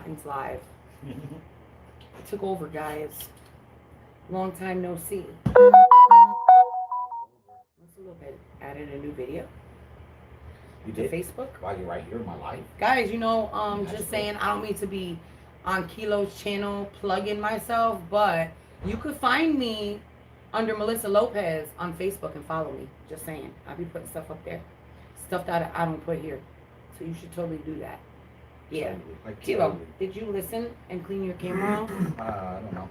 Hawkins live. I took over, guys. Long time no see. What's a little bit? Added a new video You to did? Facebook. While you're right here in my life. Guys, That's just cool. saying, I don't mean to be on Kilo's channel plugging myself, but you could find me under Melissa Lopez on Facebook and follow me. Just saying. I'll be putting stuff up there. Stuff that I don't put here. So you should totally do that. Yeah. Like Tilo, did you listen and clean your camera off? I don't know.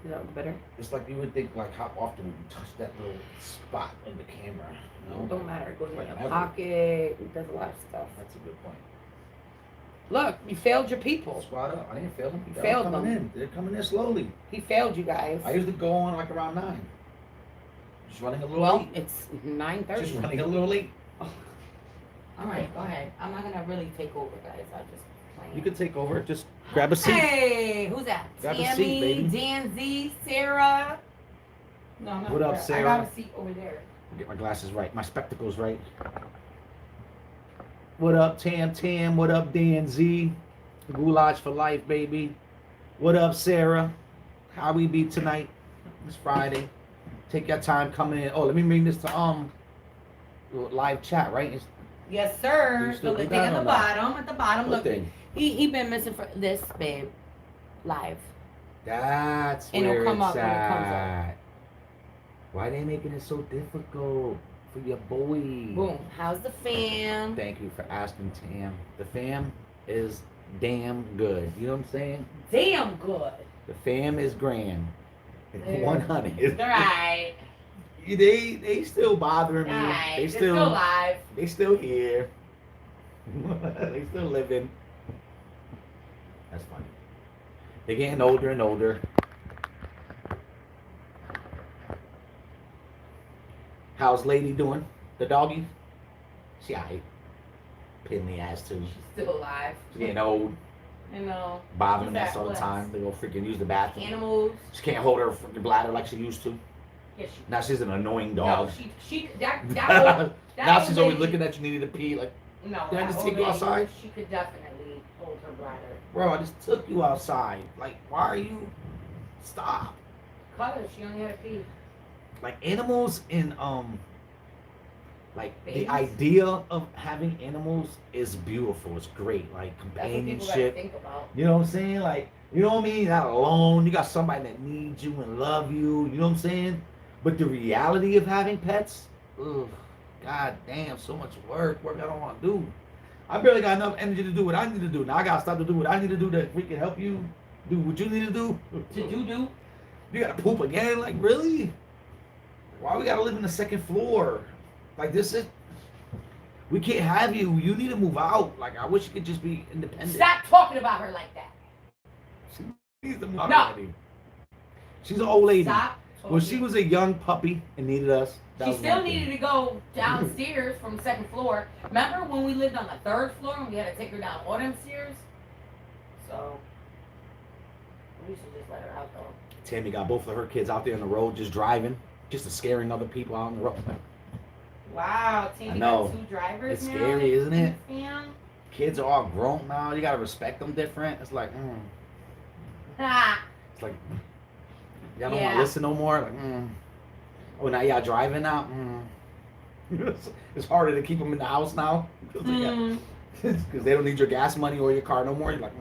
Is that better? It's like you would think, like, how often would you touch that little spot in the camera? You know? Don't matter. It goes in Like your never. pocket. It does a lot of stuff. That's a good point. Look, you failed your people. Squad up. I didn't fail them. They're Failed coming them. in. They're coming in slowly. He failed you guys. I usually go on like around 9. Just running a little Well, late. it's 9:30. Just running a little late. All right, go ahead. I'm not gonna really take over, guys. I'll just play. You can take over. Just grab a seat. Hey, who's that? Grab a Tammy, seat, baby. Dan Z, Sarah. No, not What up, her. Sarah? I got a seat over there. Get my glasses right. My spectacles right. What up, Tam Tam? What up, Dan Z? Goulash for life, baby. What up, Sarah? How we be tonight? It's Friday. Take your time coming in. Oh, let me bring this to live chat, right? It's Yes, You sir. still The do thing that at or the not? bottom. At the bottom. What Look, thing? he been missing for this, babe. Live. That's And it'll where come it's up when it comes up. at. Why they making it so difficult for your boy? Boom. How's the fam? Thank you for asking, Tam. The fam is damn good. You know what I'm saying? Damn good. The fam is grand. Yeah. 100. All right. They still bothering me. All right. They It's still live. they still here. They still living. That's funny. They're getting older and older. How's Lady doing? The doggy? She alright. Piddly ass too. She's still alive. She's getting old. You know. Bothering What's us that? all the What? time. They go freaking use the bathroom. Animals. She can't hold her freaking bladder like she used to. Yeah, she. Now she's an annoying No, dog. she that old, that Now old she's always lady- looking at you needing to pee. Like, No, Did I that just old take you lady, outside? She could definitely hold her bladder. bro, I just took you outside. Like, why are you? Stop. Cause she only had to pee. Like animals in like Babies? the idea of having animals is beautiful. It's great. Like That's what people gotta companionship. think about. You know what I'm saying? Like, you know what I mean? Not alone. You got somebody that needs you and love you. You know what I'm saying? But the reality of having pets, ugh, god damn, so much work I don't want to do. I barely got enough energy to do what I need to do. Now I gotta stop to do what I need to do to freaking help you do what you need to do. To do. You gotta poop again? Like, really? Why we gotta live in the second floor? Like, this is. We can't have you. You need to move out. Like, I wish you could just be independent. Stop talking about her like that. She needs to move out No. already. She's an old lady. Stop. When she was a young puppy and needed us, that She was still one thing. needed to go downstairs from the second floor. Remember when we lived on the third floor and we had to take her down all them stairs? So we should just let her out though. Tammy got both of her kids out there on the road just driving, just scaring other people out on the road. Wow, Tammy I know. got 2 drivers It's now. scary, isn't it? Fam. Kids are all grown now. You gotta respect them different. It's like, Ha. it's like, y'all don't want Yeah. to listen no more. Like, oh, now y'all driving now. It's harder to keep them in the house now Mm. because they don't need your gas money or your car no more. You're like,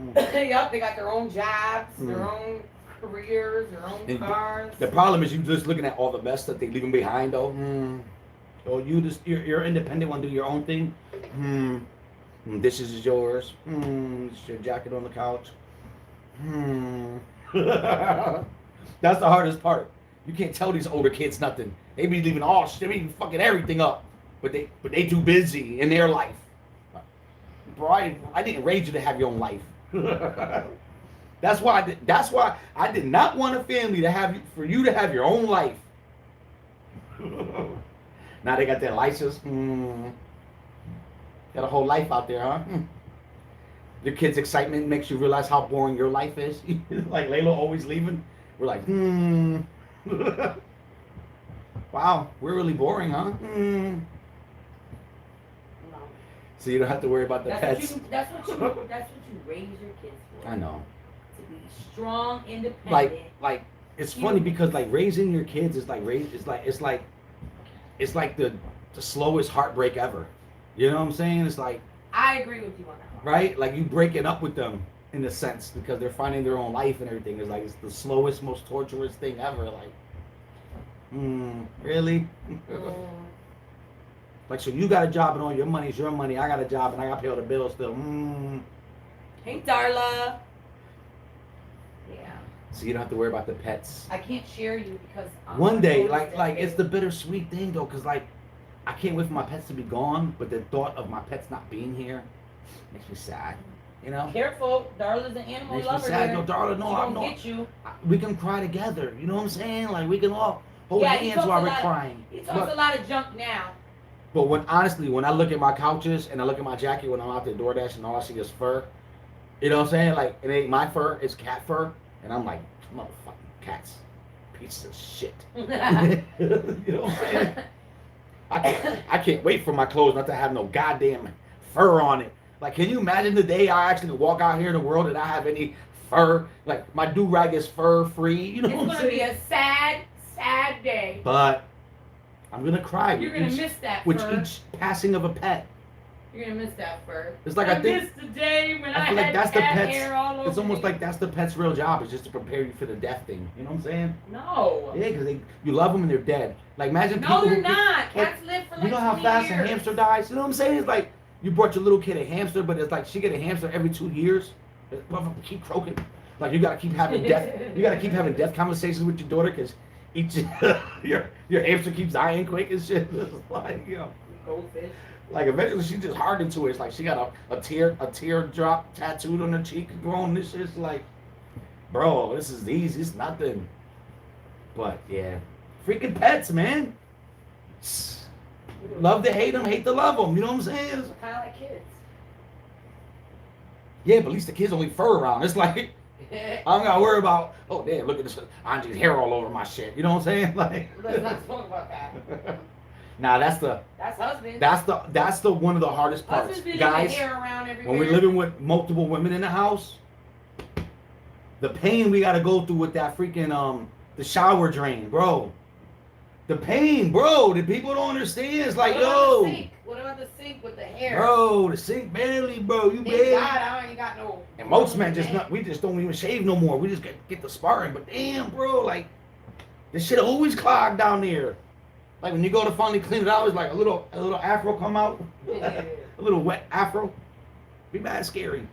Yup, they got their own jobs, their Mm. own careers, their own And cars. The problem is you just looking at all the mess that they leaving behind though. Oh, you just you're independent, want to do your own thing. This is yours. This is your jacket on the couch. That's the hardest part. You can't tell these older kids nothing. They be leaving all shit, they be fucking everything up. But they too busy in their life. Bro, I didn't raise you to have your own life. That's why I did not want a family to have for you to have your own life. Now they got their license. Got a whole life out there, huh? Your kids' excitement makes you realize how boring your life is. Like Layla always leaving. We're like, Wow, we're really boring, huh? No. So you don't have to worry about the pets. That's what you raise your kids for. I know. To be strong, independent. Like it's funny because like raising your kids is like it's like the slowest heartbreak ever. You know what I'm saying? It's like I agree with you on that one. right? Like you breaking up with them in a sense because they're finding their own life and everything. It's like it's the slowest, most torturous thing ever. Like, really? Like, so you got a job and all your money's your money. I got a job and I got to pay all the bills still. Hey, Darla. Yeah. So you don't have to worry about the pets. I can't share you because One day, like it's the bittersweet thing though, because like I can't wait for my pets to be gone, but the thought of my pets not being here makes me sad. You know? Careful, Darla's an animal Makes me lover. sad. There. No, Darla, no, I'm not. Get you. We can cry together. You know what I'm saying? Like we can all hold hands while we're crying. He talks a lot of junk now. But when I look at my couches and I look at my jacket when I'm out there DoorDash and all I see is fur, you know what I'm saying? Like it ain't my fur, it's cat fur, and I'm like, motherfucking cats, pieces of shit. You know what I'm saying? I can't wait for my clothes not to have no goddamn fur on it. Like, can you imagine the day I actually walk out here in the world and I have any fur? Like my do rag is fur free. You know what I'm saying? It's gonna be a sad, sad day. But I'm gonna cry. You're gonna miss that with fur. each passing of a pet. You're gonna miss that fur. It's like I missed the day when I feel had like that's the cat pet's. hair all over It's almost me. like that's the pet's real job, is just to prepare you for the death thing. You know what I'm saying? No. Yeah, because you love them and they're dead. Like imagine No, people. they're who, not. Cats live for like You know how 20 fast years. a hamster dies? You know what I'm saying? It's like you brought your little kid a hamster, but it's like she get a hamster every 2 years. It's motherfucker keep croaking. Like you gotta keep having death. You gotta keep having death conversations with your daughter because each your hamster keeps dying quick and shit. It's like, you know. Goldfish. Like eventually she just hardened to it. It's like she got a teardrop tattooed on her cheek growing. This shit's like, bro, this is easy. It's nothing. But yeah, freaking pets, man. Love to hate them, hate to love them. You know what I'm saying? Kind of like kids. Yeah, but at least the kids only fur around. It's like I don't gotta worry about. Oh damn, look at this Andre's hair all over my shit. You know what I'm saying? Like. Let's not talk about that. Nah, that's husband. That's the one of the hardest parts, guys. Hair around When we're living with multiple women in the house, the pain we gotta go through with that freaking the shower drain, bro. The pain, bro. The people don't understand. It's like, What about the sink with the hair? bro, the sink barely, bro. You Thank barely. God, I ain't got no. And most men we just don't even shave no more. We just get the sparring. But damn, bro, like this shit always clogged down there. Like when you go to finally clean it out, it's like a little afro come out, a little wet afro. Be mad scary.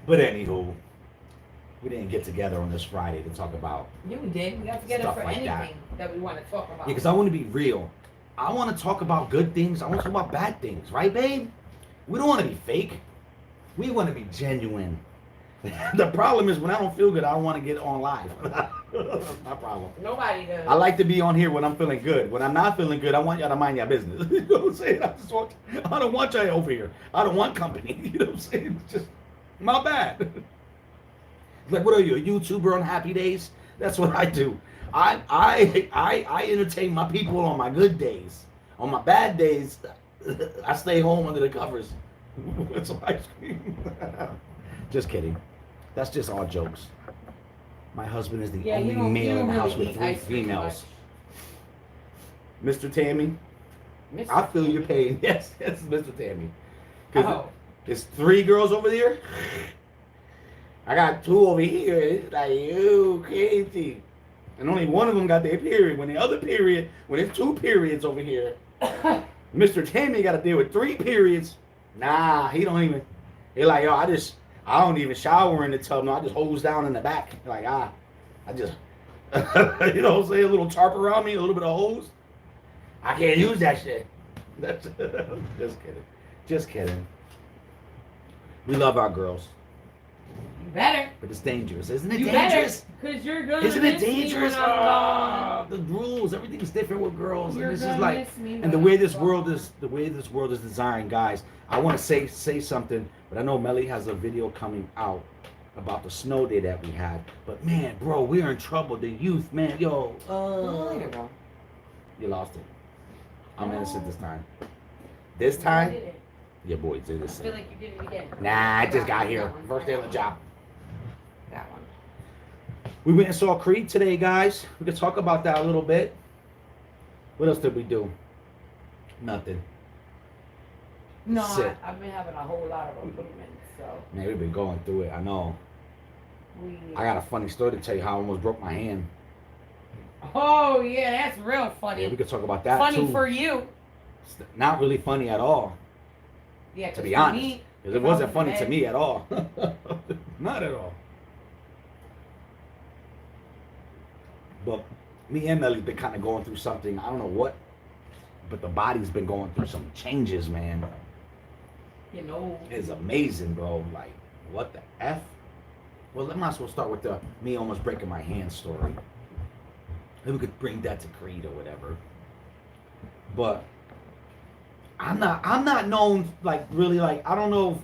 But anywho, we didn't get together on this Friday to talk about. Yeah, we did. We got together Stuff for like anything that we want to talk about. Yeah, because I want to be real. I want to talk about good things. I want to talk about bad things, right, babe? We don't want to be fake. We want to be genuine. The problem is when I don't feel good, I don't want to get on live. That's my problem. Nobody does. I like to be on here when I'm feeling good. When I'm not feeling good, I want y'all to mind your business. You know what I'm saying? I don't want y'all over here. I don't want company. You know what I'm saying? It's just my bad. Like, what are you, a YouTuber on happy days? That's what I do. I entertain my people on my good days. On my bad days, I stay home under the covers with some ice cream. Just kidding. That's just all jokes. My husband is the only male in the house with 3 females. Mr. Tammy, I feel your pain. Yes, Mr. Tammy. Because there's 3 girls over there. I got 2 over here. It's like, you crazy. And only one of them got their period. When there's 2 periods over here, Mr. Tammy got to deal with 3 periods. Nah, he don't even. He like, yo, I don't even shower in the tub. No, I just hose down in the back. Like, I just, you know what I'm saying? A little tarp around me, a little bit of hose. I can't use that shit. Just kidding. Just kidding. We love our girls. You better. But it's dangerous. Isn't it You dangerous? Because you're going Isn't it miss me dangerous? when I'm gone. The rules, everything's different with girls. You're And it's gonna just like, miss me and when the way I'm this gone. world is designed, guys. I want to say something, but I know Melly has a video coming out about the snow day that we had. But man, bro, we're in trouble. The youth, man, yo, you lost it. I'm innocent this time. This I time, did it. your boy's I feel innocent. like you did it again. Nah, I just got one, here. that one. First day on the job. That one. We went and saw Creed today, guys. We could talk about that a little bit. What else did we do? Nothing. No, Sick. I've been having a whole lot of appointments, so Man, we've been going through it. I know. we. I got a funny story to tell you how I almost broke my hand. Oh yeah, that's real funny. Yeah, we could talk about that funny too. for you. It's not really funny at all, Yeah, to be for honest. me, Because it if I wasn't was funny mad- to me at all. Not at all. But me and Melly's been kind of going through something. I don't know what, but the body's been going through some changes, man. You know. It's amazing, bro. Like, what the F? Well, I might as well start with the me almost breaking my hand story. Then we could bring that to Creed or whatever. But I'm not known like really like I don't know,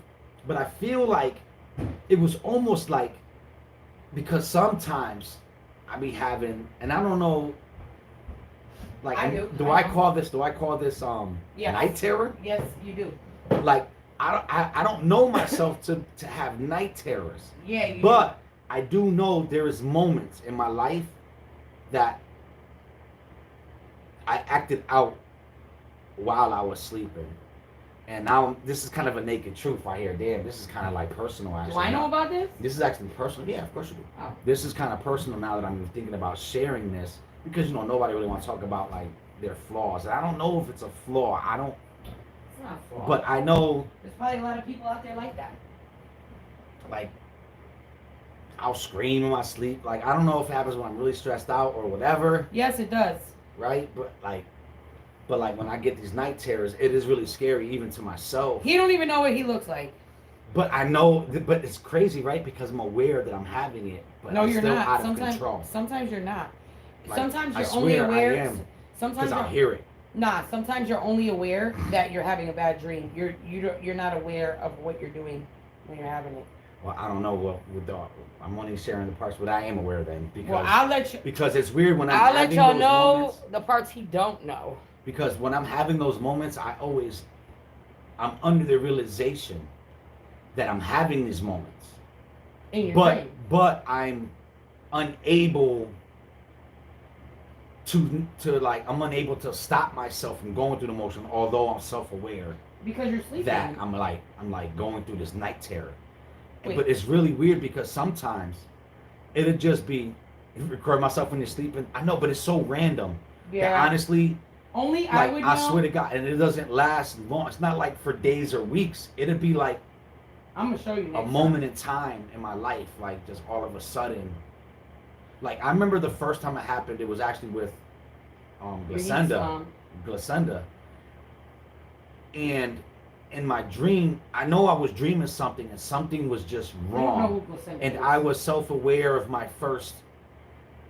but I feel like it was almost like because sometimes I be having and I don't know like I do. do I I know. call this Yes. night terror? Yes, you do. Like I don't know myself to have night terrors. Yeah, you But I do know there is moments in my life that I acted out while I was sleeping. And now this is kind of a naked truth right here. Damn, this is kind of like personal do. actually. Do I know about this? This is actually personal. Yeah, of course you do. Oh. This is kind of personal now that I'm thinking about sharing this because nobody really wants to talk about like their flaws. And I don't know if it's a flaw. I don't It's not a flaw. but I know There's probably a lot of people out there like that. like I'll scream in my sleep. Like I don't know if it happens when I'm really stressed out or whatever. Yes, it does. Right? But like when I get these night terrors, it is really scary even to myself. He don't even know what he looks like. But I know, but it's crazy, right? Because I'm aware that I'm having it, but No, I'm you're still not. out of Sometimes, control. sometimes you're not. Like, Sometimes I you're only swear I aware. am, Sometimes because I'll you're, hear it. nah. Sometimes you're only aware that you're having a bad dream. You're not aware of what you're doing when you're having it. Well, I don't know. Well, I'm only sharing the parts, but I am aware then because Well, I'll let you. because it's weird when I'm I'll let having y'all those know moments. the parts he don't know. Because when I'm having those moments, I'm under the realization that I'm having these moments. In your But dream. I'm unable to I'm unable to stop myself from going through the motion, although I'm self-aware Because you're sleeping. that I'm like going through this night terror. Wait. But it's really weird because sometimes it'll just be record myself when you're sleeping. I know, but it's so random. Yeah. That honestly, Only I like would I know. swear to God, and it doesn't last long. It's not like for days or weeks. It'll be like I'm gonna show you. a next moment in time in my life, like just all of a sudden. Like I remember the first time it happened, it was actually with Your niece, Glacenda. And in my dream, I know I was dreaming something and something was just I don't know wrong. who Placenta And is. I was self-aware of my first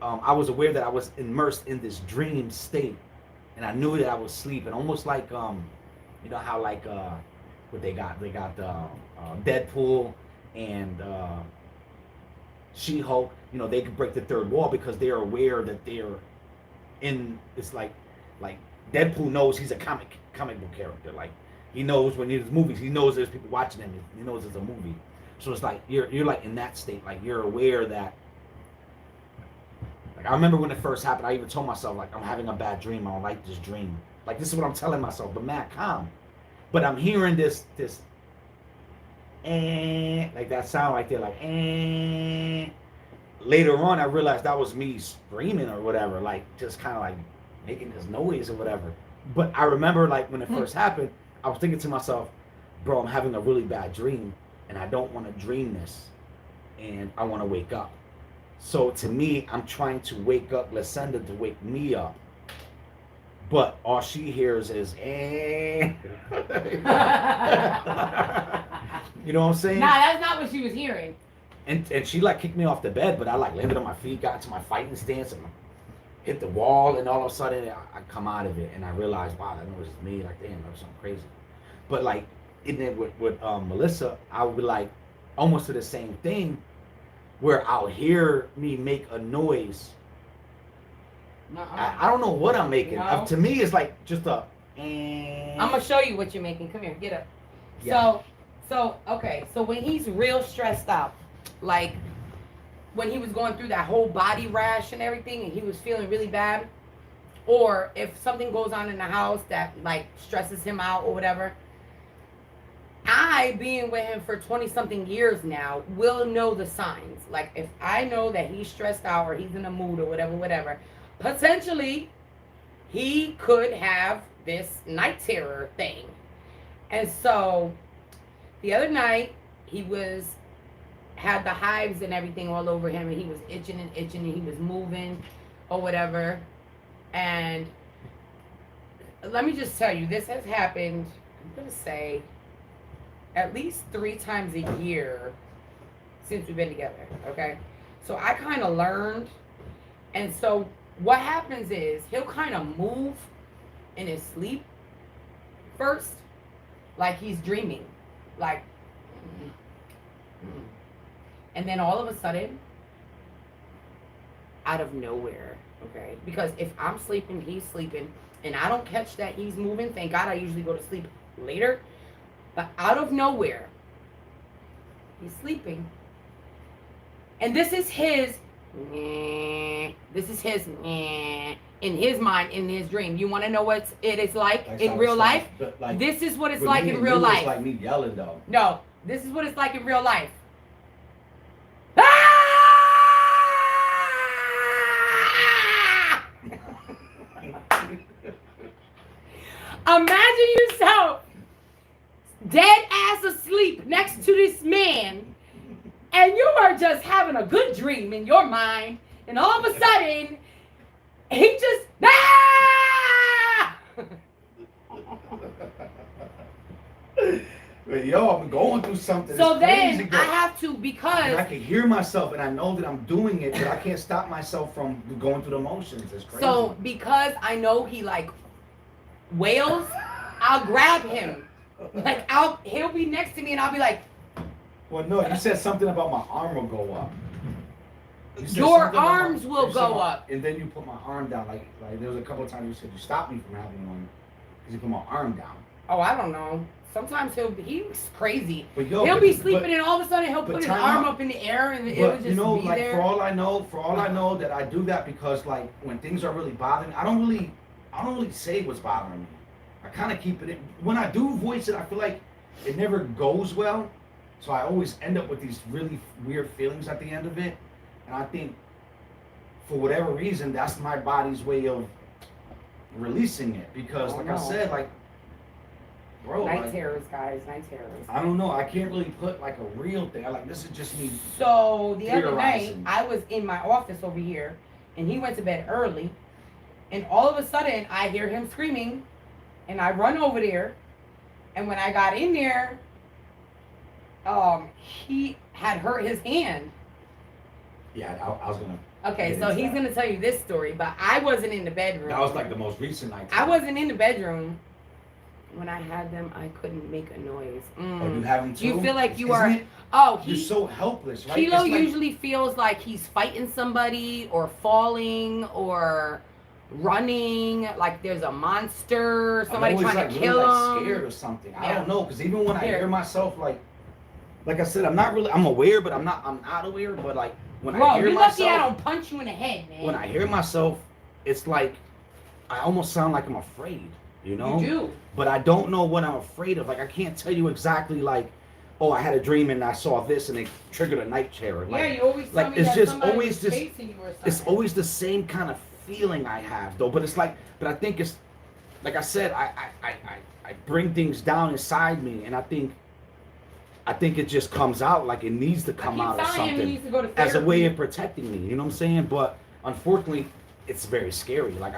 I was aware that I was immersed in this dream state. And I knew that I was sleeping, almost like you know how like what they got Deadpool and She-Hulk, they can break the third wall because they're aware that they're in. It's like Deadpool knows he's a comic book character. Like he knows when there's movies, he knows there's people watching him. He knows it's a movie. So it's like you're like in that state, like you're aware that. Like I remember when it first happened, I even told myself like I'm having a bad dream. I don't like this dream. Like this is what I'm telling myself, but man, calm. But I'm hearing this like that sound right there, like Later on, I realized that was me screaming or whatever, like just kind of like making this noise or whatever. But I remember like when it first happened, I was thinking to myself, bro, I'm having a really bad dream and I don't want to dream this and I want to wake up. So to me, I'm trying to wake up Glacenda to wake me up. But all she hears is You know what I'm saying? Nah, that's not what she was hearing. And she like kicked me off the bed, but I like landed on my feet, got into my fighting stance, and hit the wall, and all of a sudden I come out of it, and I realized, wow, that noise is me. Like, damn, that was something crazy. But like, and then with Melissa, I would be like almost to the same thing, where I'll hear me make a noise. Nuh-uh. I don't know what I'm making. No. To me, it's like just a And I'm gonna show you what you're making. Come here, get up. Yeah. So okay. So when he's real stressed out, like when he was going through that whole body rash and everything, and he was feeling really bad, or if something goes on in the house that like stresses him out or whatever, I, being with him for 20 something years now, will know the signs. Like if I know that he's stressed out or he's in a mood or whatever, potentially he could have this night terror thing. And so the other night he had the hives and everything all over him, and he was itching and he was moving or whatever. And let me just tell you, this has happened, I'm gonna say, at least 3 times a year since we've been together, okay? So I kind of learned. And so what happens is he'll kind of move in his sleep first, like he's dreaming, like, and then all of a sudden, out of nowhere, okay? Because if I'm sleeping, he's sleeping, and I don't catch that he's moving, thank God I usually go to sleep later. But out of nowhere, he's sleeping. And this is his in his mind, in his dream. You want to know what it is like in real life? Like, this is what it's like in real life. It's like me yelling though. No, this is what it's like in real life. Imagine yourself dead ass asleep next to this man, and you are just having a good dream in your mind, and all of a sudden he just But yo, I'm going through something. So it's then crazy, girl. I have to, because and I can hear myself, and I know that I'm doing it, but I can't stop myself from going through the motions. It's crazy. so because I know he like wails, I'll grab him. Like he'll be next to me and I'll be like, well, no, you said something about my arm will go up. You said your something about arms will you go said up. And then you put my arm down. Like there was a couple of times you said you stopped me from having one because you put my arm down. Oh, I don't know. Sometimes he's crazy. But yo, He'll be sleeping and all of a sudden he'll put his time arm out. up in the air and it But would just you know, be like there. for all I know that I do that because like when things are really bothering me, I don't really say what's bothering me. I kind of keep it in. When I do voice it, I feel like it never goes well. So I always end up with these really weird feelings at the end of it. And I think for whatever reason, that's my body's way of releasing it. Because Oh, like no. I said, like, bro, Night like, terrors, guys. Night terrors. I don't know. I can't really put like a real thing. This is just me. So the other night, Theorizing. I was in my office over here, and he went to bed early, and all of a sudden, I hear him screaming, and I run over there, and when I got in there, he had hurt his hand. Yeah, I was gonna. Okay, get so into he's that. gonna tell you this story, but I wasn't in the bedroom. That was like the most recent night. I wasn't in the bedroom. When I had them, I couldn't make a noise. Oh, you have them too? Do you feel like you Isn't are? it? Oh, You're so helpless, right? Kilo It's like- usually feels like he's fighting somebody or falling or running, like there's a monster, somebody I'm always, trying like, to really, kill like, him. scared or something. I Yeah. don't know, because even when I Here. hear myself, like I said, I'm aware, but I'm not aware. But like when Bro, I hear you're lucky I myself, don't punch you in the head, man. when I hear myself, it's like I almost sound like I'm afraid. You know? You do. But I don't know what I'm afraid of. Like I can't tell you exactly. Like, oh, I had a dream and I saw this and it triggered a night terror. Like, Yeah, you always tell like, me it's that just somebody always was just- chasing you or something. it's always the same kind of feeling I have though. But it's like, but I think it's like I said, I bring things down inside me, and I think it just comes out like it needs to come out or I keep telling him he something needs to go to as a therapy. way of protecting me. You know what I'm saying? But unfortunately, it's very scary. Like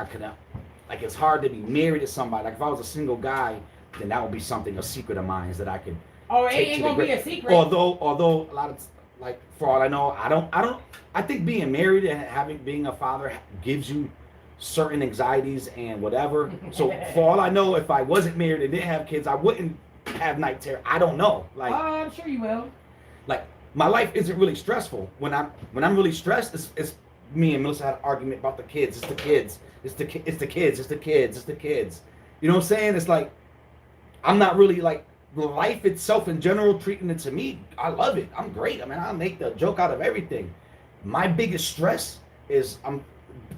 like it's hard to be married to somebody. Like if I was a single guy, then that would be something, a secret of mine that I could. Oh, it take ain't to the gonna be grave. a secret. Although a lot of, like, for all I know, I think being married and being a father gives you certain anxieties and whatever. So for all I know, if I wasn't married and didn't have kids, I wouldn't have night terror. I don't know. Like, I'm sure you will. like my life isn't really stressful. When I'm really stressed, it's me and Melissa had an argument about the kids. It's the kids. It's the kids. It's the kids. It's the kids. You know what I'm saying? It's like I'm not really like life itself in general treating it to me. I love it. I'm great. I mean, I make the joke out of everything. My biggest stress is I'm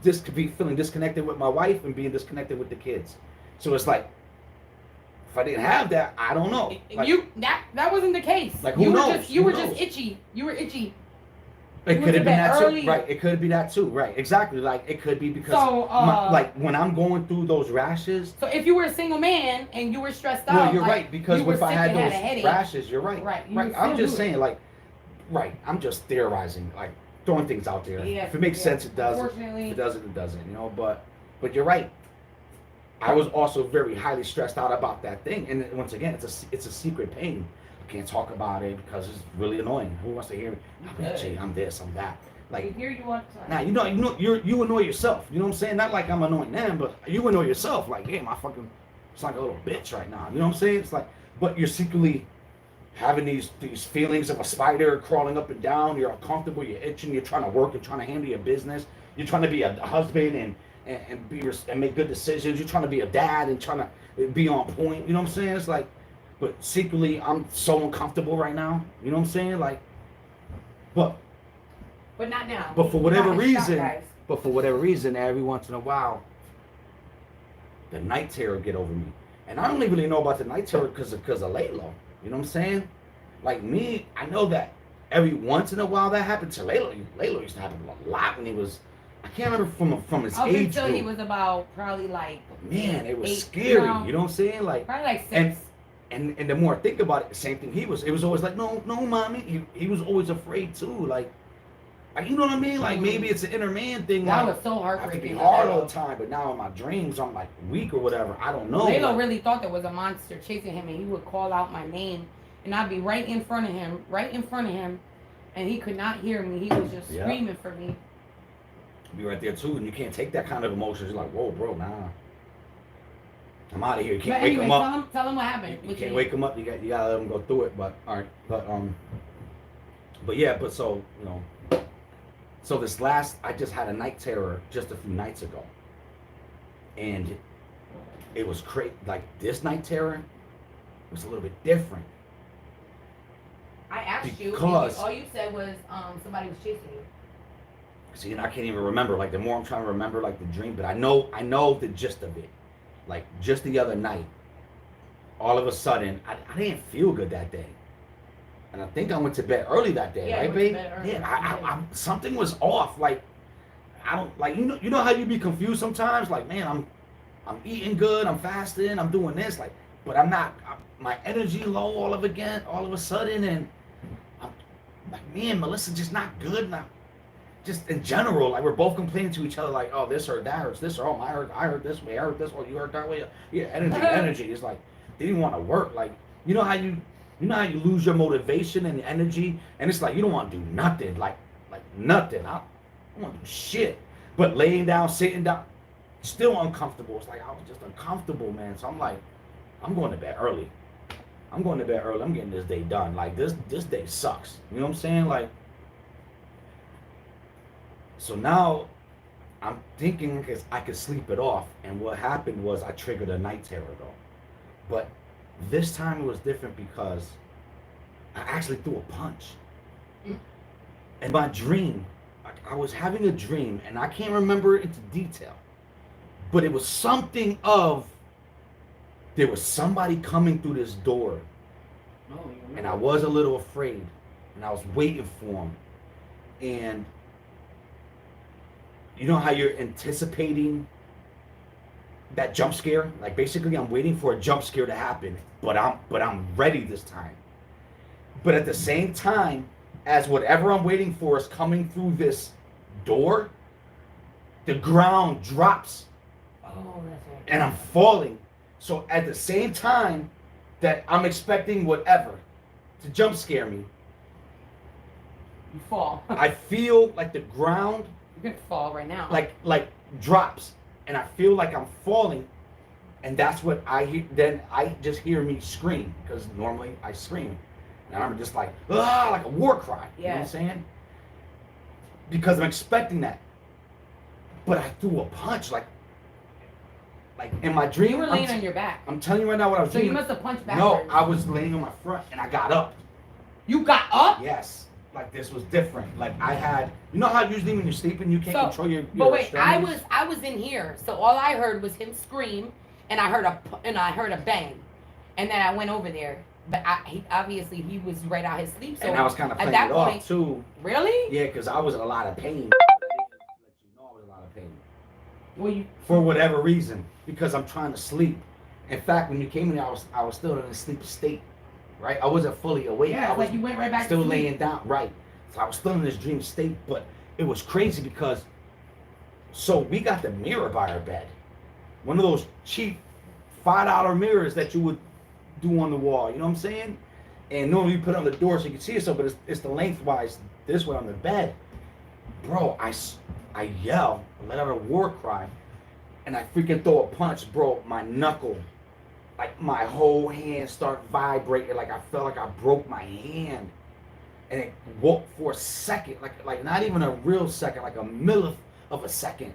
feeling disconnected with my wife and being disconnected with the kids. So it's like if I didn't have that, I don't know. Like, that wasn't the case. Like who knows? You were just itchy. You were itchy. It could have been that too, right? It could be that too, right? Exactly. Like it could be because, like when I'm going through those rashes. So if you were a single man and you were stressed out, no, you're right. Because if I had those rashes, you're right. Right. Right. I'm just saying, like, right. I'm just theorizing, like throwing things out there. Yeah, if it makes sense, it does. If it doesn't, it doesn't. You know, but you're right. I was also very highly stressed out about that thing, and once again, it's a secret pain. Can't talk about it because it's really annoying. Who wants to hear me? I'm itchy, I'm this, I'm that. Like here you want to. Nah, you annoy yourself. You know what I'm saying? Not like I'm annoying them, but you annoy yourself. Like, damn, it's like a little bitch right now. You know what I'm saying? It's like, but you're secretly having these feelings of a spider crawling up and down. You're uncomfortable. You're itching. You're trying to work and trying to handle your business. You're trying to be a husband and make good decisions. You're trying to be a dad and trying to be on point. You know what I'm saying? It's like. But secretly, I'm so uncomfortable right now. You know what I'm saying? Like, but not now. But for whatever reason, every once in a while, the night terror get over me, and I don't even really know about the night terror because of Laylo. You know what I'm saying? Like me, I know that every once in a while that happened to Laylo. Laylo used to happen a lot when he was. I can't remember from his age until group. He was about probably like. Man, it was scary. You know what I'm saying? Like probably like 6. And the more I think about it, the same thing it was always like, no, mommy. He was always afraid too. Like, you know what I mean? Like maybe it's an inner man thing. That like, was so heartbreaking. I have to be hard all the time, but now in my dreams I'm like weak or whatever. I don't know. Laylo really thought there was a monster chasing him, and he would call out my name, and I'd be right in front of him, and he could not hear me. He was just screaming for me. Be right there too, and you can't take that kind of emotion. You're like, whoa, bro, nah. I'm out of here. You can't wake him up. Tell him what happened. You can't wake him up. You gotta let him go through it. But all right. But so you know. So I just had a night terror just a few nights ago, and it was crazy. Like this night terror was a little bit different. I asked you. All you said was somebody was chasing you. See, and I can't even remember. Like the more I'm trying to remember, like the dream, but I know the gist of it. Like just the other night, all of a sudden, I didn't feel good that day, and I think I went to bed early that day, right, babe? Yeah, I something was off. Like I don't like you know how you be confused sometimes. Like man, I'm eating good, I'm fasting, I'm doing this, like, but I'm not. My energy low all of a sudden, and I'm like me and Melissa just not good now. Just in general, like we're both complaining to each other, like, oh, this hurt, that hurts, this hurt, oh, I hurt this way, I hurt this way, you hurt that way. Yeah, energy. It's like they didn't want to work. Like you know how you lose your motivation and energy, and it's like you don't want to do nothing, like nothing. I don't want to do shit. But laying down, sitting down, still uncomfortable. It's like I was just uncomfortable, man. So I'm like, I'm going to bed early. I'm getting this day done. Like this day sucks. You know what I'm saying? Like. So now I'm thinking I could sleep it off, and what happened was I triggered a night terror though. But this time it was different because I actually threw a punch. In my dream, I was having a dream, and I can't remember it into detail, but it was something of there was somebody coming through this door, and I was a little afraid, and I was waiting for him, and you know how you're anticipating that jump scare? Like basically I'm waiting for a jump scare to happen, but I'm ready this time. But at the same time, as whatever I'm waiting for is coming through this door, the ground drops. Oh, that's right. And I'm falling. So at the same time that I'm expecting whatever to jump scare me, you fall. I feel like the ground You're gonna fall right now. like drops, and I feel like I'm falling, and that's what I hear. Then I just hear me scream, because normally I scream, and I'm just like like a war cry. You know what I'm saying? Because I'm expecting that, but I threw a punch. Like Like in my dream, You were laying on your back. I'm telling you right now what I was So you dreaming. must have punched backwards. No, I was laying on my front and I got up. You got up? Yes. Like this was different. Like I had, you know how usually when you're sleeping you can't control your But wait, extremities? I was in here, so all I heard was him scream, and I heard a bang, and then I went over there. But obviously he was right out his sleep. So and I was kind of playing that it point, off too. Really? Yeah, because I was in a lot of pain. Let you know I was in a lot of pain. Well, For whatever reason, because I'm trying to sleep. In fact, when you came in, I was still in a sleep state, right? I wasn't fully awake. Yeah, I was like you went right back still to sleep. laying down, right? So I was still in this dream state, but it was crazy because, so we got the mirror by our bed, one of those cheap $5 mirrors that you would do on the wall. You know what I'm saying? And normally you put it on the door so you can see yourself, but it's the lengthwise this way on the bed. Bro, I yell, I let out a war cry, and I freaking throw a punch, bro. My knuckle, like my whole hand start vibrating, like I felt like I broke my hand. And it woke for a second, like not even a real second, like a millionth of a second.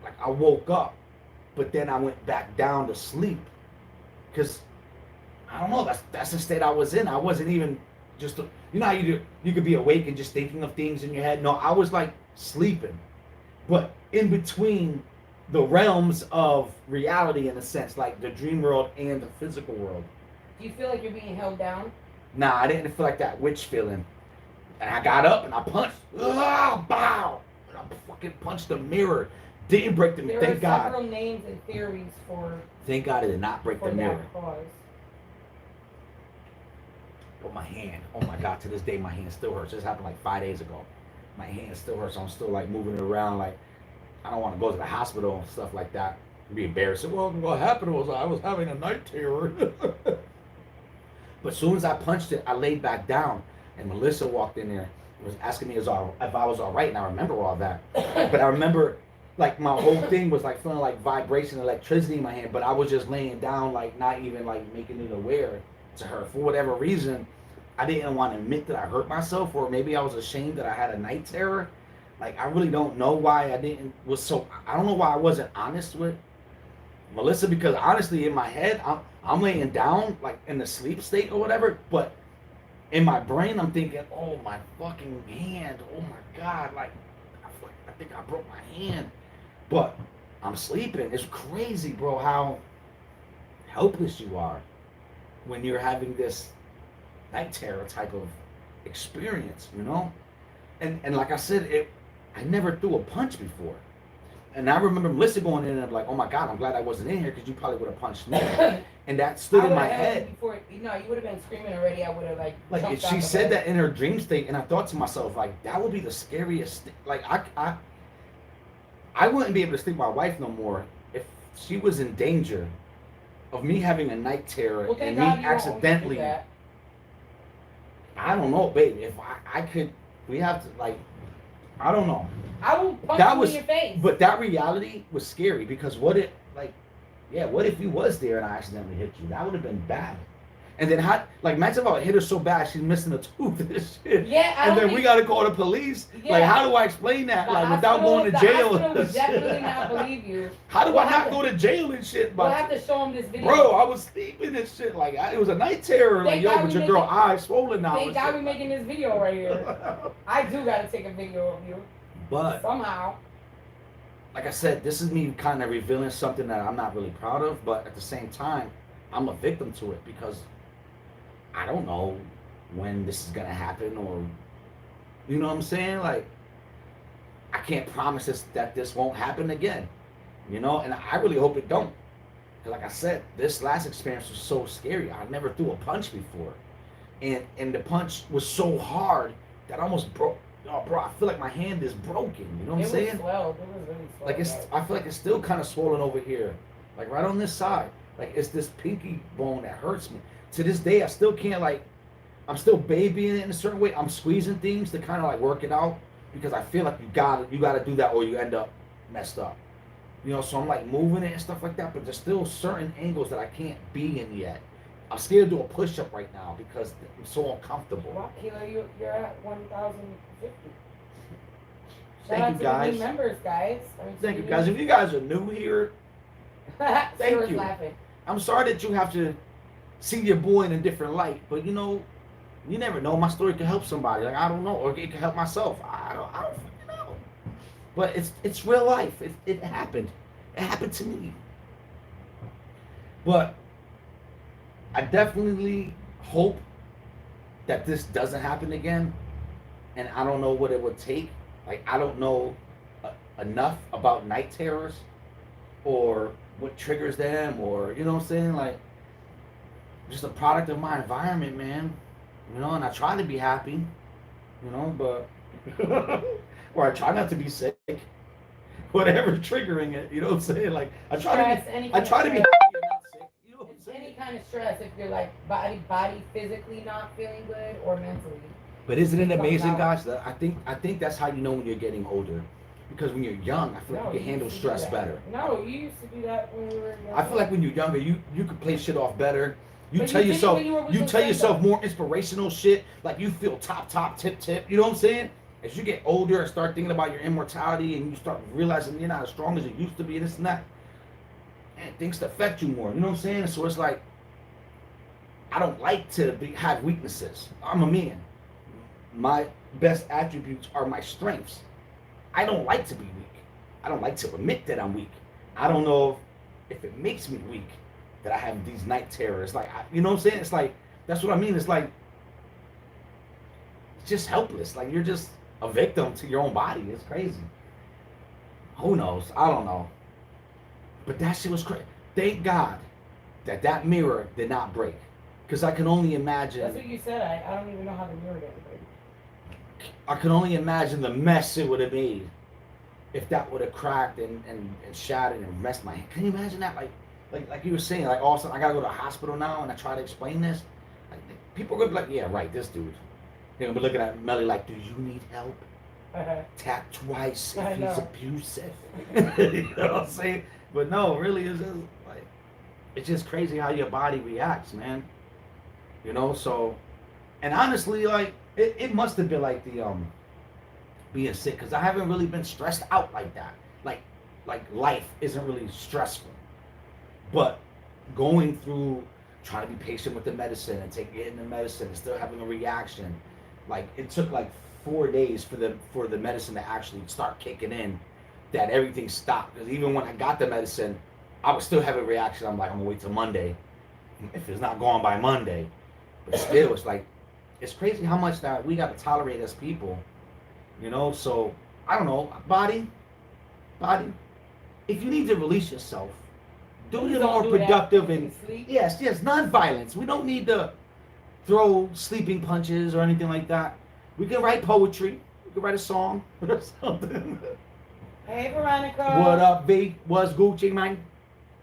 Like I woke up, but then I went back down to sleep. Cause I don't know, that's the state I was in. I wasn't even just, you know how you could be awake and just thinking of things in your head. No, I was like sleeping, but in between the realms of reality, in a sense, like the dream world and the physical world. Do you feel like you're being held down? Nah, I didn't feel like that witch feeling. And I got up and I punched. Bow! And I fucking punched the mirror. Didn't break the mirror. There Thank are God. several names and theories for Thank God it did not break the mirror. that cause. But my hand, oh my God, to this day my hand still hurts. This happened like 5 days ago. My hand still hurts. I'm still like moving it around. Like I don't want to go to the hospital and stuff like that. It'd be embarrassing. Well, what happened was I was having a night terror. But as soon as I punched it, I laid back down. And Melissa walked in there and was asking me if I was all right, and I remember all that. But I remember, like, my whole thing was, like, feeling like vibration, electricity in my hand, but I was just laying down, like, not even, like, making it aware to her. For whatever reason, I didn't want to admit that I hurt myself, or maybe I was ashamed that I had a night terror. Like, I really don't know why I don't know why I wasn't honest with Melissa, because honestly, in my head, I'm laying down, like, in the sleep state or whatever, but in my brain, I'm thinking, oh, my fucking hand. Oh, my God. Like, I think I broke my hand. But I'm sleeping. It's crazy, bro, how helpless you are when you're having this night terror type of experience, you know? And like I said, I never threw a punch before. And I remember Melissa going in and I'm like, oh, my God, I'm glad I wasn't in here because you probably would have punched me. And that stood in my head. Before, you would have been screaming already. I would have like if she said that in her dream state, and I thought to myself, like, that would be the scariest thing. Like I wouldn't be able to sleep with my wife no more if she was in danger of me having a night terror and me accidentally. I don't know, baby. If I could, we have to, like, I don't know. I will punch you in your face. But that reality was scary because what if you was there and I accidentally hit you? That would have been bad. And then imagine if I hit her so bad she's missing a tooth and shit. Yeah, and then we gotta call the police. Yeah. Like, how do I explain that? The like, without going to jail. The would definitely not believe you. How do I not go to jail and shit? We'll have to show them this video. Bro, I was sleeping and shit. Like, it was a night terror. Like, yo, but your girl eyes swollen now. Thank God we making this video right here. I do gotta take a video of you. But somehow. Like I said, this is me kind of revealing something that I'm not really proud of, but at the same time, I'm a victim to it because I don't know when this is gonna happen, or you know what I'm saying? Like, I can't promise that this won't happen again, you know, and I really hope it don't. Cause like I said, this last experience was so scary. I never threw a punch before, and the punch was so hard that I almost broke. Oh, bro, I feel like my hand is broken. You know what I'm saying? Swelled. It was really swelled. Like I feel like it's still kind of swollen over here, like right on this side. Like it's this pinky bone that hurts me. To this day, I still can't, like, I'm still babying it in a certain way. I'm squeezing things to kind of like work it out because I feel like you gotta do that or you end up messed up. You know, so I'm like moving it and stuff like that, but there's still certain angles that I can't be in yet. I'm scared to do a push-up right now because I'm so uncomfortable. Well, Kilo, you're at 1,050. Thank you, guys. New members, guys. Thank you, guys. If you guys are new here Thank you. Laughing. I'm sorry that you have to see your boy in a different light, but you know, you never know. My story could help somebody. Like I don't know, or it could help myself. I don't fucking know. But it's real life. It happened. It happened to me. But I definitely hope that this doesn't happen again. And I don't know what it would take. Like I don't know enough about night terrors or what triggers them, or you know what I'm saying, like just a product of my environment, man. You know, and I try to be happy, you know, but or I try not to be sick. Whatever's triggering it, you know what I'm saying? Like I try Stress, to any be kind happy of and stress. not sick. You know what I'm It's saying? any kind of stress, if you're like body physically not feeling good or mentally. But isn't it It comes amazing, out. guys? That I think that's how you know when you're getting older, because when you're young, I feel like you can handle used to do stress that. better. No, you used to do that when you were younger. I feel like when you're younger, you can play shit off better. You But tell you did it yourself when you were with you your tell friends, yourself though. more inspirational shit. Like you feel top tip. You know what I'm saying? As you get older and start thinking about your immortality, and you start realizing you're not as strong as you used to be, and this and that, and things affect you more. You know what I'm saying? So it's like I don't like to have weaknesses. I'm a man. My best attributes are my strengths. I don't like to be weak. I don't like to admit that I'm weak. I don't know if it makes me weak that I have these night terrors. Like, you know what I'm saying? It's like, that's what I mean. It's like, it's just helpless. Like, you're just a victim to your own body. It's crazy. Who knows? I don't know. But that shit was crazy. Thank God that mirror did not break. Because I can only imagine. That's what you said. I don't even know how the mirror didn't break. I can only imagine the mess it would have made if that would have cracked and shattered and messed my hand. Can you imagine that? Like you were saying, like all of a sudden I gotta go to the hospital now and I try to explain this. Like people are gonna be like, yeah, right, this dude. They're gonna be looking at Melly like, do you need help? Tap twice if he's abusive. You know what I'm saying? But no, really, it's just like it's just crazy how your body reacts, man. You know, so and honestly, like it must have been like the being sick, because I haven't really been stressed out like that. Like life isn't really stressful. But going through trying to be patient with the medicine and getting the medicine and still having a reaction, like it took like 4 days for the medicine to actually start kicking in, that everything stopped. Because even when I got the medicine, I was still having a reaction. I'm like, I'm gonna wait till Monday. If it's not gone by Monday, but still, it's like it's crazy how much that we gotta tolerate as people. You know, so I don't know, body. If you need to release yourself, do it more productive and yes, non-violence. We don't need to throw sleeping punches or anything like that. We can write poetry. We can write a song or something. Hey, Veronica. What up, V? What's Gucci, man?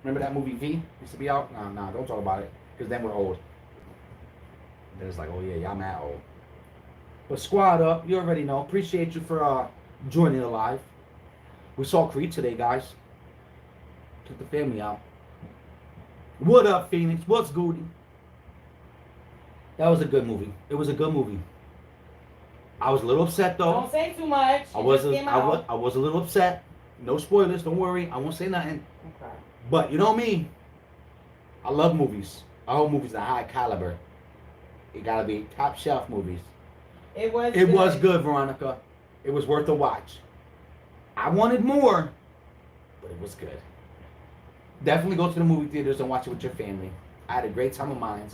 Remember that movie V? Used to be out? Nah, don't talk about it, because then we're old. Then it's like, oh yeah, y'all mad old. But squad up, you already know. Appreciate you for joining the live. We saw Creed today, guys. Took the family out. What up, Phoenix? What's Goody? That was a good movie. It was a good movie. I was a little upset though. Don't say too much. I was a little upset. No spoilers, don't worry. I won't say nothing. Okay. But you know me. I love movies. I hope movies are high caliber. It gotta be top shelf movies. It was good, Veronica. It was worth a watch. I wanted more, but it was good. Definitely go to the movie theaters and watch it with your family. I had a great time of mine.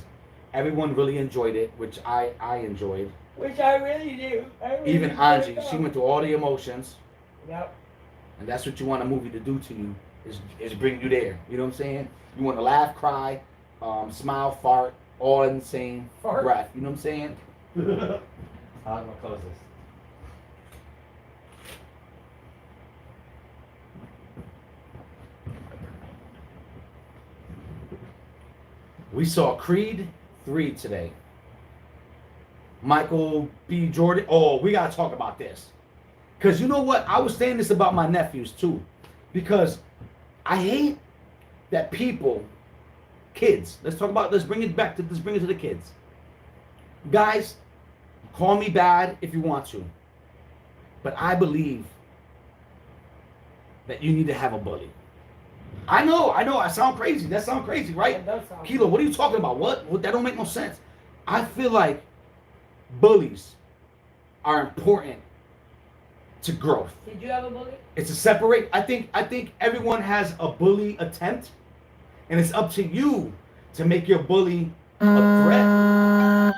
Everyone really enjoyed it, which I enjoyed. Which I really do. Even Angie, she went through all the emotions. Yep. And that's what you want a movie to do to you, is bring you there. You know what I'm saying? You want to laugh, cry, smile, fart, all in the same breath. You know what I'm saying? I'm gonna close this. We saw Creed 3 today. Michael B. Jordan. Oh, we gotta talk about this. Because you know what? I was saying this about my nephews too. Because I hate that people, kids, let's bring it to the kids. Guys, call me bad if you want to. But I believe that you need to have a bully. I know. I sound crazy. That sound crazy, right? It does sound Kilo, what are you talking about? What? That don't make no sense. I feel like bullies are important to growth. Did you have a bully? It's a separate. I think everyone has a bully attempt, and it's up to you to make your bully a threat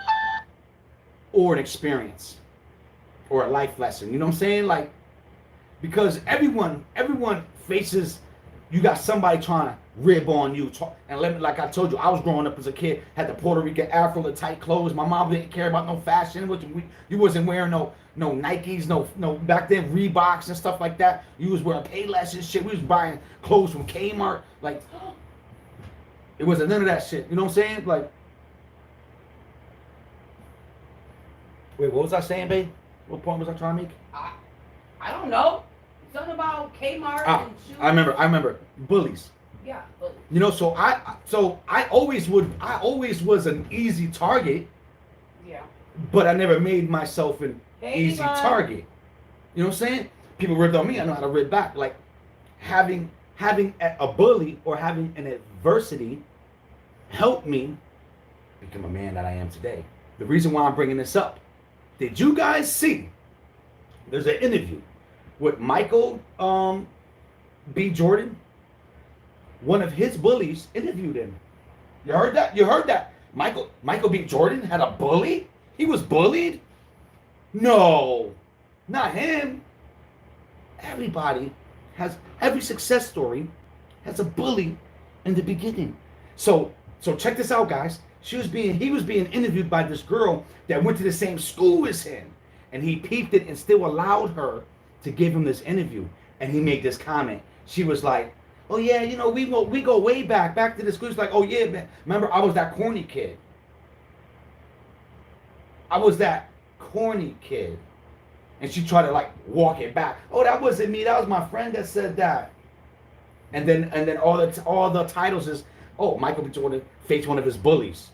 or an experience or a life lesson. You know what I'm saying? Like, because everyone faces. You got somebody trying to rib on you, and like I told you, I was growing up as a kid, had the Puerto Rican afro, the tight clothes. My mom didn't care about no fashion. You wasn't wearing no Nikes, no back then Reeboks and stuff like that. You was wearing Payless and shit. We was buying clothes from Kmart. Like, it wasn't none of that shit. You know what I'm saying? Like, wait, what was I saying, babe? What point was I trying to make? I don't know. Something about Kmart and shoes. I remember bullies. Yeah, bullies. You know, so I always was an easy target. Yeah. But I never made myself an easy Yvonne. target. You know what I'm saying? People ripped on me. I know how to rip back. Like having a bully or having an adversity helped me become a man that I am today. The reason why I'm bringing this up. Did you guys see? There's an interview with Michael B. Jordan. One of his bullies interviewed him. You heard that? You heard that? Michael B. Jordan had a bully? He was bullied? No, not him. Every success story has a bully in the beginning. So check this out, guys. He was being interviewed by this girl that went to the same school as him. And he peeped it and still allowed her to give him this interview, and he made this comment. She was like, "Oh yeah, you know, we go way back to the school." She's like, "Oh yeah, man. Remember, I was that corny kid. And she tried to like walk it back. "Oh, that wasn't me. That was my friend that said that." And then all the titles is, "Oh, Michael B. Jordan faced one of his bullies,"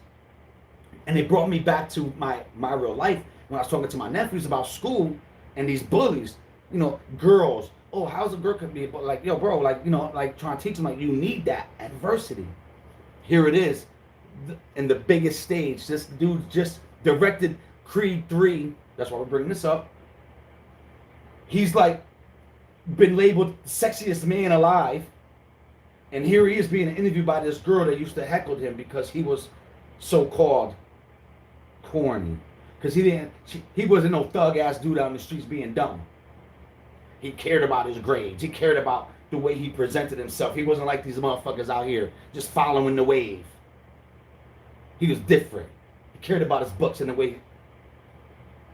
and it brought me back to my real life when I was talking to my nephews about school and these bullies. You know, girls. Oh, how's a girl could be? But like, yo, bro, like, you know, like trying to teach them, like, you need that adversity. Here it is, in the biggest stage. This dude just directed Creed 3. That's why we're bringing this up. He's like been labeled sexiest man alive, and here he is being interviewed by this girl that used to heckle him because he was so-called corny. Because he wasn't no thug ass dude out in the streets being dumb. He cared about his grades. He cared about the way he presented himself. He wasn't like these motherfuckers out here just following the wave. He was different. He cared about his books and the way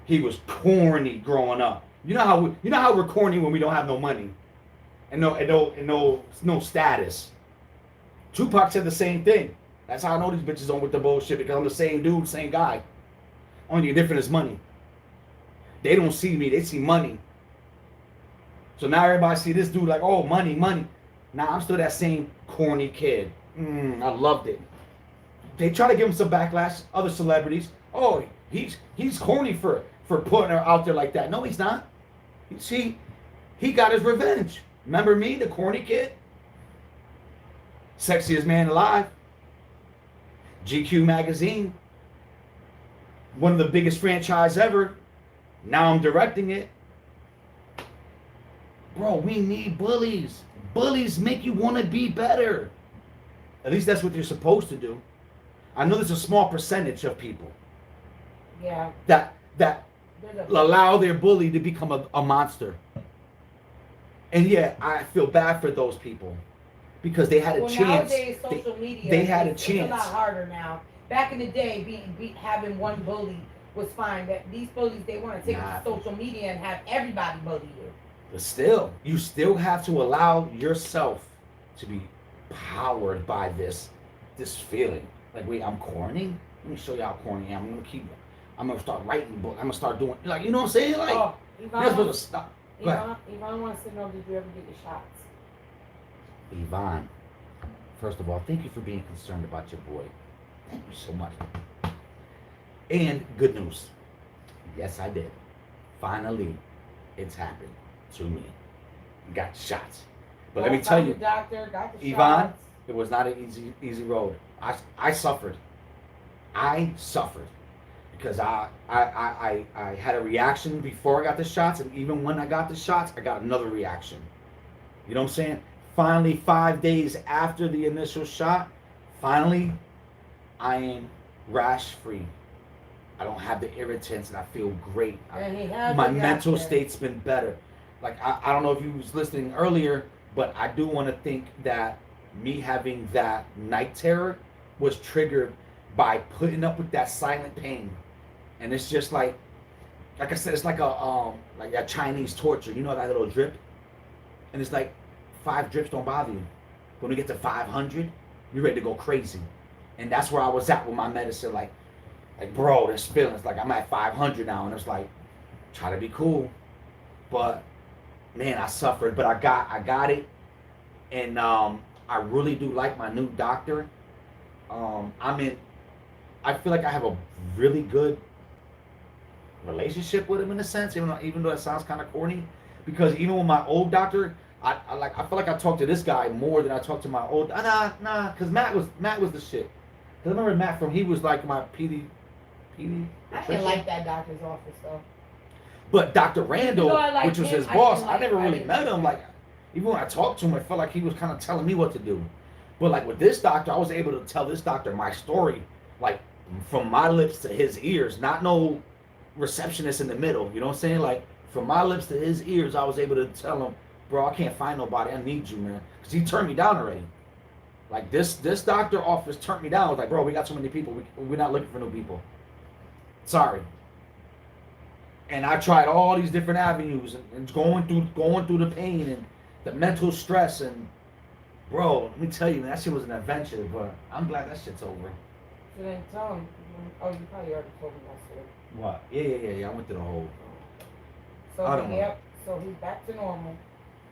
he was corny growing up. You know how we're corny when we don't have no money and no status. Tupac said the same thing. That's how I know these bitches don't with the bullshit, because I'm the same dude, same guy. Only different is money. They don't see me, they see money. So now everybody see this dude like, oh, money. Now I'm still that same corny kid. I loved it. They try to give him some backlash, other celebrities. Oh, he's corny for putting her out there like that. No, he's not. See, he got his revenge. Remember me, the corny kid? Sexiest man alive. GQ magazine. One of the biggest franchise ever. Now I'm directing it. Bro, we need bullies. Bullies make you want to be better. At least that's what you're supposed to do. I know there's a small percentage of people. Yeah. That allow their bully to become a monster. And yeah, I feel bad for those people because they had a chance. Nowadays, social media, they had a chance. It's a lot harder now. Back in the day, having one bully was fine. But these bullies, they want to take it to social media and have everybody bully you. But still, you still have to allow yourself to be powered by this feeling. Like, wait, I'm corny? Let me show you how corny I am. I'm gonna start writing books. I'm gonna start doing, like, you know what I'm saying? Like, you're not supposed to stop. Yvonne wants to know, did you ever get your shots? Yvonne, first of all, thank you for being concerned about your boy. Thank you so much. And good news. Yes, I did. Finally, it's happened to me. Got shots. But let me tell you, doctor, got the Yvonne, shots. it was not an easy road. I suffered. I suffered because I had a reaction before I got the shots, and even when I got the shots, I got another reaction. You know what I'm saying? Finally, 5 days after the initial shot, finally, I am rash free. I don't have the irritants, and I feel great. My mental state's been better. Like I don't know if you was listening earlier, but I do want to think that me having that night terror was triggered by putting up with that silent pain, and it's just like I said, it's like a Chinese torture. You know that little drip, and it's like 5 drips don't bother you. When we get to 500, you're ready to go crazy, and that's where I was at with my medicine. Like bro, this feelings like I'm at 500 now, and it's like try to be cool, but man, I suffered, but I got it, and I really do like my new doctor. I feel like I have a really good relationship with him in a sense, even though it sounds kind of corny, because even with my old doctor, I feel like I talked to this guy more than I talked to my old. Nah, because Matt was the shit. Cause I remember Matt he was like my PD. I didn't like that doctor's office though. But Dr. Randall, which was his boss, I never really met him. Like, even when I talked to him, I felt like he was kind of telling me what to do. But like with this doctor, I was able to tell this doctor my story, like from my lips to his ears, not no receptionist in the middle. You know what I'm saying? Like from my lips to his ears, I was able to tell him, bro, I can't find nobody. I need you, man. Because he turned me down already. Like this doctor office turned me down. I was like, bro, we got so many people. We're not looking for new people. Sorry. And I tried all these different avenues and going through the pain and the mental stress, and bro, let me tell you, man, that shit was an adventure, but I'm glad that shit's over. So then tell him. Oh, you probably already told me that story. What? Yeah. I went through the whole. So he's back to normal.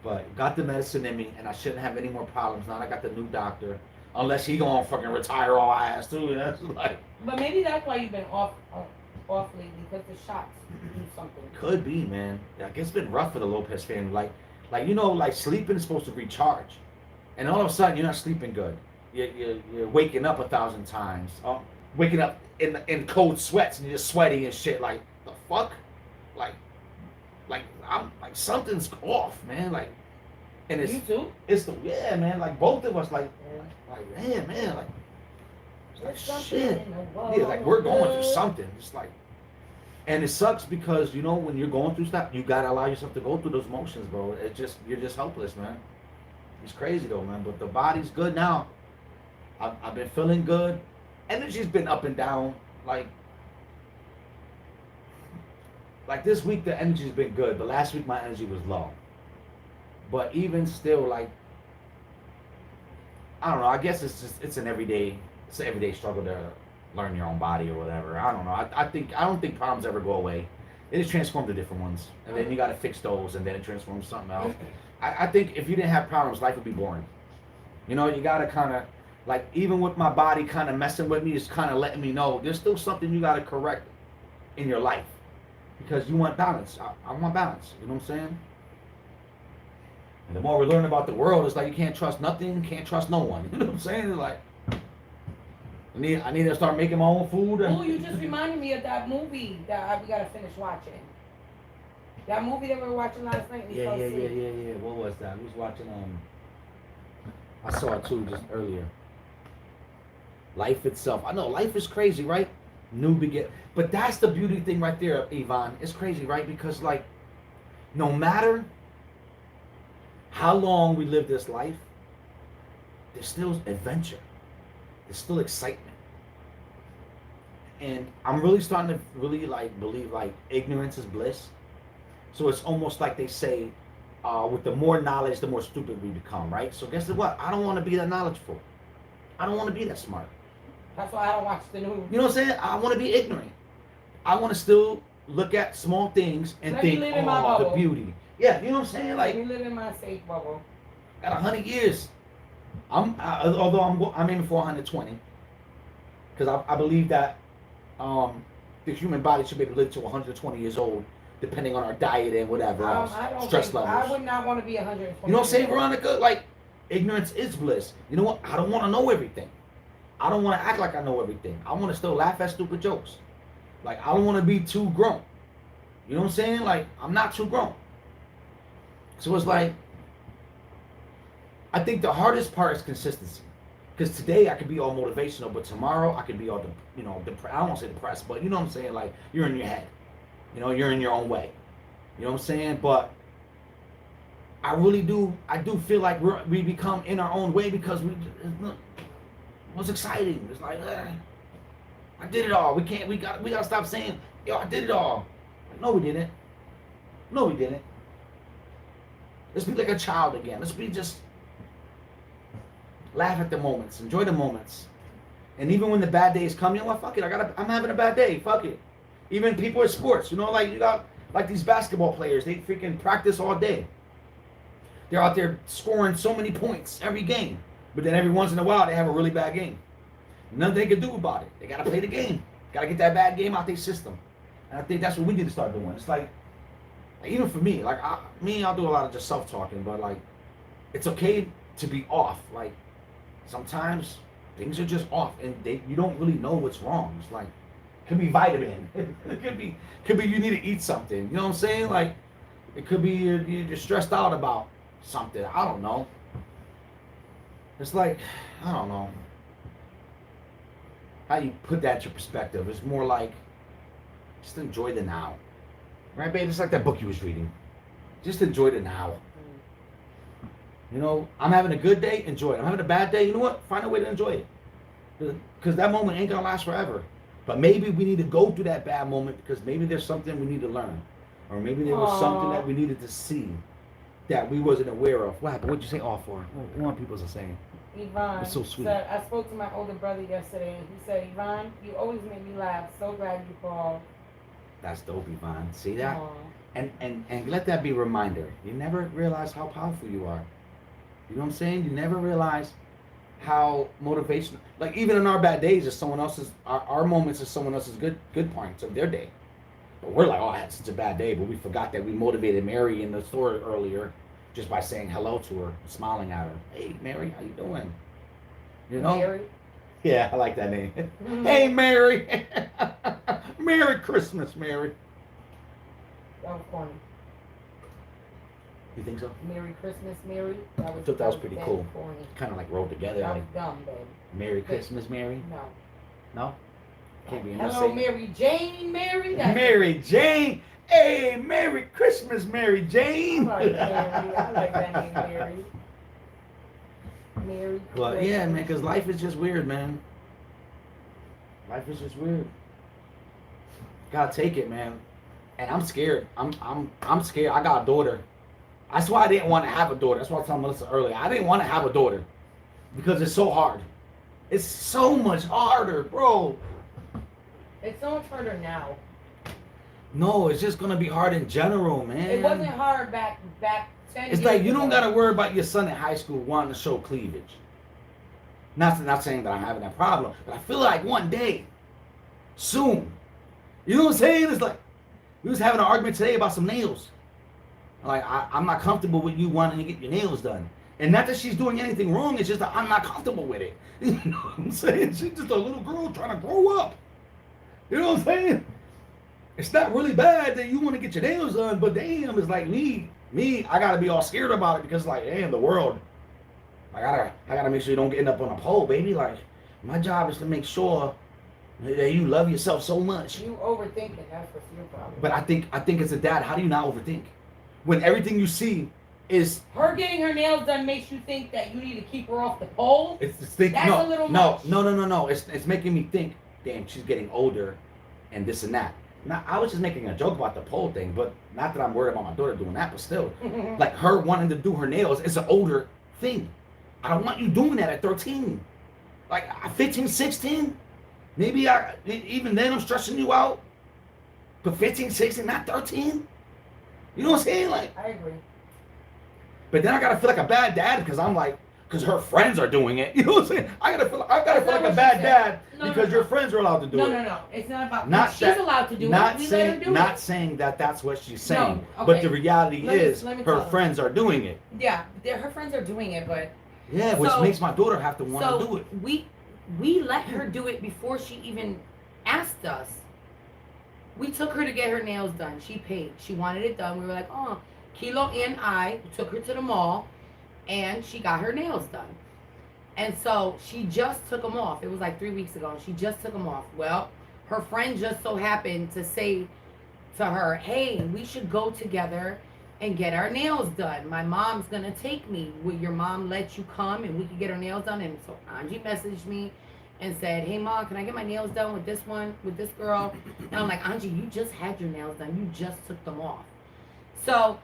But got the medicine in me, and I shouldn't have any more problems. Now I got the new doctor. Unless he gonna fucking retire all ass too. That's like. But maybe that's why you've been off lately, because the shots do something. Could be, man. Like it's been rough for the Lopez family. Like you know, like sleeping is supposed to recharge, and all of a sudden you're not sleeping good. You're waking up 1,000 times. Waking up in cold sweats and you're just sweaty and shit. Like the fuck, like I'm like something's off, man. Like, and it's you too. It's man. Like both of us, like man, like. Shit. Yeah, like we're going through something. It's like, and it sucks because you know when you're going through stuff, you gotta allow yourself to go through those emotions, bro. You're just helpless, man. It's crazy though, man. But the body's good now. I've been feeling good. Energy's been up and down. Like this week the energy's been good, but last week my energy was low. But even still, like I don't know. I guess it's an everyday struggle to learn your own body or whatever. I don't know. I don't think problems ever go away. They just transform to different ones, and then you got to fix those, and then it transforms to something else. I think if you didn't have problems, life would be boring. You know, you got to kind of like even with my body kind of messing with me, it's kind of letting me know there's still something you got to correct in your life because you want balance. I want balance. You know what I'm saying? And the more we learn about the world, it's like you can't trust nothing, can't trust no one. You know what I'm saying? It's like. I need to start making my own food. Oh, you just reminded me of that movie that we gotta finish watching. That movie that we were watching last night. Yeah. What was that? I was watching. I saw it too just earlier. Life itself. I know life is crazy, right? New begin. But that's the beauty thing right there, Yvonne. It's crazy, right? Because like, no matter how long we live this life, there's still adventure. There's still excitement. And I'm really starting to really like believe like ignorance is bliss. So it's almost like they say, with the more knowledge, the more stupid we become, right? So guess what? I don't want to be that knowledgeable. I don't want to be that smart. That's why I don't watch the news. You know what I'm saying? I want to be ignorant. I want to still look at small things and think, oh, the beauty. Yeah, you know what I'm saying? Like, we live in my safe bubble. Got 100 years. Although I'm aiming for 120, because I believe that the human body should be able to live to 120 years old depending on our diet and whatever else. I don't Stress think, levels. I would not want to be 120. You know what I'm saying, Veronica? Like, ignorance is bliss. You know what? I don't want to know everything. I don't want to act like I know everything. I want to still laugh at stupid jokes. Like, I don't want to be too grown. You know what I'm saying? Like, I'm not too grown. So it's like, I think the hardest part is consistency. Because today I could be all motivational, but tomorrow I could be all, I don't want to say depressed, but you know what I'm saying? Like, you're in your head. You know, you're in your own way. You know what I'm saying? But I really do, I do feel like we become in our own way because what's exciting? It's like, I did it all. We gotta stop saying, yo, I did it all. Like, no, we didn't. No, we didn't. Let's be like a child again. Let's be just laugh at the moments, enjoy the moments. And even when the bad days come, you know what, fuck it, I'm having a bad day, fuck it. Even people in sports, you know, like you got like these basketball players, they freaking practice all day. They're out there scoring so many points every game. But then every once in a while they have a really bad game. Nothing they can do about it. They gotta play the game. Gotta get that bad game out their system. And I think that's what we need to start doing. It's like even for me, like I'll do a lot of just self-talking, but like it's okay to be off. Like sometimes things are just off and you don't really know what's wrong. It's like it could be vitamin. It could be you need to eat something. You know what I'm saying? Like it could be you're stressed out about something. I don't know. It's like, I don't know how you put that into perspective. It's more like just enjoy the now. Right, babe? It's like that book you was reading. Just enjoy the now. You know, I'm having a good day, enjoy it. I'm having a bad day, you know what? Find a way to enjoy it. Because that moment ain't gonna last forever. But maybe we need to go through that bad moment because maybe there's something we need to learn. Or maybe there was something that we needed to see that we wasn't aware of. What happened? What'd you say all for? What want people to say? Yvonne it's so sweet. Said, I spoke to my older brother yesterday and he said, Yvonne, you always make me laugh. So glad you called. That's dope, Yvonne. See that? Aww. And let that be a reminder. You never realize how powerful you are. You know what I'm saying? You never realize how motivational, like even in our bad days, is someone else's, our moments is someone else's good points of their day. But we're like, oh, I had such a bad day, but we forgot that we motivated Mary in the store earlier just by saying hello to her, smiling at her. Hey, Mary, how you doing? You know? Mary? Yeah, I like that name. Hey, Mary. Merry Christmas, Mary. That was funny. You think so? Merry Christmas, Mary. I thought that was pretty cool. Corny. Kind of like rolled together. That was Like, dumb, babe. Merry Christmas, Mary. No. No? Can't be Hello, Mary Jane, Mary. Mary Jane. Hey, Merry Christmas, Mary Jane. I like Mary. I like that name, Mary. Mary. But yeah, man, because life is just weird, man. Life is just weird. Gotta take it, man. And I'm scared. I'm scared. I got a daughter. That's why I didn't want to have a daughter. That's why I was telling Melissa earlier. I didn't want to have a daughter because it's so hard. It's so much harder, bro. It's so much harder now. No, it's just gonna be hard in general, man. It wasn't hard back 10 years It's like you ago. don't gotta worry about your son in high school wanting to show cleavage. Not saying that I'm having that problem, but I feel like one day, soon, you know what I'm saying? It's like we was having an argument today about some nails. Like I'm not comfortable with you wanting to get your nails done, and not that she's doing anything wrong. It's just that I'm not comfortable with it. You know what I'm saying? She's just a little girl trying to grow up. You know what I'm saying? It's not really bad that you want to get your nails done, but damn, it's like me, I gotta be all scared about it because like, damn, the world. I gotta make sure you don't end up on a pole, baby. Like, my job is to make sure that you love yourself so much. You overthinking, that's what's your problem. But I think as a dad, how do you not overthink? When everything you see is her getting her nails done makes you think that you need to keep her off the pole. it's think That's no, a little no, much. no. It's making me think, damn, she's getting older and this and that. Now, I was just making a joke about the pole thing, but not that I'm worried about my daughter doing that, but still, like her wanting to do her nails, it's an older thing. I don't want you doing that at 13. Like 15, 16, maybe even then I'm stressing you out. But 15, 16, not 13. You know what I'm saying? Like, I agree. but then I gotta feel like a bad dad because I'm like, because her friends are doing it. You know what I'm saying? I gotta feel That's like not a what bad she said. dad No, because no, your no. friends are allowed to do it. No. It's not about Not she's that- allowed to do Not it. We saying, let her do not it. saying that that's what she's saying, No, but okay. the reality Let me- is let me her tell her. friends are doing it. Yeah, her friends are doing it, but Yeah, which So- makes my daughter have to want to do so it. we let her do it before she even asked us. We took her to get her nails done. She paid. She wanted it done. We were like, oh, Kilo and I took her to the mall, and she got her nails done. And so she just took them off. It was like 3 weeks ago. And she just took them off. Well, her friend just so happened to say to her, hey, we should go together and get our nails done. My mom's going to take me. Will your mom let you come and we can get our nails done? And so Angie messaged me and said, hey, Mom, can I get my nails done with this one, with this girl? And I'm like, Angie, you just had your nails done. You just took them off. So...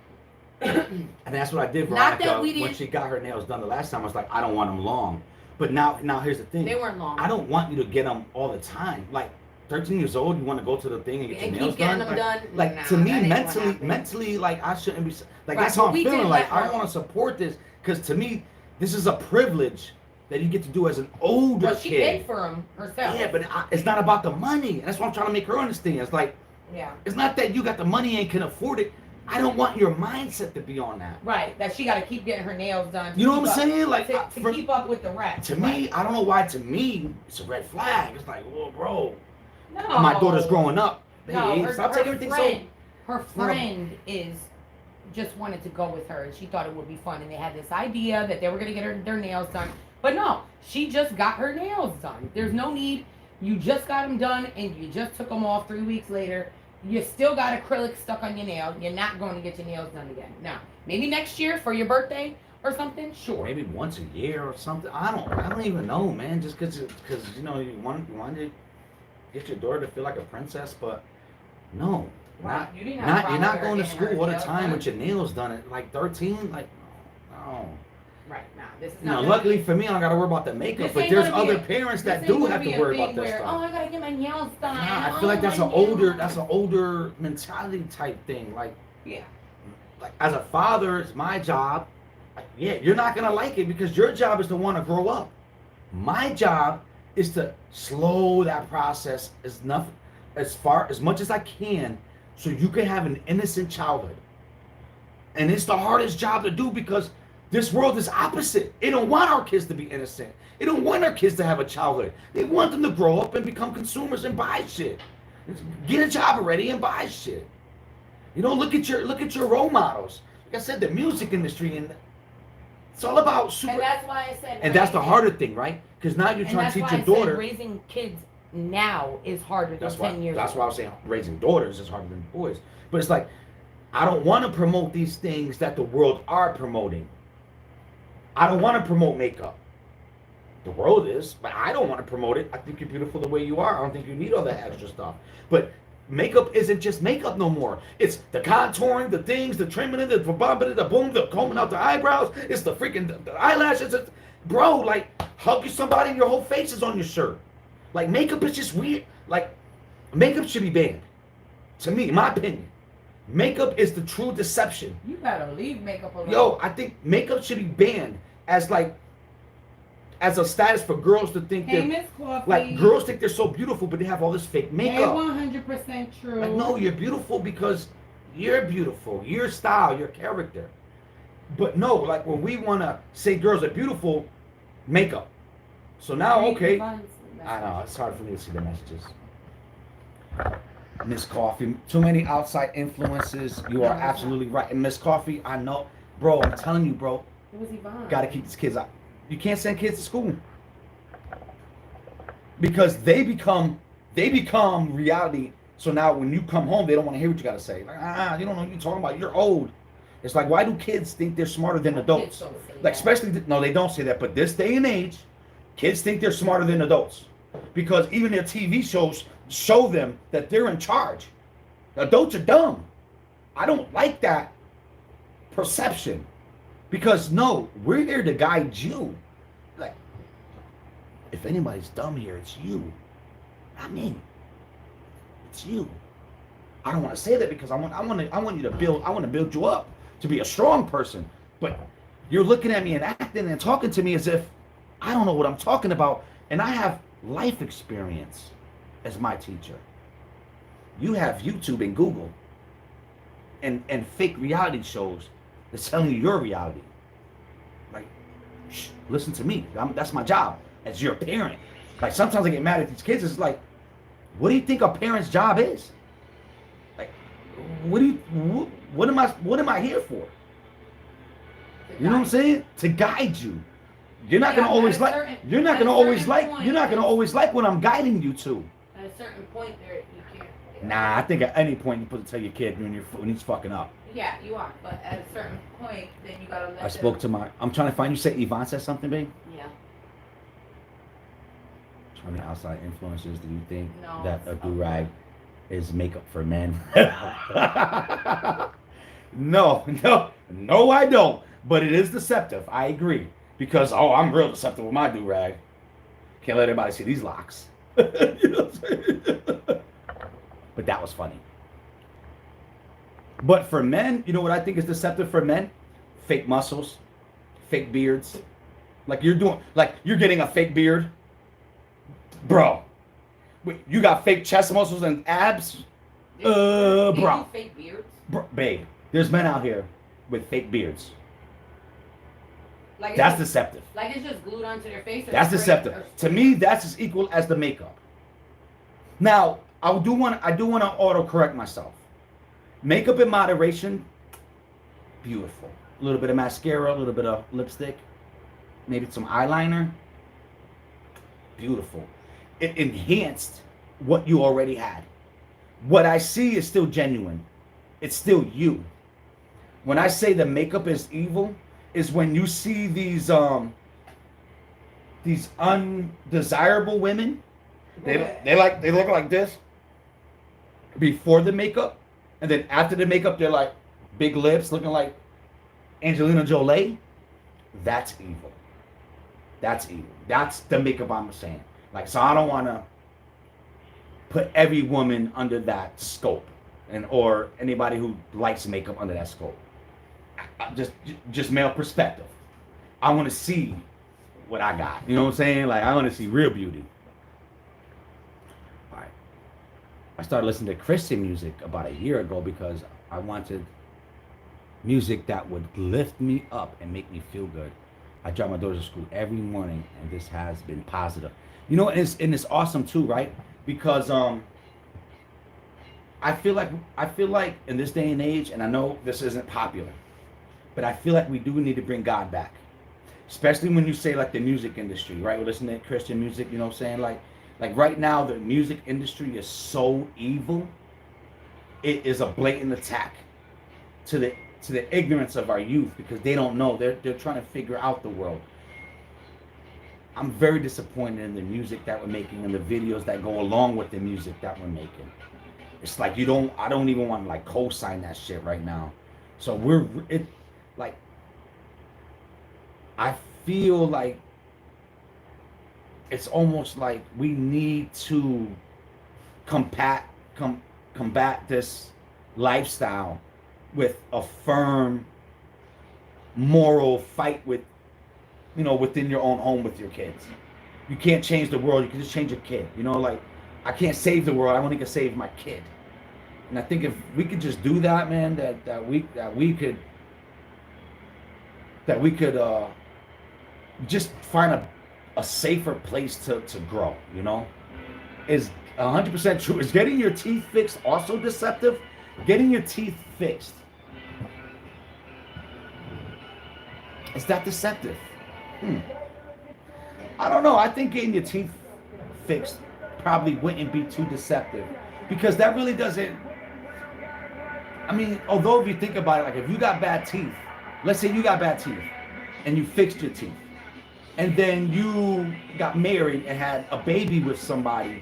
And that's what I did, Not that Veronica, we when didn't- she got her nails done the last time. I was like, I don't want them long. But now here's the thing. They weren't long. I don't want you to get them all the time. Like 13 years old, you want to go to the thing and get your And nails keep getting done. them done? Like Nah, to me, that ain't what happened. mentally, like I shouldn't be. Like Right, that's how but I'm we feeling. did Like let I her- want to support this because to me, this is a privilege that you get to do as an older Well, she kid. paid for them herself. Yeah, but it's not about the money. That's what I'm trying to make her understand. It's like Yeah. it's not that you got the money and can afford it. I don't want your mindset to be on that. Right, that she got to keep getting her nails done. to You know what keep I'm up- saying? Like to for- keep up with the rest. to me, I don't know why. To me, it's a red flag. It's like, whoa, bro. no. My daughter's growing up. No, Hey, her, stop her taking everything friend, so. her friend is just wanted to go with her, and she thought it would be fun, and they had this idea that they were gonna get their nails done. But no, she just got her nails done. There's no need. You just got them done, and you just took them off 3 weeks later. You still got acrylic stuck on your nail. You're not going to get your nails done again. Now, maybe next year for your birthday or something. Sure. Maybe once a year or something. I don't even know, man. Just because you know you want to get your daughter to feel like a princess, but no, Right, you didn't have a not problem you're not with her going to getting her school all the nails time done. with your nails done at like 13. Like, no. Right. Nah, this is You know, not. luckily for me, I don't got to worry about the makeup. This But ain't there's gonna be other a- parents this that ain't do gonna have be to a worry thing about that where, stuff. oh, I gotta get my nails done. Nah, I Oh, feel like that's my an older nails. that's an older mentality type thing. Like Yeah. as a father, it's my job. Yeah, you're not gonna like it because your job is to want to grow up. My job is to slow that process as much as I can, so you can have an innocent childhood. And it's the hardest job to do because this world is opposite. They don't want our kids to be innocent. They don't want our kids to have a childhood. They want them to grow up and become consumers and buy shit. Get a job already and buy shit. You know, look at your role models. Like I said, the music industry, and it's all about super. And that's why I said. And that's the right, harder thing, right? Because now you're and trying that's to teach why your I said daughter. raising kids now is harder than 10 years That's ago. why I was saying raising daughters is harder than boys. But it's like I don't want to promote these things that the world are promoting. I don't want to promote makeup. The world is, but I don't want to promote it. I think you're beautiful the way you are. I don't think you need all that extra stuff. But makeup isn't just makeup no more. It's the contouring, the things, the trimming it, the bumping, the boom, the combing out the eyebrows. It's the freaking the eyelashes. It's, bro, like hug somebody and your whole face is on your shirt. Like makeup is just weird. Like makeup should be banned. To me, in my opinion, makeup is the true deception. You better leave makeup alone. Yo, I think makeup should be banned as as a status for girls to think Hey, that Miss Coffee. like girls think they're so beautiful, but they have all this fake Hey, makeup. 100% true. Like, no, you're beautiful because you're beautiful, your style, your character. But no, like when we want to say girls are beautiful, makeup. So now, Read okay, Yvonne's I know message. it's hard for me to see the messages. Miss Coffee, too many outside influences. You are No, it's absolutely right. And Miss Coffee, I know, bro. I'm telling you, bro. It was Yvonne. Got to keep these kids out. You can't send kids to school because they become reality. So now when you come home, they don't want to hear what you got to say. Like, you don't know what you're talking about. You're old. It's like, why do kids think they're smarter than adults? Kids don't say Like, that. especially, no, they don't say that. But this day and age, kids think they're smarter than adults because even their TV shows show them that they're in charge. Adults are dumb. I don't like that perception because no, we're here to guide you. Like, if anybody's dumb here, it's you, not me. It's you. I don't want to say that because I want you to build. I want to build you up to be a strong person. But You're looking at me and acting and talking to me as if I don't know what I'm talking about, and I have life experience as my teacher. You have YouTube and Google and fake reality shows that's telling you your reality. Like, shh, listen to me. That's my job as your parent. Like, sometimes I get mad at these kids. It's like, what do you think a parent's job is? Like, what am I here for? You know what I'm saying? To guide you. You're not gonna always like. You're not gonna always like. You're not gonna always like what I'm guiding you to. At a certain point, there you can't. Nah, I think at any point you put to tell your kid when he's fucking up. Yeah, you are. But at a certain point, then you gotta let. I spoke to my. I'm trying to find. You say Yvonne said something, babe. Yeah. How many outside influences do you think No, that a it's do-rag is makeup for men? No, I don't. But it is deceptive. I agree. Because, I'm real deceptive with my do-rag. Can't let everybody see these locks. You know what I'm saying? But that was funny. But for men, you know what I think is deceptive for men? Fake muscles, fake beards. Like you're getting a fake beard. Bro, wait, you got fake chest muscles and abs? Bro. Fake beards? Bro, babe, there's men out here with fake beards. Like that's deceptive. Like it's just glued onto their face. That's deceptive. To me, that's as equal as the makeup. Now, I do want to auto-correct myself. Makeup in moderation, beautiful. A little bit of mascara, a little bit of lipstick, maybe some eyeliner, beautiful. It enhanced what you already had. What I see is still genuine. It's still you. When I say the makeup is evil, is when you see these undesirable women. They look like this before the makeup, and then after the makeup they're like big lips, looking like Angelina Jolie. That's evil. That's evil. That's the makeup I'm saying. Like, so I don't want to put every woman under that scope, or anybody who likes makeup under that scope. Just male perspective. I want to see what I got. You know what I'm saying? Like, I want to see real beauty. All right. I started listening to Christian music about a year ago because I wanted music that would lift me up and make me feel good. I drive my daughter to school every morning, and this has been positive. You know, and it's awesome too, right? Because I feel like in this day and age, and I know this isn't popular, but I feel like we do need to bring God back. Especially when you say like the music industry, right? We're listening to Christian music, you know what I'm saying? Like right now the music industry is so evil. It is a blatant attack to the ignorance of our youth, because they don't know. They're trying to figure out the world. I'm very disappointed in the music that we're making and the videos that go along with the music that we're making. It's like I don't even want to like co-sign that shit right now. So I feel like it's almost like we need to combat this lifestyle with a firm moral fight within your own home with your kids. You can't change the world, you can just change your kid. Like, I can't save the world, I only can save my kid. And I think if we could just do that, man, that we could just find a safer place to grow, is 100% true. Is getting your teeth fixed also deceptive? Getting your teeth fixed, is that deceptive? I don't know. I think getting your teeth fixed probably wouldn't be too deceptive, because that really doesn't. I mean, although if you think about it, like if you got bad teeth, let's say you got bad teeth and you fixed your teeth, and then you got married and had a baby with somebody,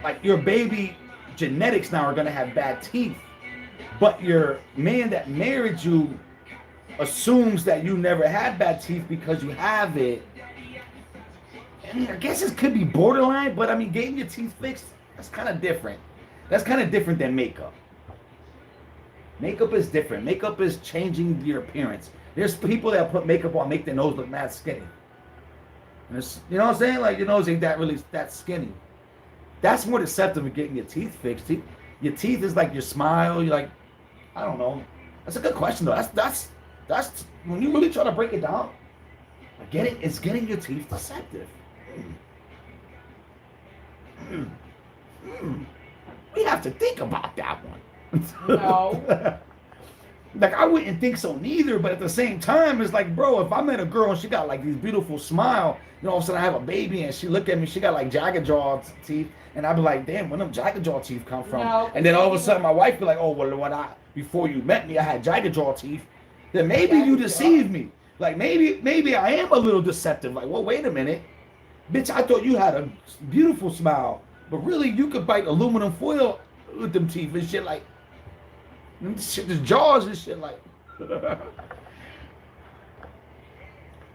like your baby genetics now are going to have bad teeth, but your man that married you assumes that you never had bad teeth because you have it. I mean, I guess it could be borderline, but I mean, getting your teeth fixed, that's kind of different. That's kind of different than makeup. Makeup is different. Makeup is changing your appearance. There's people that put makeup on, make their nose look mad skinny. And it's, you know what I'm saying? Like your nose ain't that skinny. That's more deceptive than getting your teeth fixed. Your teeth is like your smile. You're like, I don't know. That's a good question though. That's when you really try to break it down. I get it. It's getting your teeth deceptive. We have to think about that one. No. Like I wouldn't think so neither, but at the same time, it's like, bro, if I met a girl and she got like these beautiful smile, you know, all of a sudden I have a baby and she looked at me, she got like jagged jaw teeth, and I'd be like, damn, where them jagged jaw teeth come from? No. And then all of a sudden my wife be like, oh, well, before you met me, I had jagged jaw teeth. Then maybe you deceived me. Like maybe I am a little deceptive. Like, well, wait a minute, bitch, I thought you had a beautiful smile, but really you could bite aluminum foil with them teeth and shit like. Shit, the jaws and shit like.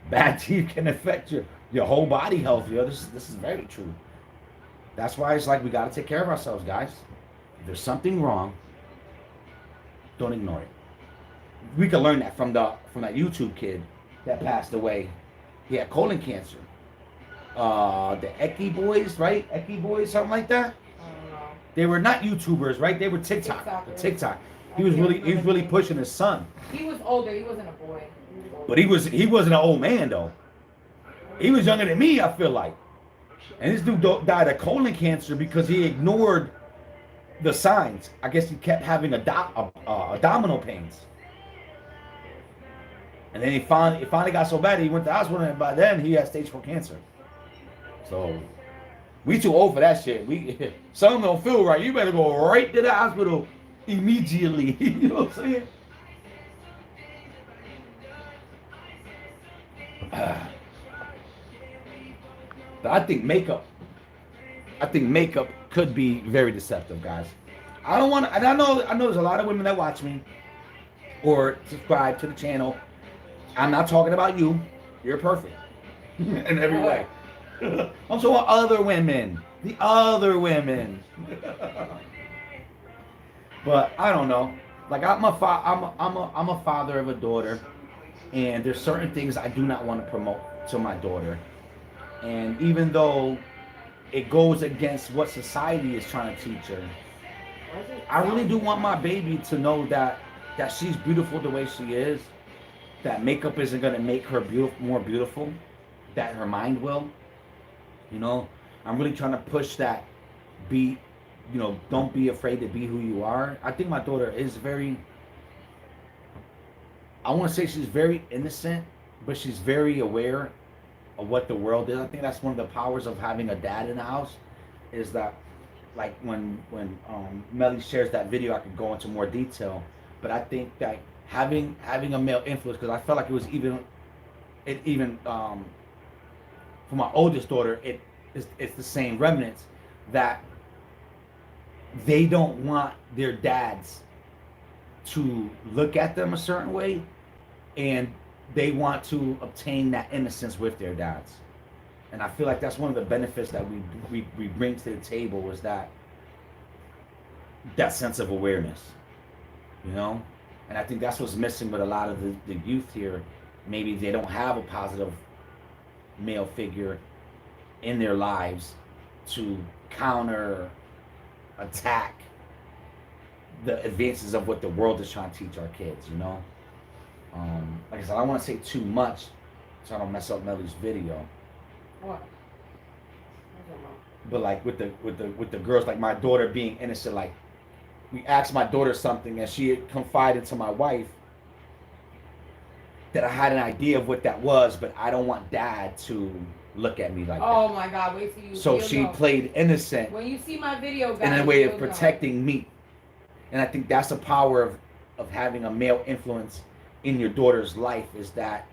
Bad teeth can affect your whole body health, yo. This is very true. That's why it's like we gotta take care of ourselves, guys. If there's something wrong, don't ignore it. We can learn that from that YouTube kid that passed away. He had colon cancer. The Eki boys, right? Eki boys, something like that. They were not YouTubers, right? They were TikTok. He was really pushing his son. He was older. He wasn't a boy. But he wasn't an old man though. He was younger than me, I feel like. And this dude died of colon cancer because he ignored the signs. I guess he kept having abdominal pains. And then it finally got so bad he went to the hospital, and by then he had stage 4 cancer. So we too old for that shit. Something don't feel right. You better go right to the hospital immediately. You know what I'm saying? But I think makeup could be very deceptive, guys. I don't want to, and I know there's a lot of women that watch me or subscribe to the channel. I'm not talking about you. You're perfect in every way. I'm talking about other women. The other women. But I don't know. Like I'm a father of a daughter, and there's certain things I do not want to promote to my daughter. And even though it goes against what society is trying to teach her, I really do want my baby to know that she's beautiful the way she is. That makeup isn't gonna make her more beautiful. That her mind will. You know, I'm really trying to push that. Don't be afraid to be who you are. I think my daughter is I want to say she's very innocent, but she's very aware of what the world is. I think that's one of the powers of having a dad in the house, is that, like when Melly shares that video, I could go into more detail. But I think that having a male influence, because I felt like it was even for my oldest daughter, it's the same remnants that they don't want their dads to look at them a certain way, and they want to obtain that innocence with their dads. And I feel like that's one of the benefits that we bring to the table, is that sense of awareness, you know? And I think that's what's missing with a lot of the youth here. Maybe they don't have a positive male figure in their lives to attack the advances of what the world is trying to teach our kids, you know? Like I said, I don't want to say too much so I don't mess up Melly's video. What? But like with the girls, like my daughter being innocent, like we asked my daughter something and she had confided to my wife that I had an idea of what that was, but I don't want dad to look at me like that. Oh my God, wait till you see. So she played innocent. When you see my video, guys, in a way of protecting me. And I think that's the power of having a male influence in your daughter's life, is that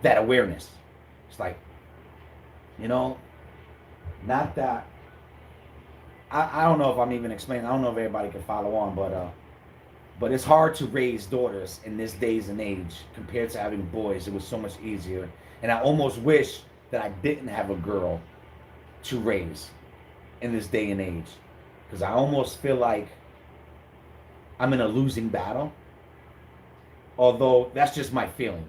awareness. It's like, you know, not that, I don't know if I'm even explaining, I don't know if everybody can follow on, but it's hard to raise daughters in this days and age compared to having boys. It was so much easier. And I almost wish that I didn't have a girl to raise in this day and age, because I almost feel like I'm in a losing battle. Although that's just my feeling.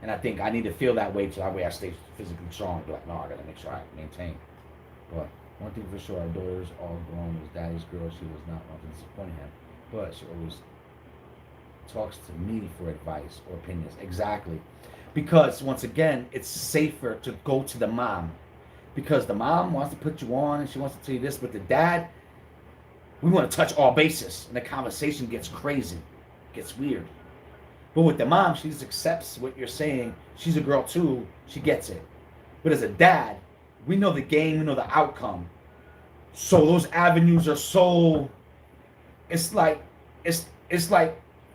And I think I need to feel that way so that way I stay physically strong. Be like, no, I gotta make sure I maintain. But one thing for sure, our daughter's all grown. Was daddy's girl. She was not wanting to disappoint him, but she always talks to me for advice or opinions. Exactly, because once again, it's safer to go to the mom, because the mom wants to put you on and she wants to tell you this, but the dad, we want to touch all bases, and the conversation gets crazy, gets weird. But with the mom, she just accepts what you're saying. She's a girl too. She gets it. But as a dad, we know the game, we know the outcome. So those avenues are so. It's like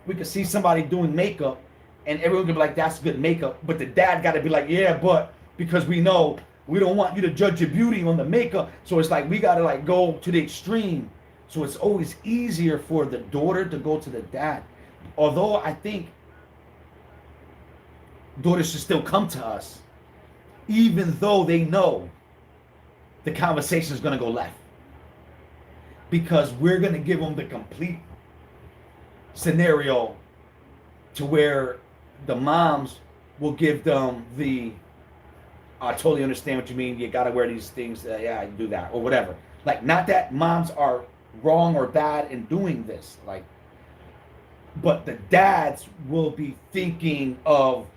we could see somebody doing makeup, and everyone could be like, "That's good makeup." But the dad got to be like, "Yeah, but," because we know we don't want you to judge your beauty on the makeup. So it's like we got to like go to the extreme. So it's always easier for the daughter to go to the dad. Although I think daughters should still come to us, even though they know the conversation is going to go left. Because we're going to give them the complete scenario to where the moms will give them the, I totally understand what you mean. You got to wear these things. Yeah, I do that or whatever. Like, not that moms are wrong or bad in doing this. Like, but the dads will be thinking of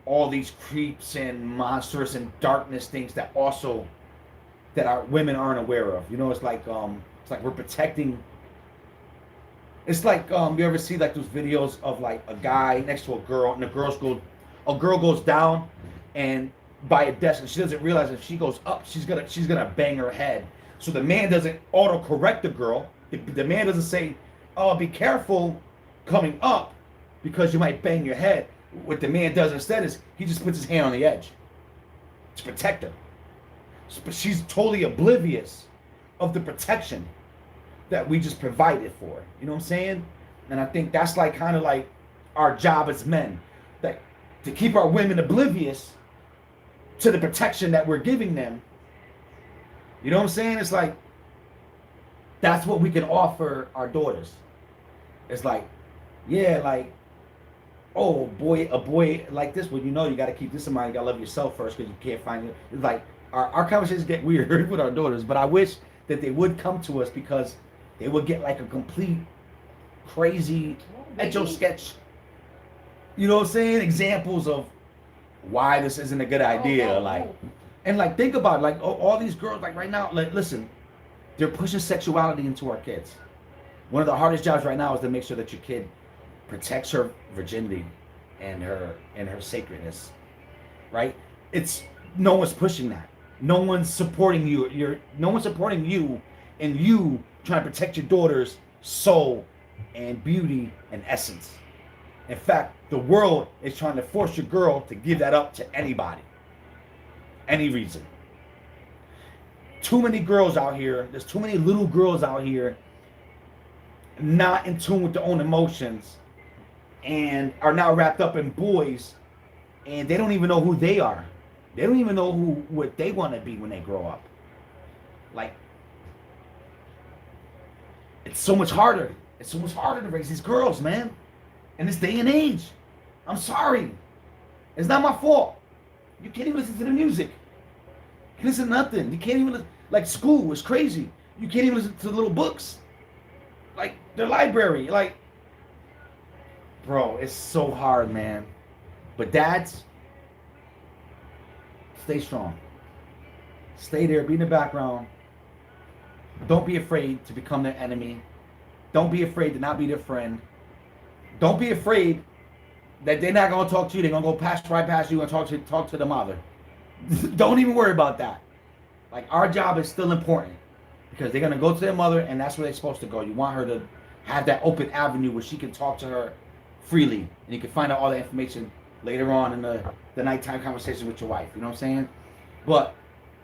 all these creeps and monsters and darkness things that also that our women aren't aware of. You know, it's like we're protecting. It's like you ever see like those videos of like a guy next to a girl, and a girl goes down and by a desk, and she doesn't realize if she goes up, she's gonna bang her head. So the man doesn't auto correct the girl. The man doesn't say, "Oh, be careful coming up because you might bang your head." What the man does instead is he just puts his hand on the edge to protect her. But she's totally oblivious of the protection that we just provided for her. You know what I'm saying? And I think that's like kind of like our job as men, like to keep our women oblivious to the protection that we're giving them. You know what I'm saying? It's like that's what we can offer our daughters. It's like, yeah, like, oh boy, a boy like this, well, you know, you got to keep this in mind. You got to love yourself first because you can't find it. It's like our conversations get weird with our daughters, but I wish that they would come to us because they would get like a complete crazy etch sketch. You know what I'm saying? Examples of why this isn't a good idea. And like think about it, like all these girls like right now, like listen, they're pushing sexuality into our kids. One of the hardest jobs right now is to make sure that your kid protects her virginity and her sacredness, right? It's no one's pushing that. No one's supporting you. No one's supporting you and you trying to protect your daughter's soul and beauty and essence. In fact, the world is trying to force your girl to give that up to anybody, any reason. Too many girls out here. There's too many little girls out here not in tune with their own emotions and are now wrapped up in boys, and they don't even know who they are. They don't even know what they want to be when they grow up. Like, it's so much harder. It's so much harder to raise these girls, man. In this day and age. I'm sorry. It's not my fault. You can't even listen to the music. You can't listen to nothing. You can't even listen. Like, school is crazy. You can't even listen to the little books. Like, their library. Like, bro, it's so hard, man. But dads, stay strong. Stay there, be in the background. Don't be afraid to become their enemy. Don't be afraid to not be their friend. Don't be afraid that they're not going to talk to you. They're going to go right past you and talk to the mother. Don't even worry about that. Like, our job is still important because they're going to go to their mother, and that's where they're supposed to go. You want her to have that open avenue where she can talk to her freely, and you can find out all the information later on in the nighttime conversation with your wife. You know what I'm saying? But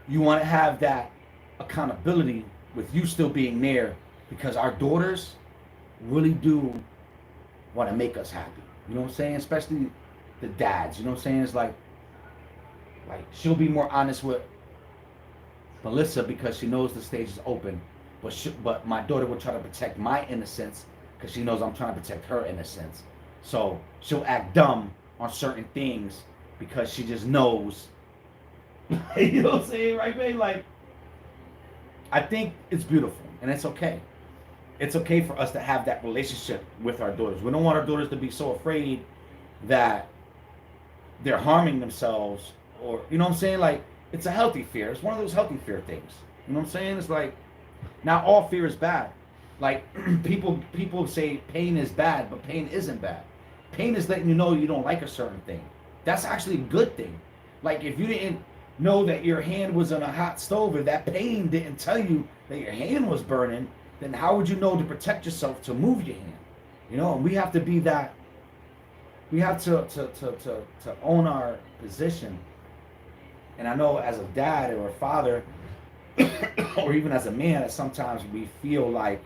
you want to have that accountability with you still being there, because our daughters really do want to make us happy. You know what I'm saying? Especially the dads. You know what I'm saying? It's like she'll be more honest with Melissa because she knows the stage is open, but my daughter will try to protect my innocence because she knows I'm trying to protect her innocence. So she'll act dumb on certain things because she just knows. You know what I'm saying, right, babe? Like, I think it's beautiful and it's okay. It's okay for us to have that relationship with our daughters. We don't want our daughters to be so afraid that they're harming themselves, or you know what I'm saying? Like, it's a healthy fear. It's one of those healthy fear things. You know what I'm saying? It's like, not all fear is bad. Like, people say pain is bad, but pain isn't bad. Pain is letting you know you don't like a certain thing. That's actually a good thing. Like, if you didn't know that your hand was on a hot stove, if that pain didn't tell you that your hand was burning, then how would you know to protect yourself to move your hand? You know, and we have to be that. We have to own our position. And I know as a dad or a father, or even as a man, that sometimes we feel like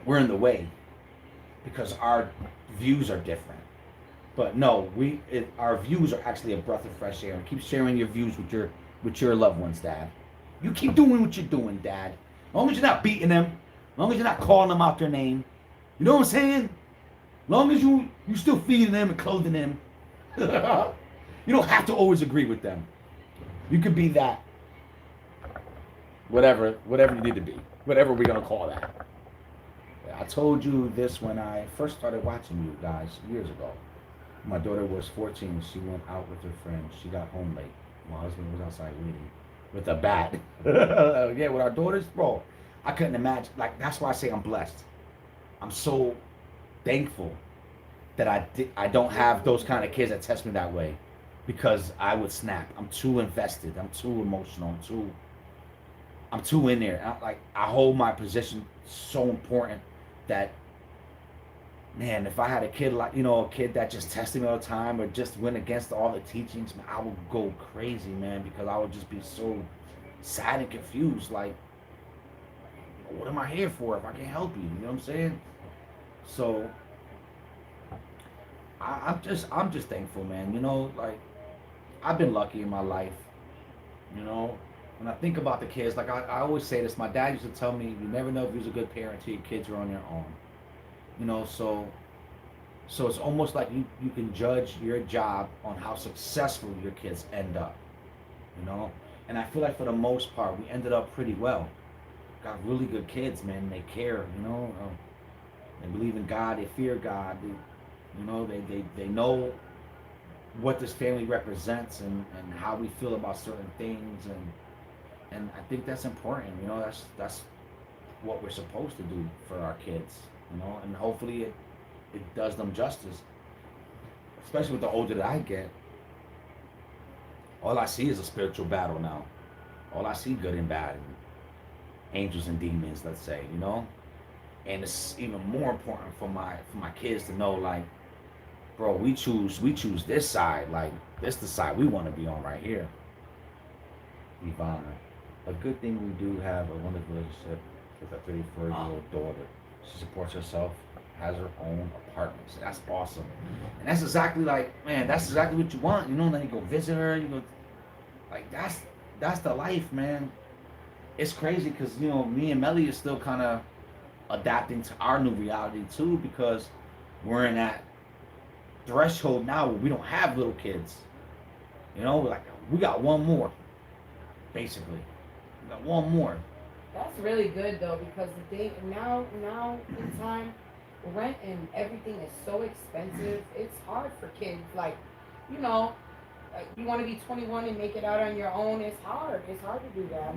we're in the way because our views are different. But no, our views are actually a breath of fresh air. And keep sharing your views with your loved ones, Dad. You keep doing what you're doing, Dad. As long as you're not beating them, as long as you're not calling them out their name. You know what I'm saying? As long as you still feeding them and clothing them. You don't have to always agree with them. You could be that. Whatever you need to be. Whatever we're going to call that. I told you this when I first started watching you guys years ago. My daughter was 14. She went out with her friends. She got home late. My husband was outside waiting with a bat. Yeah, with our daughters, bro, I couldn't imagine. Like, that's why I say I'm blessed. I'm so thankful that I don't have those kind of kids that test me that way, because I would snap. I'm too invested. I'm too emotional. I'm too in there. I hold my position so important that, man, if I had a kid like, a kid that just tested me all the time or just went against all the teachings, man, I would go crazy, man, because I would just be so sad and confused. Like, what am I here for if I can't help you? You know what I'm saying? So I'm just thankful, man. Like, I've been lucky in my life. When I think about the kids, like I always say this, my dad used to tell me, you never know if you're a good parent till your kids are on your own. So it's almost like you can judge your job on how successful your kids end up. And I feel like for the most part, we ended up pretty well. Got really good kids, man. They care, they believe in God, they fear God, they know what this family represents and how we feel about certain things, and I think that's important. That's what we're supposed to do for our kids, and hopefully it does them justice. Especially with the older that I get, all I see is a spiritual battle now. All I see good and bad, and angels and demons, let's say, and it's even more important for my kids to know, like, bro, we choose this side. Like, this the side we want to be on right here. Ivana, a good thing we do have a wonderful relationship with a 34-year-old daughter. She supports herself, has her own apartment. So that's awesome. And that's exactly that's exactly what you want. Then you go visit her, like, that's the life, man. It's crazy because, me and Melly is still kind of adapting to our new reality too, because we're in that threshold now where we don't have little kids. Like, we got one more, basically. We got one more. That's really good though, because the day now in time, rent and everything is so expensive. It's hard for kids. Like, you want to be 21 and make it out on your own. It's hard. It's hard to do that.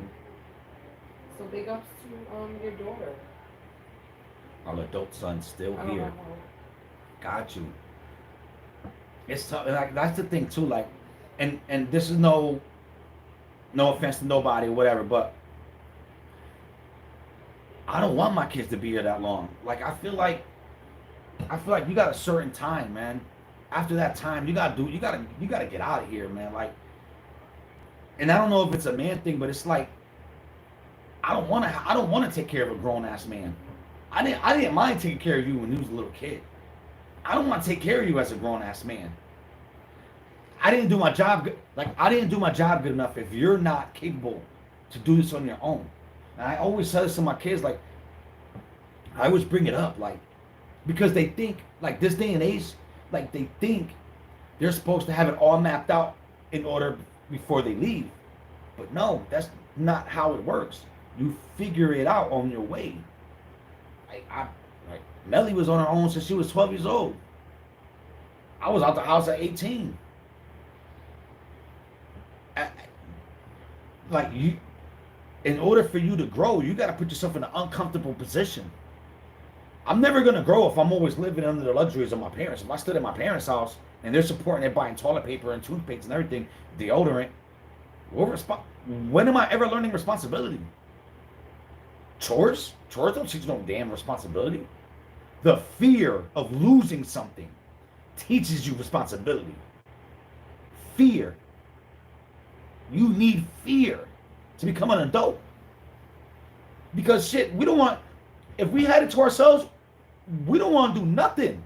So big ups to your daughter. Our adult son's still here. Got you. It's tough. Like, that's the thing too. Like, and this is no offense to nobody or whatever, but I don't want my kids to be here that long. Like, I feel like you got a certain time, man. After that time, you gotta get out of here, man. Like, and I don't know if it's a man thing, but it's like, I don't want to take care of a grown ass man. I didn't mind taking care of you when you was a little kid. I don't want to take care of you as a grown ass man. I didn't do my job good enough if you're not capable to do this on your own. And I always say this to my kids, like, I always bring it up, like, because they think, like, this day and age, like they think they're supposed to have it all mapped out in order before they leave. But no, that's not how it works. You figure it out on your way. Like Melly was on her own since she was 12 years old. I was out the house at 18. Like you, in order for you to grow, you got to put yourself in an uncomfortable position. I'm never gonna grow if I'm always living under the luxuries of my parents. If I stood at my parents' house and they're supporting it, buying toilet paper and toothpaste and everything, deodorant, when am I ever learning responsibility? Chores don't teach no damn responsibility. The fear of losing something teaches you responsibility. Fear. You need fear to become an adult. Because shit, we don't want, if we had it to ourselves, we don't want to do nothing.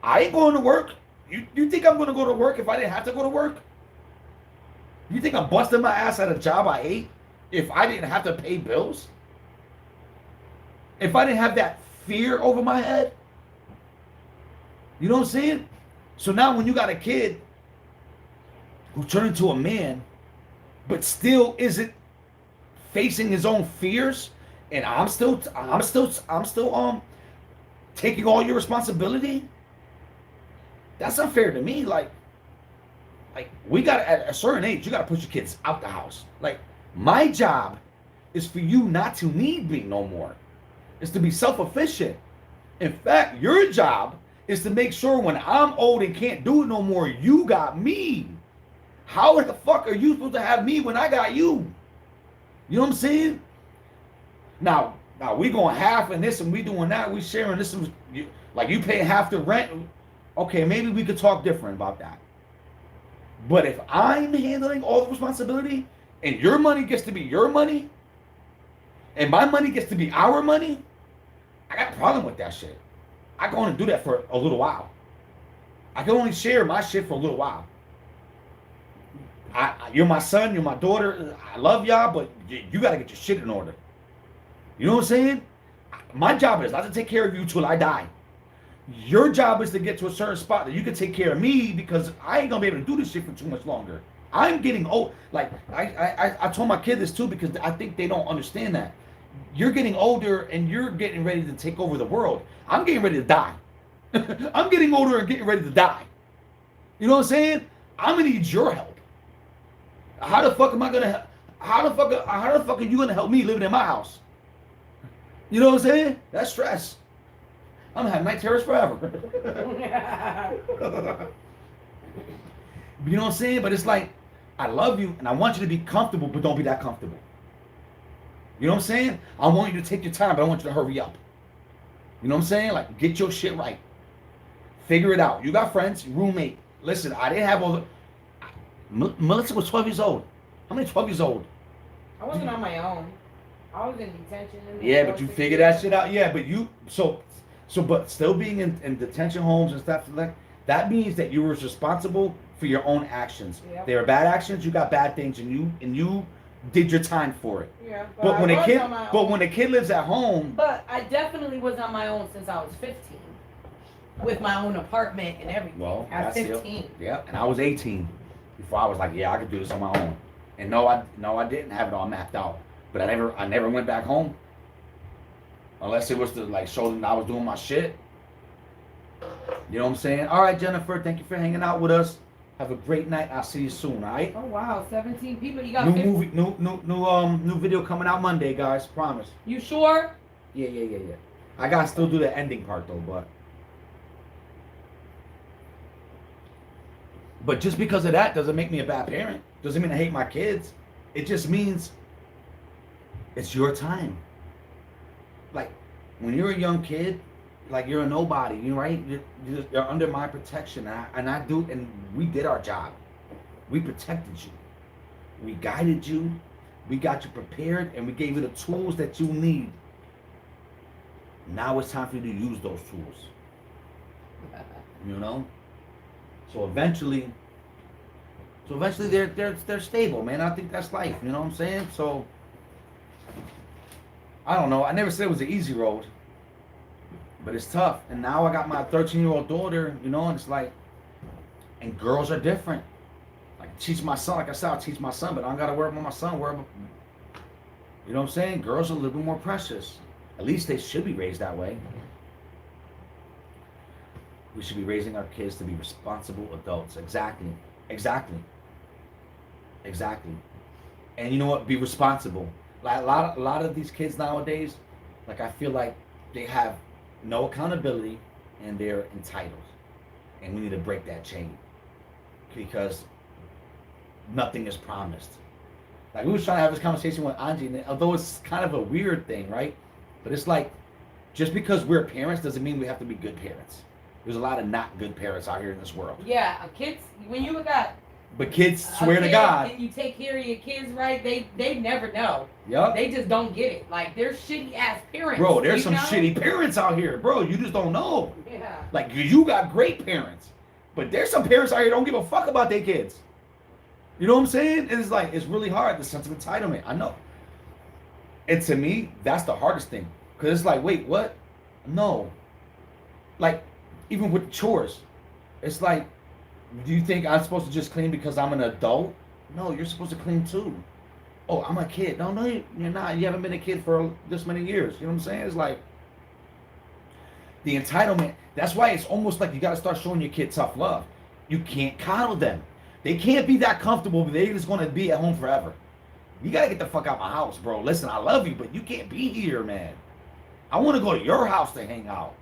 I ain't going to work. You think I'm going to go to work if I didn't have to go to work? You think I'm busting my ass at a job I hate if I didn't have to pay bills? If I didn't have that fear over my head? You know what I'm saying? So now when you got a kid who turned into a man, but still isn't facing his own fears, and I'm still taking all your responsibility, that's unfair to me. Like we got at a certain age, you got to push your kids out the house. Like my job is for you not to need me no more. It's to be self-efficient. In fact, your job is to make sure when I'm old and can't do it no more, you got me. How the fuck are you supposed to have me when I got you? You know what I'm saying? Now we going half in this and we doing that. We sharing this. Like you pay half the rent. Okay, maybe we could talk different about that. But if I'm handling all the responsibility and your money gets to be your money and my money gets to be our money, I got a problem with that shit. I can only do that for a little while. I can only share my shit for a little while. You're my son, you're my daughter. I love y'all, but you got to get your shit in order. You know what I'm saying? My job is not to take care of you till I die. Your job is to get to a certain spot that you can take care of me, because I ain't gonna be able to do this shit for too much longer. I'm getting old. Like I told my kid this too, because I think they don't understand that. You're getting older and you're getting ready to take over the world. I'm getting ready to die. I'm getting older and getting ready to die. You know what I'm saying? I'm gonna need your help. How the fuck am I gonna? How the fuck are you gonna help me living in my house? You know what I'm saying? That's stress. I'm gonna have night terrors forever. You know what I'm saying? But it's like, I love you and I want you to be comfortable, but don't be that comfortable. You know what I'm saying? I want you to take your time, but I want you to hurry up. You know what I'm saying? Like, get your shit right. Figure it out. You got friends, roommate. Listen, I didn't have all the... Melissa was 12 years old. How many 12 years old? I wasn't on my own. I was in detention. Yeah, but you figured that shit out. Yeah, but you... But still being in detention homes and stuff like that means that you were responsible for your own actions. Yep. They were bad actions. You got bad things, and you did your time for it. Yeah, but when a kid lives at home. But I definitely was on my own since I was 15, with my own apartment and everything. Well, at 15. Yeah, and I was 18 before I was like, yeah, I could do this on my own. And no, I didn't have it all mapped out. But I never went back home. Unless it was to like show them I was doing my shit. You know what I'm saying? All right, Jennifer, thank you for hanging out with us. Have a great night. I'll see you soon, all right? Oh wow, 17 people. You got new video coming out Monday, guys. Promise. You sure? Yeah. I gotta still do the ending part though, but just because of that doesn't make me a bad parent. Doesn't mean I hate my kids. It just means it's your time. Like, when you're a young kid, like you're a nobody, you right? You're under my protection, and we did our job. We protected you. We guided you. We got you prepared, and we gave you the tools that you need. Now it's time for you to use those tools. You know? So eventually they're stable, man. I think that's life. You know what I'm saying? So I don't know. I never said it was an easy road. But it's tough. And now I got my 13-year-old daughter, you know, and it's like, and girls are different. Like, teach my son, like I said, I'll teach my son, but I don't got to worry about my son. Worry about, you know what I'm saying? Girls are a little bit more precious. At least they should be raised that way. We should be raising our kids to be responsible adults. Exactly. Exactly. Exactly. And you know what? Be responsible. Like a lot of these kids nowadays, like I feel like they have no accountability and they're entitled. And we need to break that chain. Because nothing is promised. Like we was trying to have this conversation with Angie, and although it's kind of a weird thing, right? But it's like, just because we're parents doesn't mean we have to be good parents. There's a lot of not good parents out here in this world. Yeah, kids, when you got But kids swear to God. and you take care of your kids right, they never know. Yup. They just don't get it. Like, they're shitty ass parents. Bro, there's some shitty parents out here, bro. You just don't know. Yeah. Like, you got great parents. But there's some parents out here don't give a fuck about their kids. You know what I'm saying? It's like, it's really hard, the sense of entitlement. I know. And to me, that's the hardest thing. Because it's like, wait, what? No. Like, even with chores, it's like, do you think I'm supposed to just clean because I'm an adult? No, you're supposed to clean too. Oh, I'm a kid. No, you're not. You haven't been a kid for this many years. You know what I'm saying? It's like, the entitlement. That's why it's almost like you got to start showing your kid tough love. You can't coddle them. They can't be that comfortable, but they're just going to be at home forever. You got to get the fuck out of my house, bro. Listen, I love you, but you can't be here, man. I want to go to your house to hang out.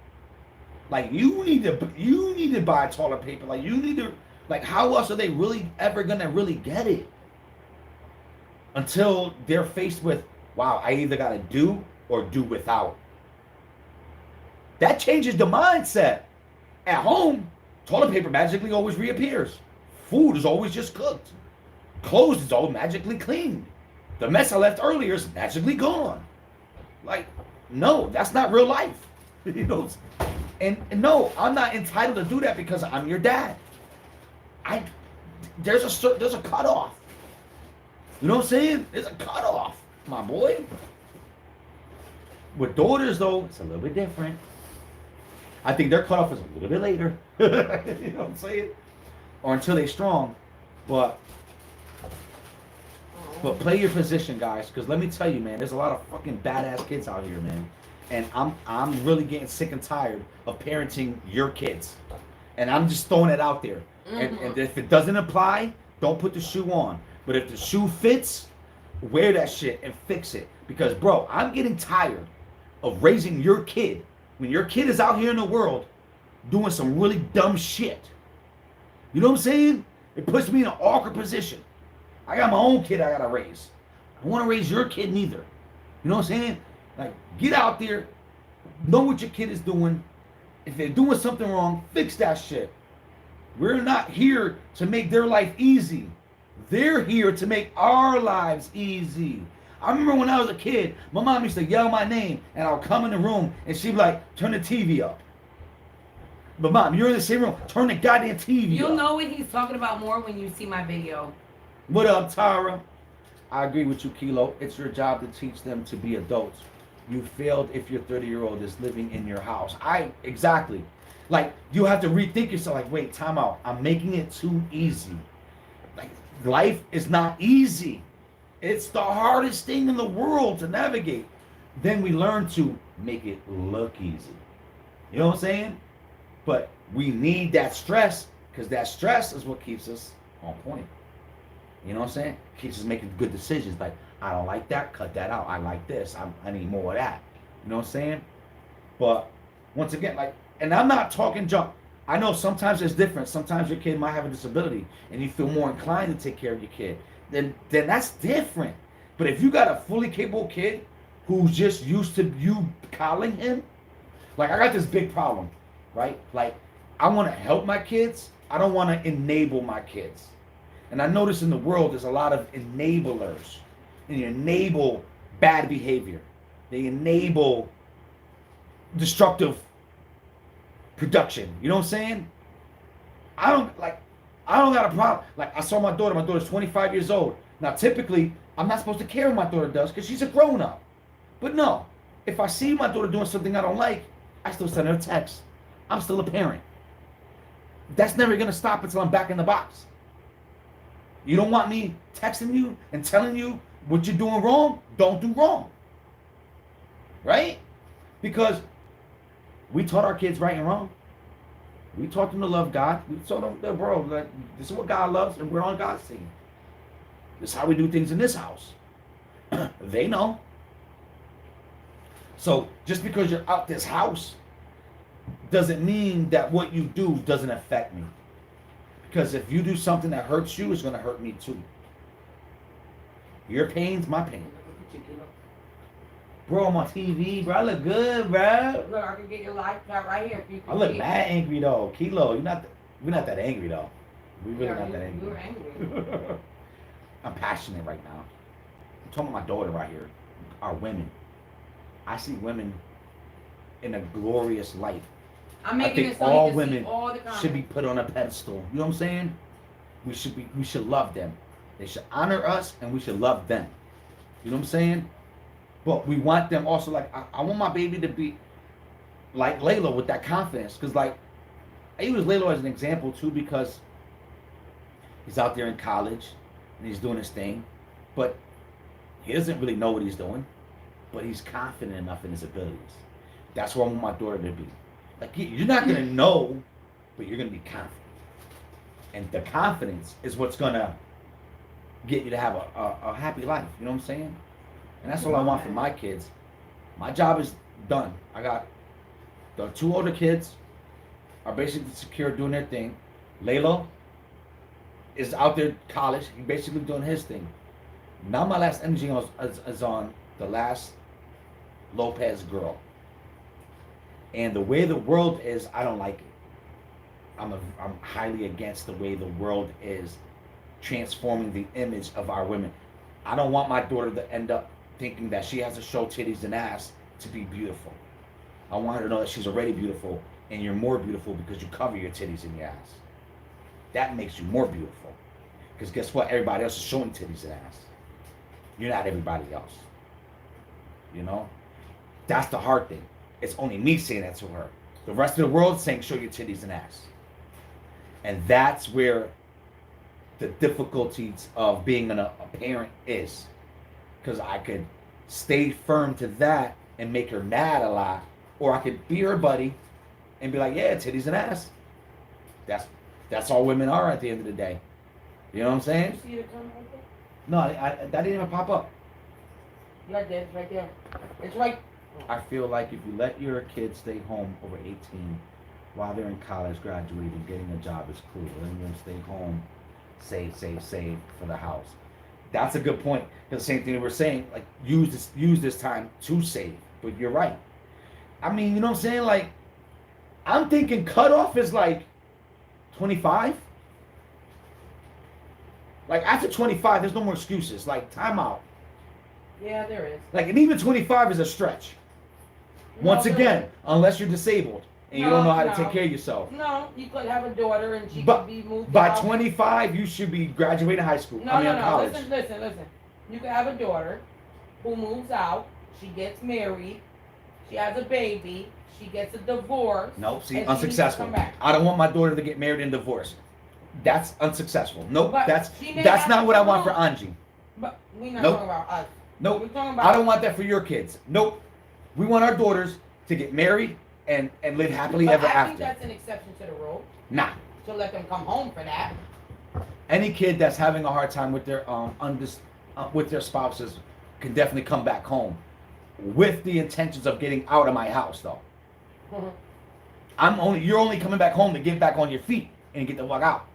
Like, you need to buy toilet paper. Like, you need to, like, how else are they really ever going to really get it? Until they're faced with, wow, I either got to do or do without. That changes the mindset. At home, toilet paper magically always reappears. Food is always just cooked. Clothes is all magically cleaned. The mess I left earlier is magically gone. Like, no, that's not real life. You know? And no, I'm not entitled to do that because I'm your dad. There's a cutoff. You know what I'm saying? There's a cutoff, my boy. With daughters, though, it's a little bit different. I think their cutoff is a little bit later. You know what I'm saying? Or until they're strong. But play your position, guys. Because let me tell you, man, there's a lot of fucking badass kids out here, man. And I'm really getting sick and tired of parenting your kids. And I'm just throwing it out there. Mm-hmm. And if it doesn't apply, don't put the shoe on. But if the shoe fits, wear that shit and fix it. Because, bro, I'm getting tired of raising your kid when your kid is out here in the world doing some really dumb shit. You know what I'm saying? It puts me in an awkward position. I got my own kid I gotta raise. I want to raise your kid neither. You know what I'm saying? Like, get out there, know what your kid is doing. If they're doing something wrong, fix that shit. We're not here to make their life easy. They're here to make our lives easy. I remember when I was a kid, my mom used to yell my name, and I'll come in the room, and she'd be like, turn the TV up. But Mom, you're in the same room, turn the goddamn TV up. You'll know what he's talking about more when you see my video. What up, Tara? I agree with you, Kilo. It's your job to teach them to be adults. You failed if your 30-year-old is living in your house. Exactly. Like, you have to rethink yourself. Like, wait, time out. I'm making it too easy. Like, life is not easy. It's the hardest thing in the world to navigate. Then we learn to make it look easy. You know what I'm saying? But we need that stress, because that stress is what keeps us on point. You know what I'm saying? Keeps us making good decisions. Like, I don't like that, cut that out. I like this. I need more of that. You know what I'm saying? But once again, like, and I'm not talking junk. I know sometimes it's different. Sometimes your kid might have a disability and you feel more inclined to take care of your kid. Then that's different. But if you got a fully capable kid who's just used to you coddling him, like, I got this big problem, right? Like, I want to help my kids. I don't want to enable my kids. And I notice in the world there's a lot of enablers. And you enable bad behavior. They enable destructive production. You know what I'm saying? I don't got a problem. Like, I saw my daughter's 25 years old. Now, typically, I'm not supposed to care what my daughter does because she's a grown-up. But no, if I see my daughter doing something I don't like, I still send her a text. I'm still a parent. That's never gonna stop until I'm back in the box. You don't want me texting you and telling you what you're doing wrong? Don't do wrong. Right? Because we taught our kids right and wrong. We taught them to love God. We taught them the world that this is what God loves and we're on God's team. This is how we do things in this house. They know. So just because you're out this house doesn't mean that what you do doesn't affect me. Because if you do something that hurts you, it's going to hurt me too. Your pain's my pain. Bro, I'm on TV, bro. I look good, bro. Look, I can get your life shot right here. If you can I look see. mad angry though. Kilo, we're not that angry though. We really Yeah, not that angry. You're angry. I'm passionate right now. I'm talking about my daughter right here. Our women. I see women in a glorious light. I'm I making think it so all you can women see all the comments. should be put on a pedestal. You know what I'm saying? We should love them. They should honor us and we should love them. You know what I'm saying? But we want them also like I want my baby to be like Layla with that confidence. Cause like I use Layla as an example too because he's out there in college and he's doing his thing, but he doesn't really know what he's doing, but he's confident enough in his abilities. That's what I want my daughter to be. Like you're not gonna know, but you're gonna be confident. And the confidence is what's gonna get you to have a happy life. You know what I'm saying? And that's all I want for my kids. My job is done. I got the 2 older kids are basically secure doing their thing. Laylo is out there college. He's basically doing his thing. Now my last energy is on the last Lopez girl. And the way the world is, I don't like it. I'm highly against the way the world is transforming the image of our women. I don't want my daughter to end up thinking that she has to show titties and ass to be beautiful. I want her to know that she's already beautiful and you're more beautiful because you cover your titties and your ass. That makes you more beautiful. Because guess what? Everybody else is showing titties and ass. You're not everybody else. You know? That's the hard thing. It's only me saying that to her. The rest of the world saying show your titties and ass. And that's where the difficulties of being a parent is. Because I could stay firm to that and make her mad a lot. Or I could be her buddy and be like, yeah, titties and ass. That's all women are at the end of the day. You know what I'm saying? You see the comment right there? No, that didn't even pop up. Yeah, it did. It's right there. It's right. I feel like if you let your kids stay home over 18 while they're in college, graduating, getting a job is cool. Letting them stay home, save for the house. That's a good point. Because the same thing that we're saying, like use this time to save. But you're right. I mean, you know what I'm saying? Like, I'm thinking cutoff is like 25. Like after 25, there's no more excuses. Like timeout. Yeah, there is. Like, and even 25 is a stretch. Once again, unless you're disabled and you don't know how to take care of yourself. No, you could have a daughter and she But could be moved by out. 25, you should be graduating high school. No, College. Listen. You could have a daughter who moves out. She gets married. She has a baby. She gets a divorce. No, see, and unsuccessful. She needs to come back. I don't want my daughter to get married and divorced. That's unsuccessful. Nope, But that's she may not have what to I want for move. Angie. But we're not Nope. talking about us. Nope. We're talking about. I don't want that for your kids. Nope. We want our daughters to get married and live happily But ever I after. think that's an exception to the rule. Nah. To let them come home for that. Any kid that's having a hard time with their with their spouses can definitely come back home with the intentions of getting out of my house though. You're only coming back home to get back on your feet and get the fuck out.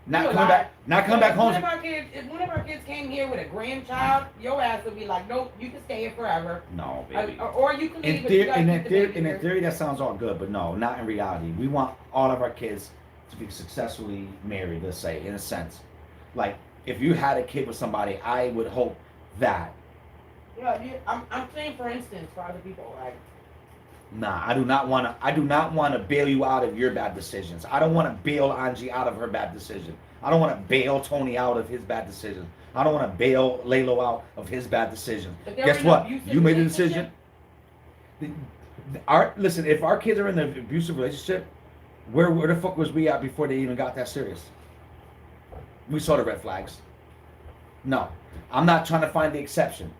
Not coming back home. If one of our kids came here with a grandchild, your ass would be like, nope, you can stay here forever. No, baby. Or you can leave. In theory, that sounds all good, but no, not in reality. We want all of our kids to be successfully married, let's say, in a sense. Like, if you had a kid with somebody, I would hope that. Yeah, I'm saying, for instance, for other people, like. Nah, I do not want to bail you out of your bad decisions. I don't want to bail Angie out of her bad decision. I don't want to bail Tony out of his bad decision. I don't want to bail Laylo out of his bad decision. Guess what? You made a decision. Listen, if our kids are in an abusive relationship, where the fuck was we at before they even got that serious? We saw the red flags. No, I'm not trying to find the exception.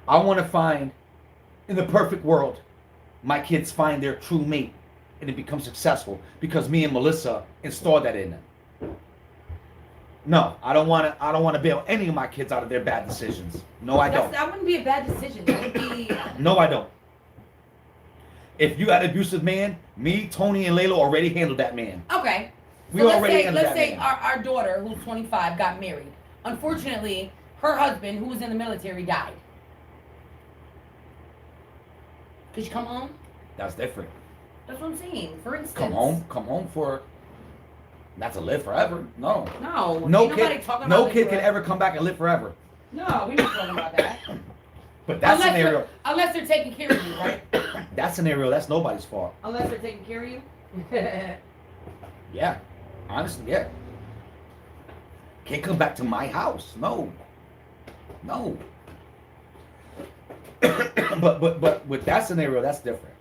I want to find, in the perfect world, my kids find their true mate and it becomes successful because me and Melissa installed that in them. No, I don't want to bail any of my kids out of their bad decisions. No, I don't. That wouldn't be a bad decision. That would be. No, I don't. If you got an abusive man, me, Tony, and Layla already handled that man. Okay. We So already let's say our daughter, who's 25, got married. Unfortunately, her husband, who was in the military, died. Could you come home? That's different. That's what I'm saying. For instance. Come home for. Not to live forever. No. No kid can ever come back and live forever. No, we're not talking about that. But that scenario. Unless they're taking care of you, right? That scenario, that's nobody's fault. Unless they're taking care of you. Yeah. Honestly, yeah. Can't come back to my house. No. but with that scenario, that's different.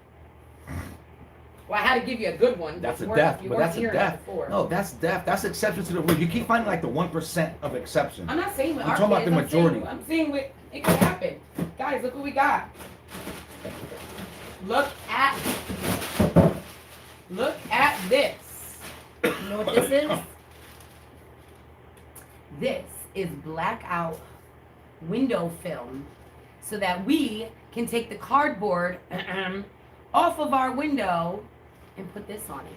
Well, I had to give you a good one. That's a You death. weren't But that's a hearing death. that before. No, that's death. That's exceptions to the rule. You keep finding like the 1% of exceptions. I'm not saying with I'm our talking about kids, the majority. I'm saying with it could happen. Guys, look what we got. Look at this. You know what this is? This is blackout window film so that we can take the cardboard off of our window and put this on it.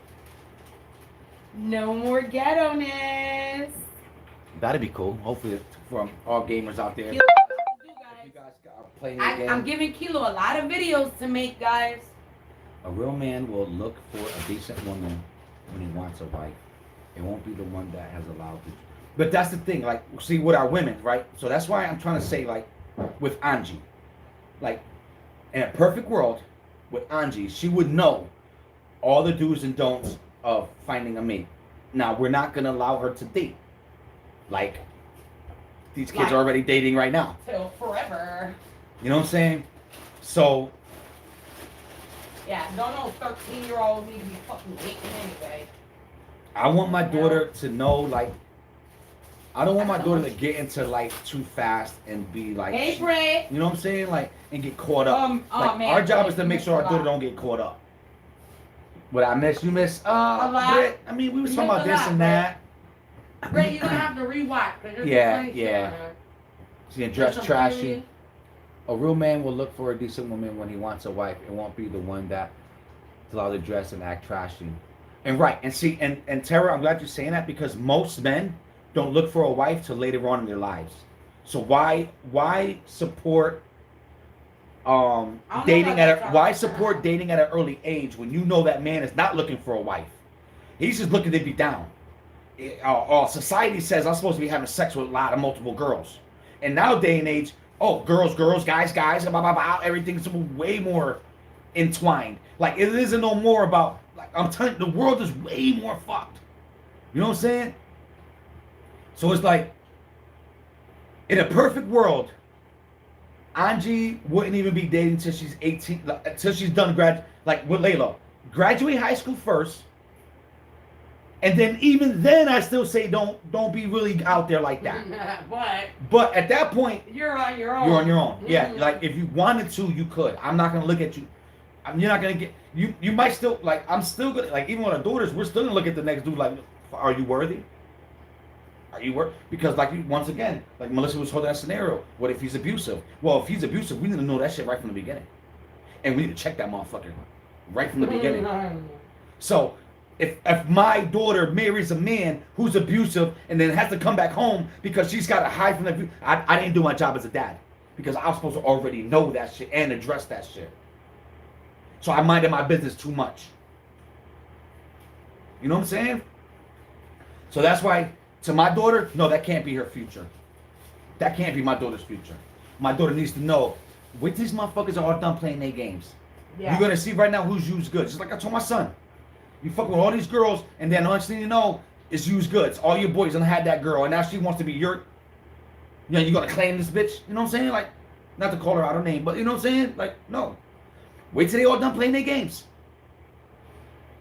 No more ghetto-ness. That'd be cool. Hopefully, from all gamers out there. Kilo, You guys are playing the game. I'm giving Kilo a lot of videos to make, guys. A real man will look for a decent woman when he wants a wife. It won't be the one that has allowed it. But that's the thing, like, see, with our women, right? So that's why I'm trying to say, like, with Angie, like, in a perfect world, with Angie, she would know all the do's and don'ts of finding a mate. Now, we're not going to allow her to date. Like, these kids are already dating right now. Till forever. You know what I'm saying? So, Yeah, no 13-year-olds need to be fucking dating anyway. I want my daughter to know, like, I don't want my daughter to get into life too fast and be like, Hey, Bray. you know what I'm saying? Like, and get caught up. Like, man, our job Bray, is to you make missed sure our a daughter lot. don't get caught up. What I miss, you miss? A lot. Brit, I mean, we was You talking about missed a this lot, and that. Bray, you're gonna have to rewatch. Yeah. She can dress There's some trashy. period. A real man will look for a decent woman when he wants a wife. It won't be the one that is allowed to dress and act trashy. And right, and see, and Tara, I'm glad you're saying that because most men don't look for a wife till later on in their lives. So why support dating why support dating at an early age when you know that man is not looking for a wife? He's just looking to be down. Society says I'm supposed to be having sex with a lot of multiple girls, and now day and age, girls, guys, blah, blah, blah, everything's way more entwined. Like it isn't no more about, like, I'm telling you, the world is way more fucked. You know what I'm saying? So it's like, in a perfect world, Angie wouldn't even be dating till she's 18, till she's done like with Layla. Graduate high school first. And then even then I still say don't be really out there like that. But at that point, you're on your own. You're on your own. Yeah, like if you wanted to, you could. I'm not gonna look at you. You're not gonna get you might still, like, I'm still gonna, like, even with our daughters, we're still gonna look at the next dude like, are you worthy? Are you worth? Because, like, once again, like Melissa was holding that scenario. What if he's abusive? Well, if he's abusive, we need to know that shit right from the beginning, and we need to check that motherfucker right from the beginning. So if my daughter marries a man who's abusive and then has to come back home because she's got to hide from the I didn't do my job as a dad because I was supposed to already know that shit and address that shit. So I minded my business too much. You know what I'm saying? So that's why, to my daughter, no, that can't be her future. That can't be my daughter's future. My daughter needs to know, with these motherfuckers are all done playing their games. Yeah. You're going to see right now who's used goods. Just like I told my son. You fuck with all these girls, and then the next thing you know is used goods. All your boys done had that girl, and now she wants to be your, you're going to claim this bitch. You know what I'm saying? Like, not to call her out her name, but you know what I'm saying? Like, no. Wait till they all done playing their games.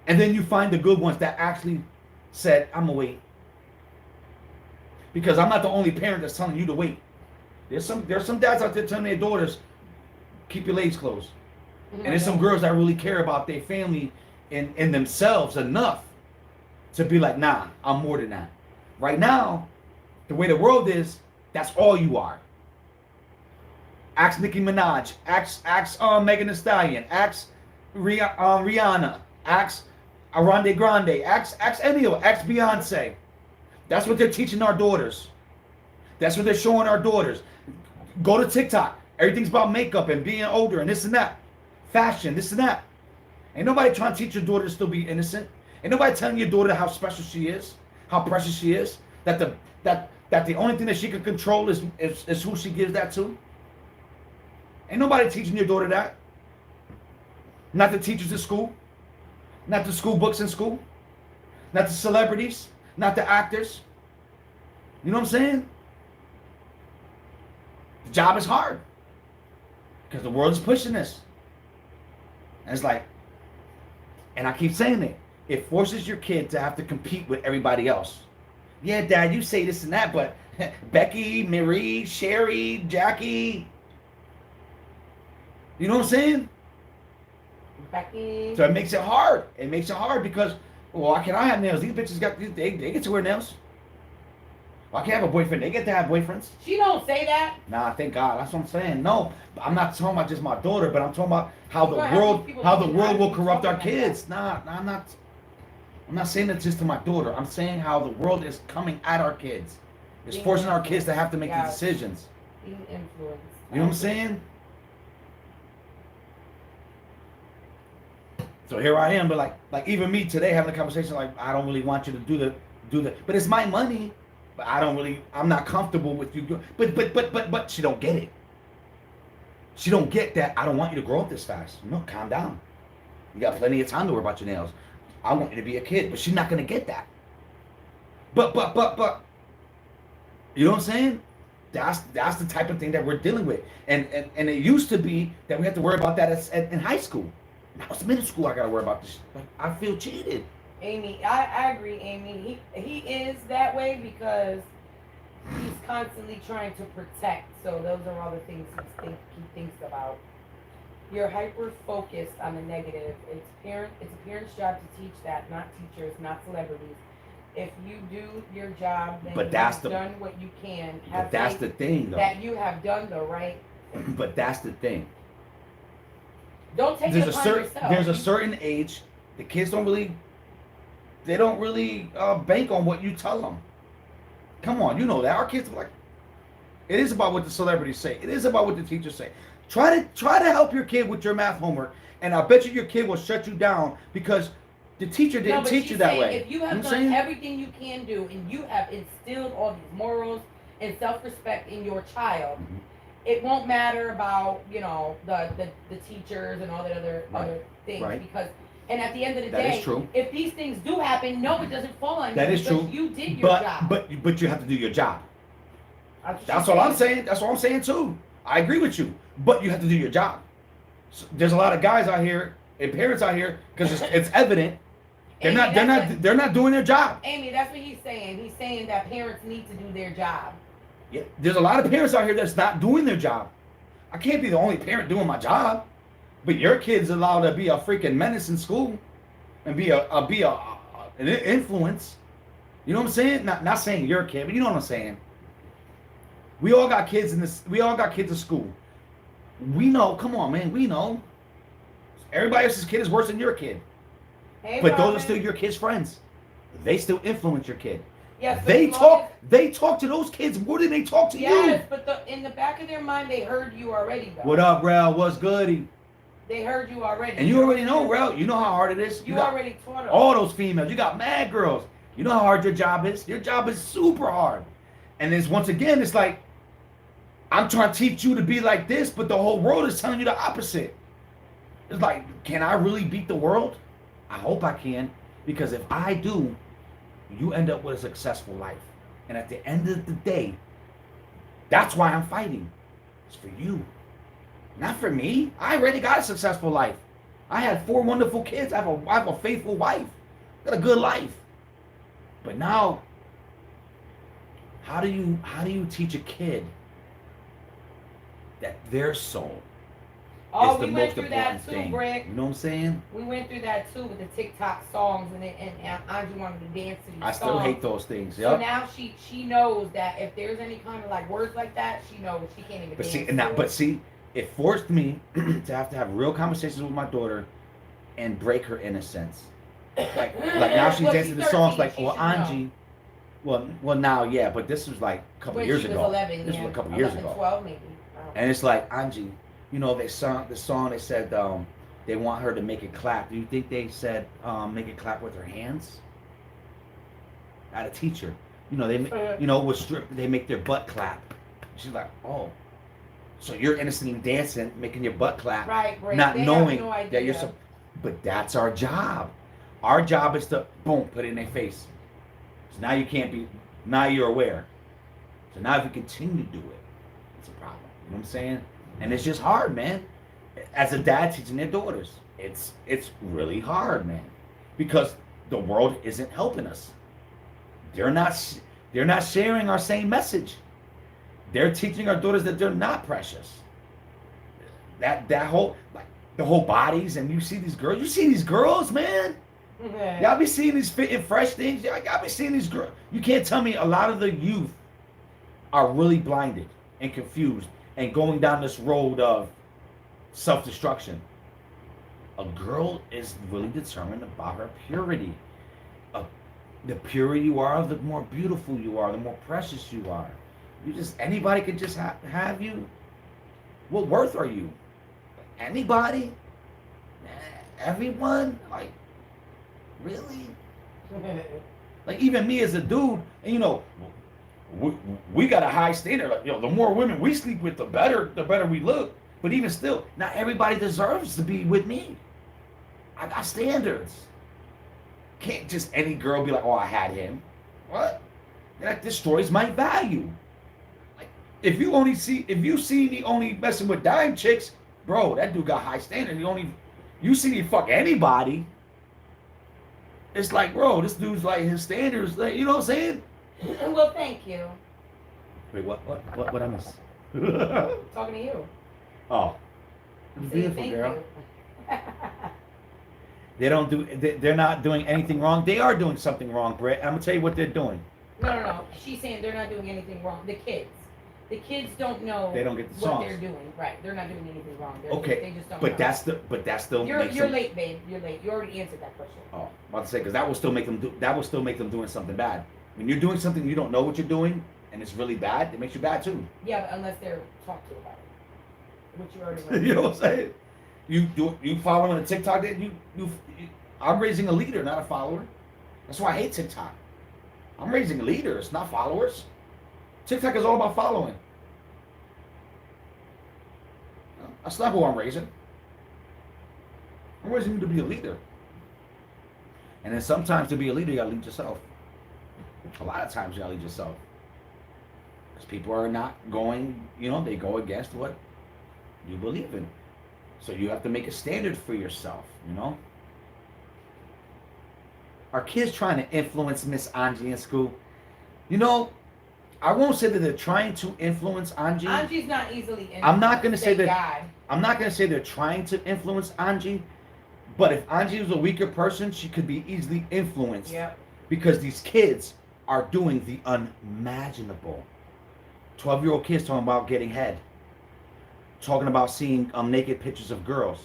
And then you find the good ones that actually said, I'm going to wait. Because I'm not the only parent that's telling you to wait. There's some dads out there telling their daughters, keep your legs closed. And there's some girls that really care about their family and themselves enough to be like, nah, I'm more than that. Right now, the way the world is, that's all you are. Ask Nicki Minaj, ask Megan Thee Stallion, ask Rihanna, ask Ariana Grande, ask any of them, ask Beyonce. That's what they're teaching our daughters. That's what they're showing our daughters. Go to TikTok. Everything's about makeup and being older and this and that. Fashion, this and that. Ain't nobody trying to teach your daughter to still be innocent. Ain't nobody telling your daughter how special she is, how precious she is. That the only thing that she can control is who she gives that to. Ain't nobody teaching your daughter that. Not the teachers at school. Not the school books in school. Not the celebrities. Not the actors. You know what I'm saying? The job is hard. Because the world is pushing this. And it's like, and I keep saying it forces your kid to have to compete with everybody else. Yeah, Dad, you say this and that, but Becky, Marie, Sherry, Jackie. You know what I'm saying? Becky. So it makes it hard. It makes it hard because, well, why can't I have nails? These bitches they get to wear nails. Why can't I have a boyfriend? They get to have boyfriends. She don't say that. Nah, thank God. That's what I'm saying. No, I'm not talking about just my daughter, but I'm talking about how the world will corrupt our kids. Nah, I'm not saying that just to my daughter. I'm saying how the world is coming at our kids. It's forcing our kids to have to make these decisions. Being influenced. You know what I'm saying? So here I am, but like even me today having a conversation like I don't really want you to do the, but it's my money. But I'm not comfortable with you. But she don't get it. She don't get that I don't want you to grow up this fast. No, calm down. You got plenty of time to worry about your nails. I want you to be a kid, but she's not gonna get that. But you know what I'm saying? That's the type of thing that we're dealing with. And it used to be that we had to worry about that in high school. Now it's middle school I gotta worry about this. I feel cheated. Amy, I agree, Amy. He is that way because he's constantly trying to protect. So those are all the things he thinks about. You're hyper focused on the negative. It's a parent's job to teach that, not teachers, not celebrities. If you do your job, then you've done what you can. But that's the thing, though. That you have done the right thing. But that's the thing. Don't take it upon yourself. There's a certain age the kids don't really bank on what you tell them. Come on, you know that our kids are like. It is about what the celebrities say. It is about what the teachers say. Try to help your kid with your math homework, and I bet you your kid will shut you down because the teacher didn't teach you that way. If you have done everything you can do, and you have instilled all these morals and self-respect in your child, mm-hmm. It won't matter about the teachers and all that other things because. And at the end of the day, if these things do happen, no, it doesn't fall on you. That is true. You did your job. But you have to do your job. That's all I'm saying. That's what I'm saying too. I agree with you. But you have to do your job. So there's a lot of guys out here and parents out here because it's evident they're not doing their job. Amy, that's what he's saying. He's saying that parents need to do their job. Yeah, there's a lot of parents out here that's not doing their job. I can't be the only parent doing my job. But your kid's allowed to be a freaking menace in school and be an influence. You know what I'm saying? Not saying your kid, but you know what I'm saying. We all got kids in school. We know, come on, man, we know. Everybody else's kid is worse than your kid. Hey, but those are still your kids' friends. They still influence your kid. Yes, they talk to those kids more than they talk to you. Yes, but in the back of their mind, they heard you already, though. What up, Rel? What's goody? They heard you already. And you already know, Rel. You know how hard it is. You already taught them. All those females. You got mad girls. You know how hard your job is. Your job is super hard. And it's once again, it's like, I'm trying to teach you to be like this, but the whole world is telling you the opposite. It's like, can I really beat the world? I hope I can. Because if I do, you end up with a successful life. And at the end of the day, that's why I'm fighting. It's for you. Not for me. I already got a successful life. I had 4 wonderful kids. I have a faithful wife. Got a good life. But now, how do you teach a kid that their soul Oh, is the we went most through important that too, thing? Brick. You know what I'm saying? We went through that too with the TikTok songs, and Angie wanted to dance to these I songs. still hate those things. So Yep. now she knows that if there's any kind of like words like that, she knows she can't even But dance. see, to it. it forced me to have real conversations with my daughter and break her innocence. Like now she's Well, dancing she's to songs 13, like, she well, should know. Angie. Well, now, yeah, but this was like a couple When years she was ago. 11, This yeah. was a couple years 11, ago. 12 maybe. And it's like, Angie, you know, they sung the song. They said they want her to make it clap. Do you think they said make it clap with her hands? At a teacher, you know, with strip, they make their butt clap. She's like, oh, so you're innocently dancing, making your butt clap, Right, right. not They knowing have no that you're idea. so. But that's our job. Our job is to boom, put it in their face. So now you can't be. Now you're aware. So now if you continue to do it, it's a problem. You know what I'm saying? And it's just hard, man. As a dad teaching their daughters, it's really hard, man, because the world isn't helping us. They're not sharing our same message. They're teaching our daughters that they're not precious. That whole like the whole bodies, and you see these girls. You see these girls, man. Y'all be seeing these fit and fresh things. Y'all be seeing these girls. You can't tell me a lot of the youth are really blinded and confused and going down this road of self-destruction. A girl is really determined about her purity. The purer you are, the more beautiful you are, the more precious you are. Anybody can just have you. What worth are you? Anybody? Everyone? Like, really? Like, even me as a dude, and you know, we got a high standard. Like, the more women we sleep with, the better we look. But even still, not everybody deserves to be with me. I got standards. Can't just any girl be like, oh, I had him. What? That destroys my value. Like, if you see me only messing with dime chicks, bro, that dude got high standards. You see me fuck anybody. It's like, bro, this dude's like his standards. Like, you know what I'm saying? Well, thank you. Wait, what I miss? Talking to you. Oh, See, beautiful thank girl. you. They're not doing anything wrong. They are doing something wrong, Brett. I'm gonna tell you what they're doing. No. She's saying they're not doing anything wrong. The kids don't know. They don't get the what songs. they're doing. Right. They're not doing anything wrong. Okay, They just don't but know. that's still You're late, babe. You're late. You already answered that question. Oh, I'm about to say, because that will still make them doing something bad. When you're doing something you don't know what you're doing and it's really bad, it makes you bad too. Yeah, but unless they're talked to about it, which you already know. You know what I'm saying? You following a TikTok that I'm raising a leader, not a follower. That's why I hate TikTok. I'm raising leaders, not followers. TikTok is all about following. That's not who I'm raising. I'm raising you to be a leader. And then sometimes to be a leader, you gotta lead yourself. A lot of times you gotta lead yourself. Because people are not going, they go against what you believe in. So you have to make a standard for yourself, Are kids trying to influence Miss Angie in school? I won't say that they're trying to influence Angie. Angie's not easily influenced. I'm not gonna say that. God. I'm not gonna say they're trying to influence Angie, but if Angie was a weaker person, she could be easily influenced. Yep. Because these kids are doing the unimaginable. 12-year-old kids talking about getting head. Talking about seeing naked pictures of girls.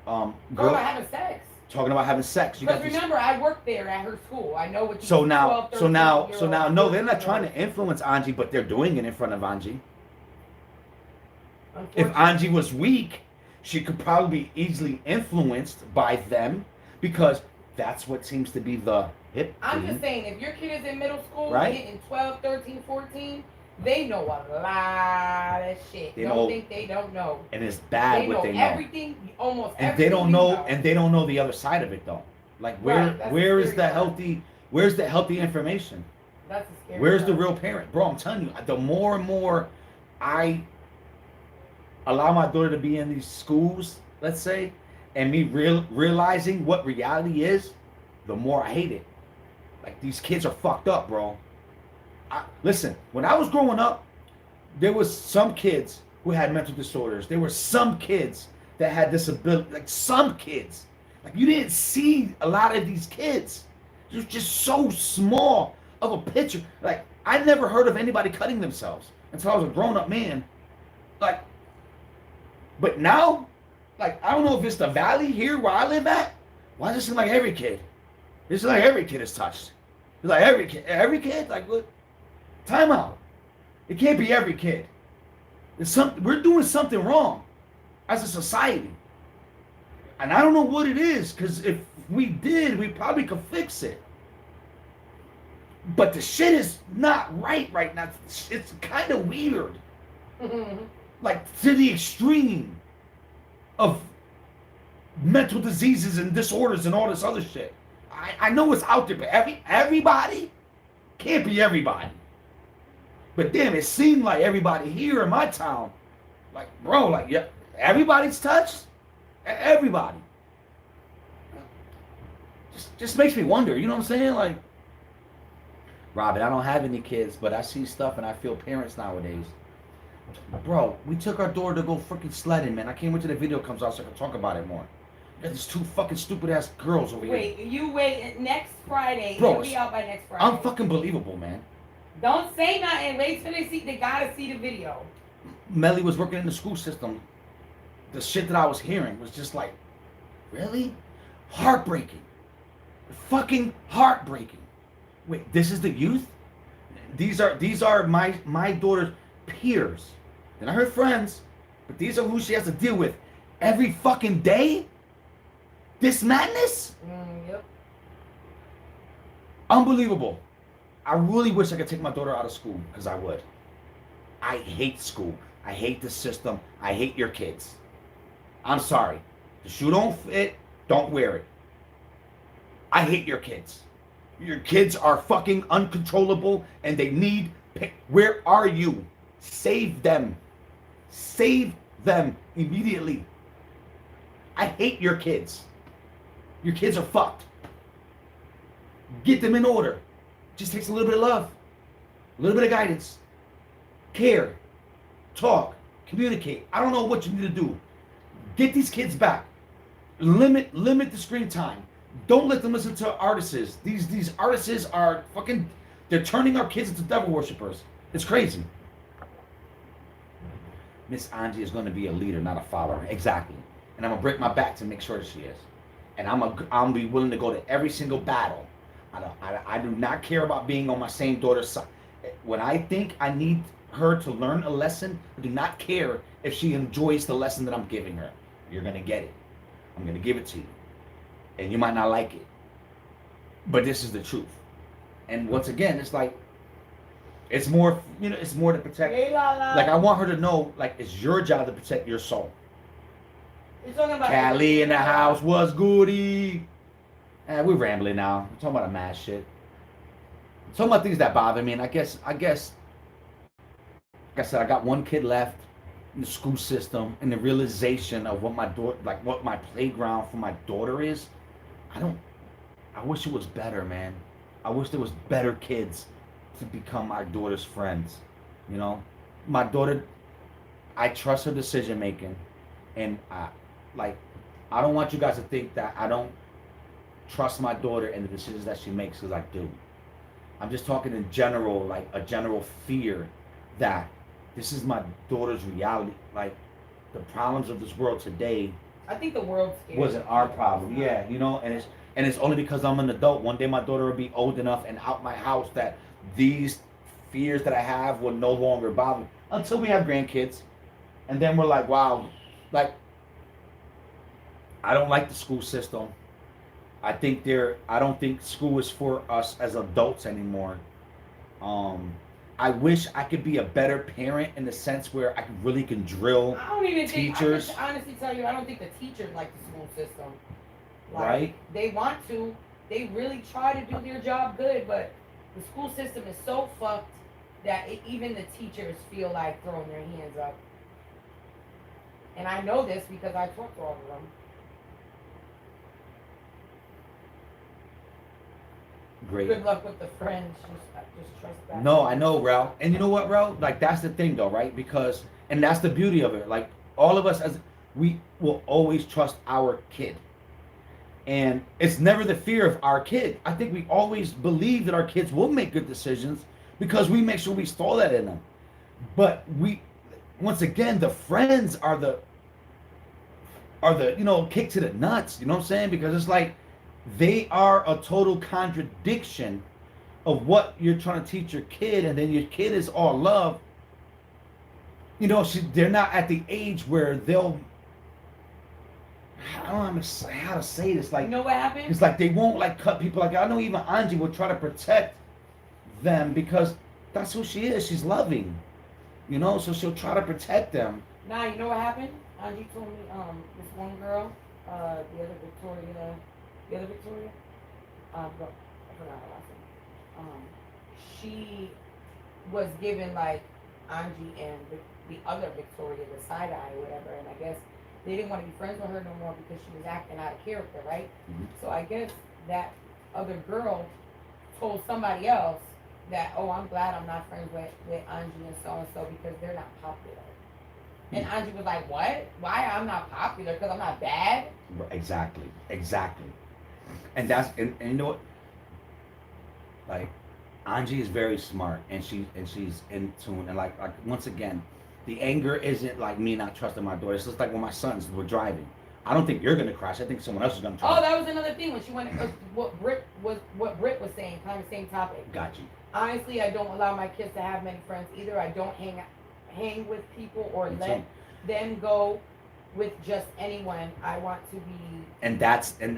Talking about having sex. Talking about having sex. Because remember, I worked there at her school. I know what. So now, no, they're not trying to influence Angie, but they're doing it in front of Angie. If Angie was weak, she could probably be easily influenced by them because that's what seems to be the hip I'm thing. just saying, if your kid is in middle school, Right? hitting 12, 13, 14, they know a lot of shit. Don't think they don't know. And it's bad what they know. Everything, almost and everything. they don't know, and they don't know the other side of it though. Like where's the healthy information? That's a scary Where's part. the real parent? Bro, I'm telling you, the more and more I allow my daughter to be in these schools, let's say, and me realizing what reality is, the more I hate it. Like, these kids are fucked up, bro. Listen, when I was growing up, there was some kids who had mental disorders. There were some kids that had disability. Like, some kids. Like, you didn't see a lot of these kids. It was just so small of a picture. Like, I never heard of anybody cutting themselves until I was a grown-up man. Like, but now, like, I don't know if it's the valley here where I live at. Why does it seem like every kid? It's like every kid is touched. It's like every kid, like, what? Time out. It can't be every kid. We're doing something wrong as a society. And I don't know what it is, because if we did, we probably could fix it. But the shit is not right now. It's kind of weird. Like, to the extreme of mental diseases and disorders and all this other shit. I know it's out there, but everybody can't be everybody. But damn, it seemed like everybody here in my town, like, bro, like, yeah, everybody's touched. Everybody. Just makes me wonder, you know what I'm saying? Like, Robin, I don't have any kids, but I see stuff and I feel parents nowadays. Bro, we took our daughter to go freaking sledding, man. I can't wait till the video comes out so I can talk about it more. You got these two fucking stupid ass girls over here. Wait, you wait next Friday. Bro, It'll be out by next Friday. I'm fucking believable, man. Don't say nothing. Wait till they gotta see the video. Melly was working in the school system. The shit that I was hearing was just like, really? Heartbreaking. Fucking heartbreaking. Wait, this is the youth? These are my daughter's peers. They're not her friends, but these are who she has to deal with every fucking day? This madness? Yep. Unbelievable. I really wish I could take my daughter out of school, because I would. I hate school. I hate the system. I hate your kids. I'm sorry. The shoe don't fit, don't wear it. I hate your kids. Your kids are fucking uncontrollable and they need... Where are you? Save them. Save them immediately. I hate your kids. Your kids are fucked. Get them in order. Just takes a little bit of love. A little bit of guidance. Care. Talk. Communicate. I don't know what you need to do. Get these kids back. Limit the screen time. Don't let them listen to artists. These artists are fucking... They're turning our kids into devil worshippers. It's crazy. Miss Angie is going to be a leader, not a follower. Exactly. And I'm going to break my back to make sure that she is. And I'm going to be willing to go to every single battle. I do not care about being on my same daughter's side. When I think I need her to learn a lesson, I do not care if she enjoys the lesson that I'm giving her. You're going to get it. I'm going to give it to you. And you might not like it. But this is the truth. And once again, it's like, it's more, it's more to protect. Like, I want her to know, like, it's your job to protect your soul. You're talking about Callie in the house was goody. We're rambling now. We're talking about a mad shit. We're talking about things that bother me. And I guess, like I said, I got one kid left in the school system, and the realization of what my daughter, like what my playground for my daughter is. I wish it was better, man. I wish there was better kids to become my daughter's friends. My daughter, I trust her decision making, and I don't want you guys to think that I don't trust my daughter and the decisions that she makes, because I do. I'm just talking in general, like a general fear that this is my daughter's reality. Like, the problems of this world today, I think the world's scared. Wasn't our problem. Yeah, and it's only because I'm an adult. One day my daughter will be old enough and out my house that these fears that I have will no longer bother me, until we have grandkids. And then we're like, wow, like, I don't like the school system. I don't think school is for us as adults anymore. I wish I could be a better parent in the sense where I really can drill I don't even teachers. Think, I can honestly tell you, I don't think the teachers like the school system. Like, right? They want to. They really try to do their job good, but the school system is so fucked that even the teachers feel like throwing their hands up. And I know this because I talked to all of them. Great. Good luck with the friends. Just trust that. No, I know, Rel. And you know what, Rel? Like, that's the thing, though, right? Because, and that's the beauty of it. Like, all of us, we will always trust our kid. And it's never the fear of our kid. I think we always believe that our kids will make good decisions because we make sure we install that in them. But once again, the friends are the kick to the nuts. You know what I'm saying? Because it's like, they are a total contradiction of what you're trying to teach your kid, and then your kid is all love. You know, they're not at the age where they'll. I don't know how to say this. Like, you know what happened? It's like they won't like cut people. Like, I know even Angie will try to protect them because that's who she is. She's loving, you know. So she'll try to protect them. Nah, you know what happened? Angie told me this one girl, the other Victoria. I forgot her last name. She was given like Angie and the other Victoria the side eye or whatever, and I guess they didn't want to be friends with her no more because she was acting out of character, right? Mm-hmm. So I guess that other girl told somebody else that, oh, I'm glad I'm not friends with Angie and so because they're not popular. And Angie was like, what? Why I'm not popular? Because I'm not bad? Exactly. And you know what? Like, Angie is very smart, and she's in tune. And like once again, the anger isn't like me not trusting my daughter. It's just like when my sons were driving. I don't think you're gonna crash. I think someone else is gonna try. Oh, that was another thing when she went. What Britt was saying, kind of same topic. Got you. Honestly, I don't allow my kids to have many friends either. I don't hang with people or let them go with just anyone. I want to be. And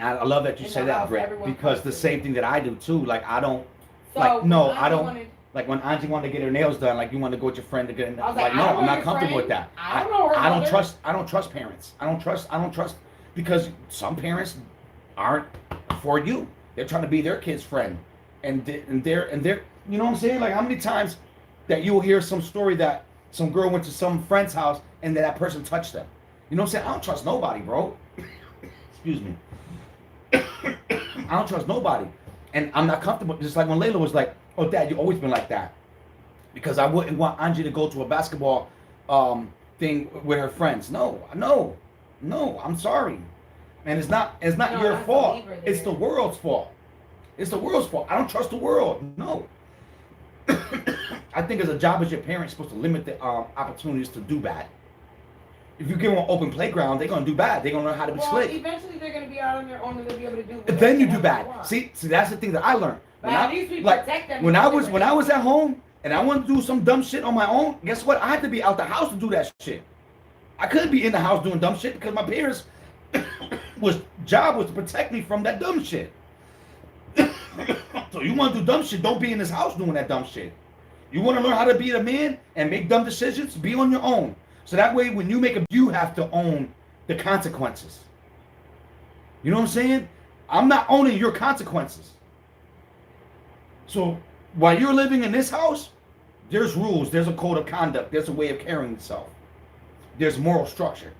I love that you say that, Britt, because the same thing that I do too. Like, I don't. So like, no, I don't. Like when Angie wanted to get her nails done, like you want to go with your friend to get. Like, no, I'm not comfortable with that. I don't know her. I don't trust parents. I don't trust because some parents aren't for you. They're trying to be their kid's friend, and they're you know what I'm saying? Like, how many times that you'll hear some story that some girl went to some friend's house and that person touched them. You know what I'm saying? I don't trust nobody, bro. Excuse me. I don't trust nobody. And I'm not comfortable. Just like when Layla was like, oh, Dad, you've always been like that. Because I wouldn't want Angie to go to a basketball thing with her friends. No, I'm sorry. And it's not your fault. It's the world's fault. It's the world's fault. I don't trust the world. No. I think as a job as your parent, you're supposed to limit the opportunities to do bad. If you give them an open playground, they're gonna do bad. They're gonna learn how to be slick. Eventually, they're gonna be out on their own and they'll be able to do. Then you do bad. See, that's the thing that I learned. When I was at home and I wanted to do some dumb shit on my own, guess what? I had to be out the house to do that shit. I couldn't be in the house doing dumb shit because my parents' job was to protect me from that dumb shit. So you want to do dumb shit? Don't be in this house doing that dumb shit. You want to learn how to be a man and make dumb decisions? Be on your own. So that way, when you have to own the consequences. You know what I'm saying? I'm not owning your consequences. So while you're living in this house, there's rules, there's a code of conduct, there's a way of carrying itself. There's moral structure.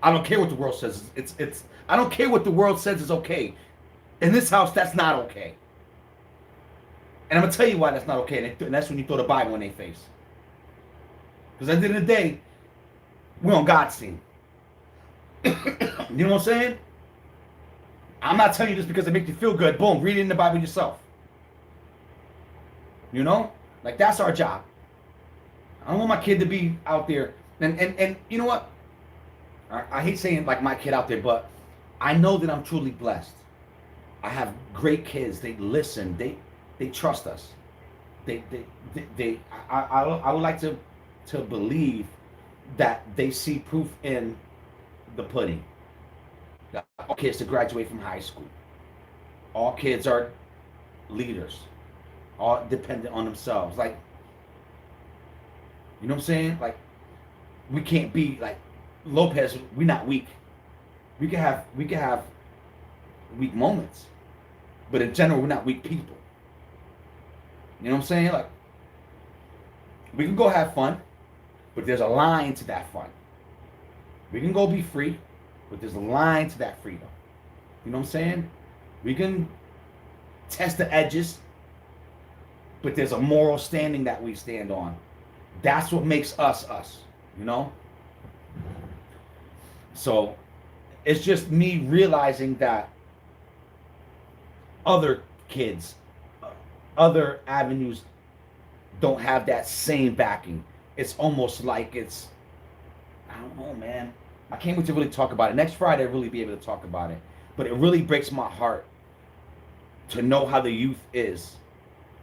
I don't care what the world says. I don't care what the world says is okay. In this house, that's not okay. And I'm going to tell you why that's not okay. And that's when you throw the Bible in their face. Because at the end of the day, we're on God's team. You know what I'm saying? I'm not telling you this because it makes you feel good. Boom, read it in the Bible yourself. You know? Like, that's our job. I don't want my kid to be out there. And you know what? I hate saying, like, my kid out there, but I know that I'm truly blessed. I have great kids. They listen. They trust us. I would like to believe that they see proof in the pudding. That all kids to graduate from high school. All kids are leaders. All dependent on themselves. Like, you know what I'm saying? Like, we can't be like Lopez. We're not weak. We can have weak moments, but in general, we're not weak people. You know what I'm saying? Like, we can go have fun, but there's a line to that fun. We can go be free, but there's a line to that freedom. You know what I'm saying? We can test the edges, but there's a moral standing that we stand on. That's what makes us us, you know? So it's just me realizing that other kids, other avenues don't have that same backing. It's almost like it's, I don't know, man. I can't wait to really talk about it. Next Friday, I'll really be able to talk about it. But it really breaks my heart to know how the youth is.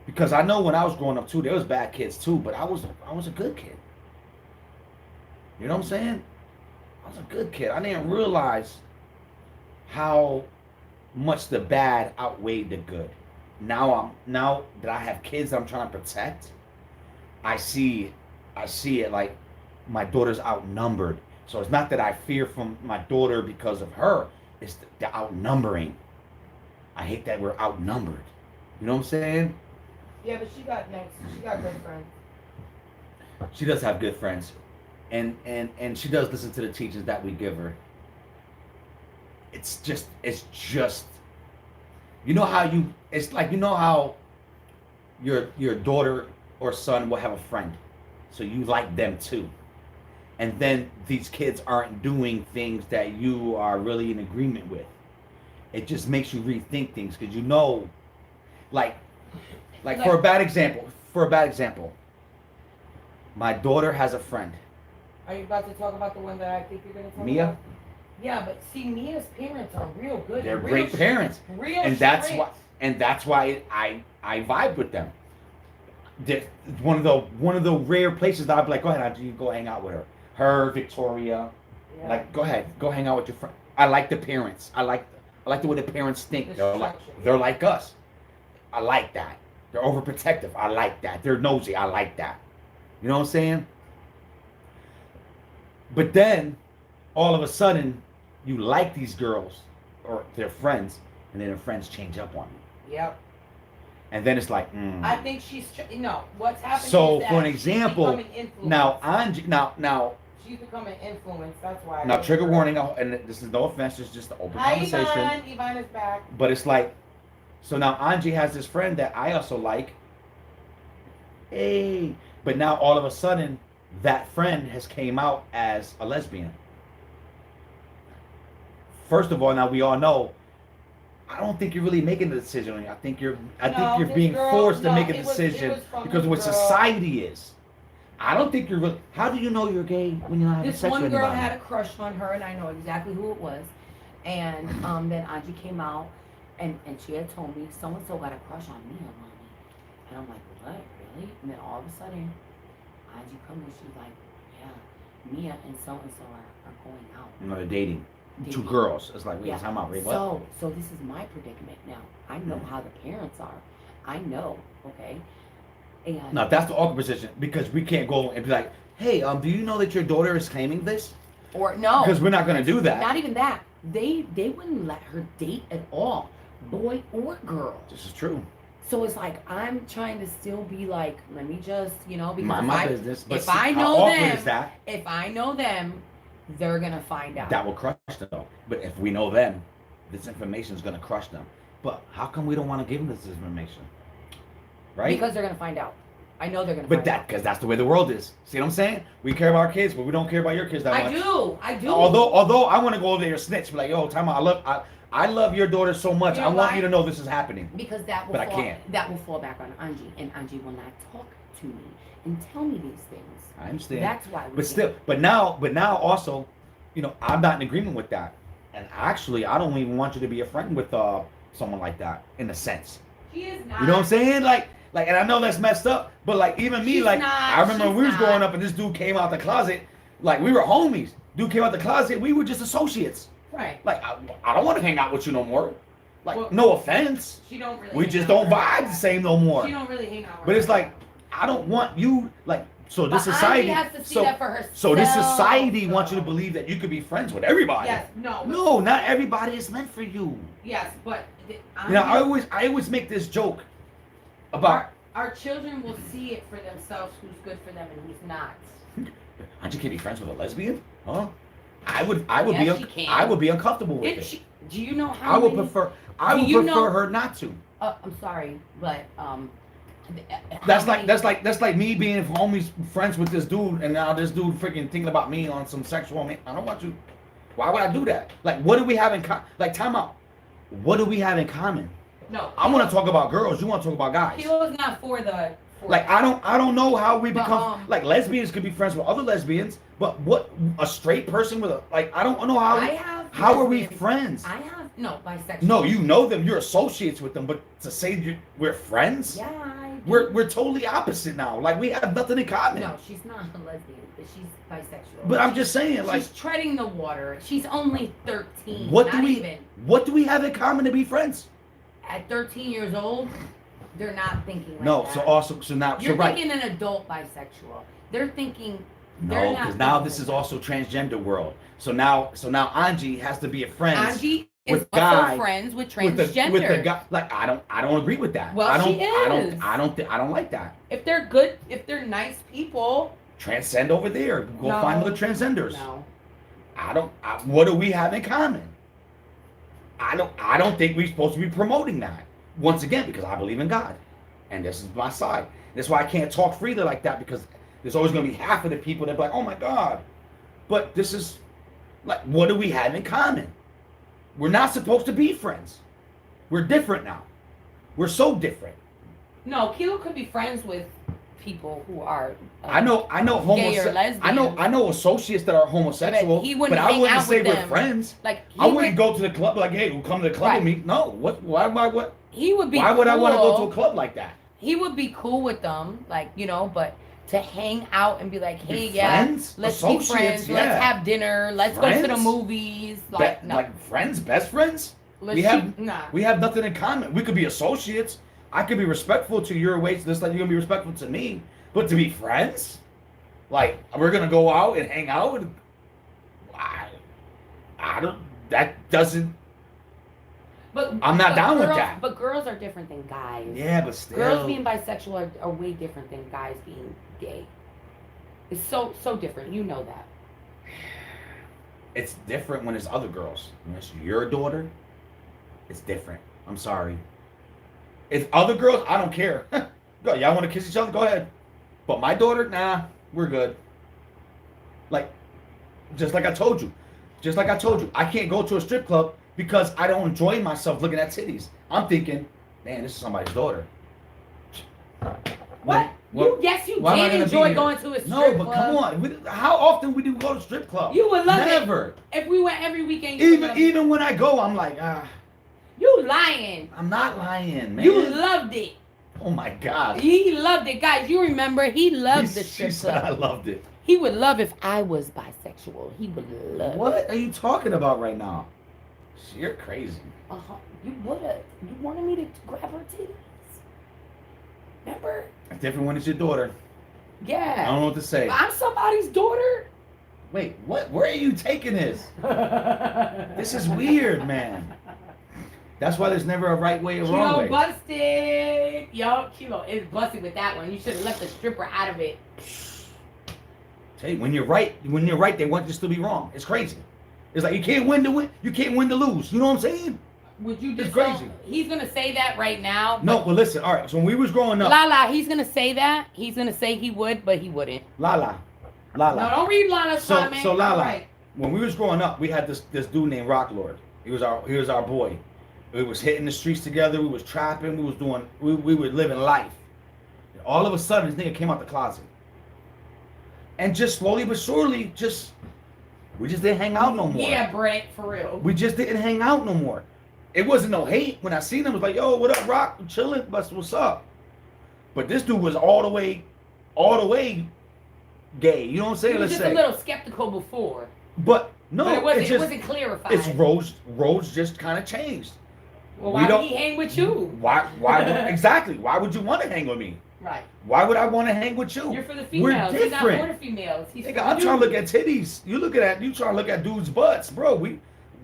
Because I know when I was growing up too, there was bad kids too, but I was a good kid. You know what I'm saying? I was a good kid. I didn't realize how much the bad outweighed the good. Now that I have kids that I'm trying to protect, I see it like my daughter's outnumbered. So it's not that I fear from my daughter because of her, it's the outnumbering. I hate that we're outnumbered. You know what I'm saying? Yeah, but she got good friends. She does have good friends. And she does listen to the teachings that we give her. It's just you know how your daughter or son will have a friend. So you like them too. And then these kids aren't doing things that you are really in agreement with. It just makes you rethink things because you know, like for a bad example, my daughter has a friend. Are you about to talk about the one that I think you're going to talk Mia? about? Yeah, but see, Mia's parents are real good. They're real great parents. Real and that's why I vibe with them. They're one of the rare places that I'd be like, go ahead, you go hang out with her. Her, Victoria. Yeah. Like, go ahead, go hang out with your friend. I like the parents. I like the way the parents think. They're like us. I like that. They're overprotective. I like that. They're nosy. I like that. You know what I'm saying? But then, all of a sudden, you like these girls or their friends, and then their friends change up on you. Yep. And then it's like, I think what's happening. So is that for an example, now Angie, now she's becoming influenced. That's why. Now, trigger warning, and this is no offense, it's just an open conversation. Hi, Yvonne is back. But it's like, so now Angie has this friend that I also like. Hey, but now all of a sudden, that friend has came out as a lesbian. First of all, now we all know, I don't think you're really making the decision. I think you're being forced to make a decision because of what society is. I don't think you're really. How do you know you're gay when you're not having sex with anybody? This one girl had a crush on her, and I know exactly who it was. And then Angie came out, and she had told me so and so got a crush on me, mommy. And I'm like, what, really? And then all of a sudden, Angie comes and she's like, yeah, Mia and so are going out. No, they're dating. Two girls. It's like, wait, time out, right? So this is my predicament now. I know how the parents are. I know, okay? And now that's the awkward position because we can't go and be like, hey, do you know that your daughter is claiming this? Or no. Because we're not gonna do that. Not even that. They wouldn't let her date at all, boy or girl. This is true. So it's like I'm trying to still be like, let me just, because my business. But if I know them, is that? If I know them, they're gonna find out. That will crush them though. But if we know them, this information is gonna crush them. But how come we don't want to give them this information? Right? Because they're gonna find out. I know they're gonna find out. Because that's the way the world is. See what I'm saying? We care about our kids, but we don't care about your kids that much. I do. Although I want to go over there and snitch, be like, yo, time out. I love your daughter so much. I want you to know this is happening. Because that will fall back on Angie, and Angie will not talk to me and tell me these things. I understand. That's why. But now also, I'm not in agreement with that. And actually, I don't even want you to be a friend with someone like that, in a sense. She is not. You know what I'm saying? Like, and I know that's messed up, but like even me, I remember when we was growing up and this dude came out the closet, like we were homies. Dude came out the closet, we were just associates. Right. Like I don't want to hang out with you no more. Like, no offense. She don't really. We just don't vibe the same no more. She don't really hang out with But it's like, I don't want you, like, so this society. Has to see that for herself. So this society wants you to believe that you could be friends with everybody. Yes. No. No, not everybody is meant for you. Yes, but. I always make this joke about. Our children will see it for themselves who's good for them and who's not. Aren't you kidding? Friends with a lesbian? Huh? I would Yes, she can. I would be uncomfortable with it. Do you know how I would many- prefer her not to. I'm sorry, but That's like me being homies friends with this dude, and now this dude freaking thinking about me on some sexual. I don't want you. Why would I do that? Like, what do we have in common? Like, time out. What do we have in common? No, I want to talk about girls. You want to talk about guys. Kilo's not for the. Like, I don't know how we But, become like lesbians could be friends with other lesbians, but what a straight person with a I don't know how are we lesbians. friends? I have no bisexual. No, you know them. You're associates with them, but to say we're friends, Yeah, I do. we're totally opposite now. Like, we have nothing in common. No, she's not a lesbian, but she's bisexual. But I'm just saying, like, she's treading the water. She's only 13. what do not we even. what do we have in common to be friends? At 13 years old, they're not thinking like No, that. so now You're right. thinking an adult bisexual. They're thinking. No, they're not because now thinking this is like also transgender world. So now Angie has to be a friend Angie is with also guy- friends with with transgender. with the guy. Like, I don't agree with that. Well, I don't, she is. I don't like that. If they're good, if they're nice people. Transcend over there. Go No. find other transgenders. No. What do we have in common? I don't think we're supposed to be promoting that. Once again, because I believe in God. And this is my side. That's why I can't talk freely like that, because there's always going to be half of the people that be like, oh my God. But this is, like, what do we have in common? We're not supposed to be friends. We're different now. We're so different. No, Kilo could be friends with people who are. I know gay or lesbian. I know associates that are homosexual, But he wouldn't I hang wouldn't out say with we're them. friends. Like I wouldn't go to the club like, hey, come to the club with me. No, what? Why? What? He would be. Why would I want to go to cool. a club like that? He would be cool with them, like, you know, but to hang out and be like, hey, Be yeah, friends? let's be Associates, friends, yeah. let's have dinner, let's go to the Friends? movies, like, no, Like friends, best friends. let's we have- nah. We have nothing in common. We could be associates. I could be respectful to your ways, just like you're gonna be respectful to me. But to be friends, like, we're gonna go out and hang out. And I don't. That doesn't. But I'm not down with girls, that. But girls are different than guys. Yeah, but still. Girls being bisexual are way different than guys being gay. It's so different. You know that. It's different when it's other girls. When it's your daughter, it's different. I'm sorry. If other girls, I don't care. Go, y'all want to kiss each other? Go ahead. But my daughter, nah, we're good. Like, just like I told you. I can't go to a strip club because I don't enjoy myself looking at titties. I'm thinking, man, this is somebody's daughter. What? Yes, you why am I did gonna be enjoy here? going to a strip No, but club. come on. How often we do go to strip club? You would love it. Never. If we went every weekend, you would love it. Even when I go, I'm like, You lying. I'm not lying, man. You loved it. Oh my God. He loved it, guys. You remember he loved the She strip said I club. loved it. He would love if I was bisexual. He would love. What are you talking about right now? You're crazy. You would have. You wanted me to grab her titties. Remember? A different one is your daughter. I Yeah. don't know what to say. I'm somebody's daughter. Wait, what? Where are you taking this? This is weird, man. That's why there's never a right way or wrong Kilo way. busted. Yo, Kilo is busted with that one. You should have left the stripper out of it. Tell you, when you're right, they want you to still be wrong. It's crazy. It's like you can't win to win, you can't win to lose. You know what I'm saying? Would you just It's crazy. He's gonna say that right now. No, but listen, all right. So when we was growing up, Lala, he's gonna say that. He's gonna say he would, but he wouldn't. Lala. No, don't read Lala's So comment. so Lala, Right. when we was growing up, we had this dude named Rock Lord. He was our boy. We was hitting the streets together. We was trapping. We were living life. And all of a sudden, this nigga came out the closet. And just slowly but surely, we just didn't hang out no more. Yeah, Brett, for real. We just didn't hang out no more. It wasn't no hate. When I seen him, it was like, yo, what up, Rock? I'm chilling. What's up? But this dude was all the way gay. You know what I'm saying? He was Let's just say. a little skeptical before. But no, But it's it wasn't clarified. It's roads just kind of changed. Well, we why don't- would he hang with you? Why exactly? Why would you want to hang with me? Right. Why would I want to hang with you? You're for the We're females. He's not different. for the females. He's Nigga, for I'm the trying to look dudes. at titties. You trying to look at dudes' butts, bro.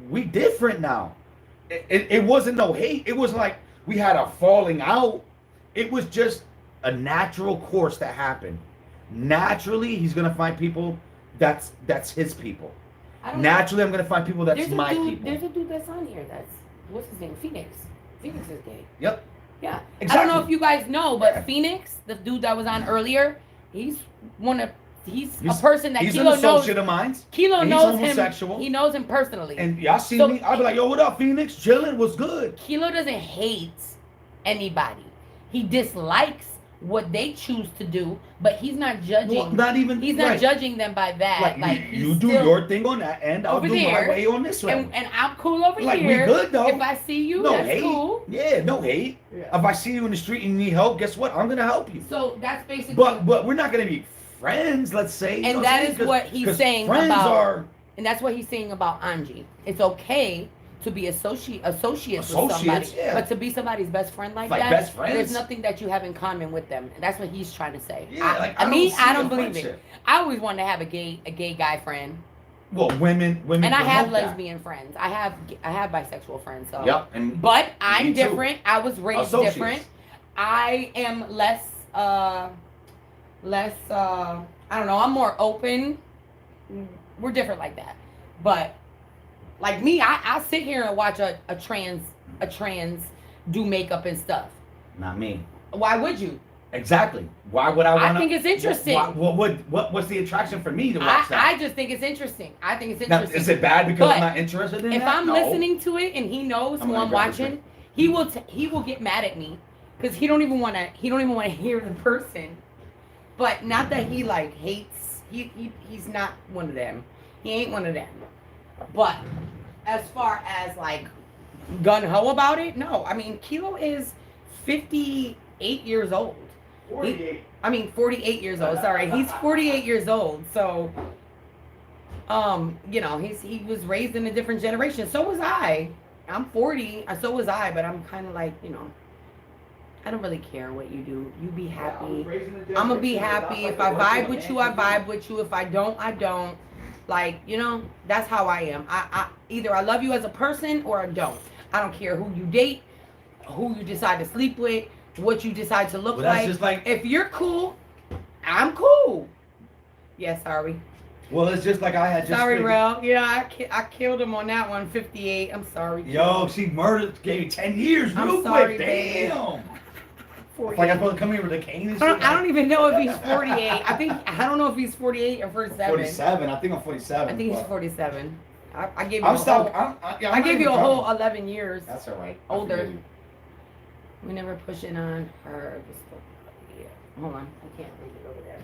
We different now. It wasn't no hate. It was like we had a falling out. It was just a natural course that happened. Naturally, he's gonna find people that's his people. I don't Naturally, I'm gonna find people that's there's my a dude, people. There's a dude that's on here that's, what's his name? Phoenix. Phoenix is gay. Yep. Yeah. Exactly. I don't know if you guys know, but Yeah. Phoenix, the dude that was on earlier, he's He's a person that He's Kilo an knows. associate of mine. Kilo and he's knows homosexual. him. He knows him personally. And y'all see So- me, I'll be like, yo, what up, Phoenix? Chilling, what's good? Kilo doesn't hate anybody. He dislikes what they choose to do, but he's not judging. Well, not even. He's not right. judging them by that. Like, he's you do still- your thing on that end, I'll over do my there, way on this one. and I'm cool over Like, we here. good, though. If I see you, No that's hate. cool. Yeah, no hate. Yeah. If I see you in the street and you need help, guess what? I'm gonna help you. So that's basically. But we're not gonna be friends, let's say. You know And what that I'm saying? is 'Cause- what he's 'cause saying friends about- are And that's what he's saying about Angie. It's okay to be associates with somebody, yeah. but to be somebody's best friend like Like that, best friends? there's nothing that you have in common with them. And that's what he's trying to say. Yeah, like, I I don't see don't a believe it. friendship. I always wanted to have a gay guy friend, Well, women. and I have promote that. lesbian friends. I have bisexual friends. So. Yep. And But I'm Me too. different. I was raised Associates. different. I am less. I don't know. I'm more open. We're different like that. But like me, I sit here and watch a trans do makeup and stuff. not me. Why would you? Exactly. Why would I want to? I think it's interesting. What's the attraction for me to watch that? I just think it's interesting. I think it's Now, interesting. is it bad because But I'm not interested in if that? I'm No. listening to it and he knows I'm who gonna I'm grab watching, he will get mad at me because he don't even want to hear the person. But not that he like hates. He's not one of them. He ain't one of them. But as far as like gun ho about it, no. I mean, Kilo is 58 years old. 48. 48 years old. Sorry, he's 48 years old. So, he was raised in a different generation. So was I. I'm 40. So was I. But I'm kind of like, I don't really care what you do. You be happy. I'm gonna be happy. If I vibe with you, I vibe with you. If I don't, I don't. Like, that's how I am. I either I love you as a person or I don't. I don't care who you date, who you decide to sleep with, what you decide to look Well, that's like. just like. If you're cool, I'm cool. Yeah, sorry. Well, it's just like I had just. Sorry, figured- Rel. Yeah, I killed him on that one. 58. I'm sorry. Yo, she murdered, gave you 10 years I'm real sorry, quick. babe. Damn. 48. Like I'm supposed to come here with a cane and shit. I don't even know if he's 48. I don't know if he's 48 or 47. 47. I think I'm 47. I think he's but 47. I gave you I'm a stopped. whole, I'm I not gave even you a trying. whole 11 years. That's all right. I older. forgive you. We never push it on her. Yeah. Hold on. I can't read it over there.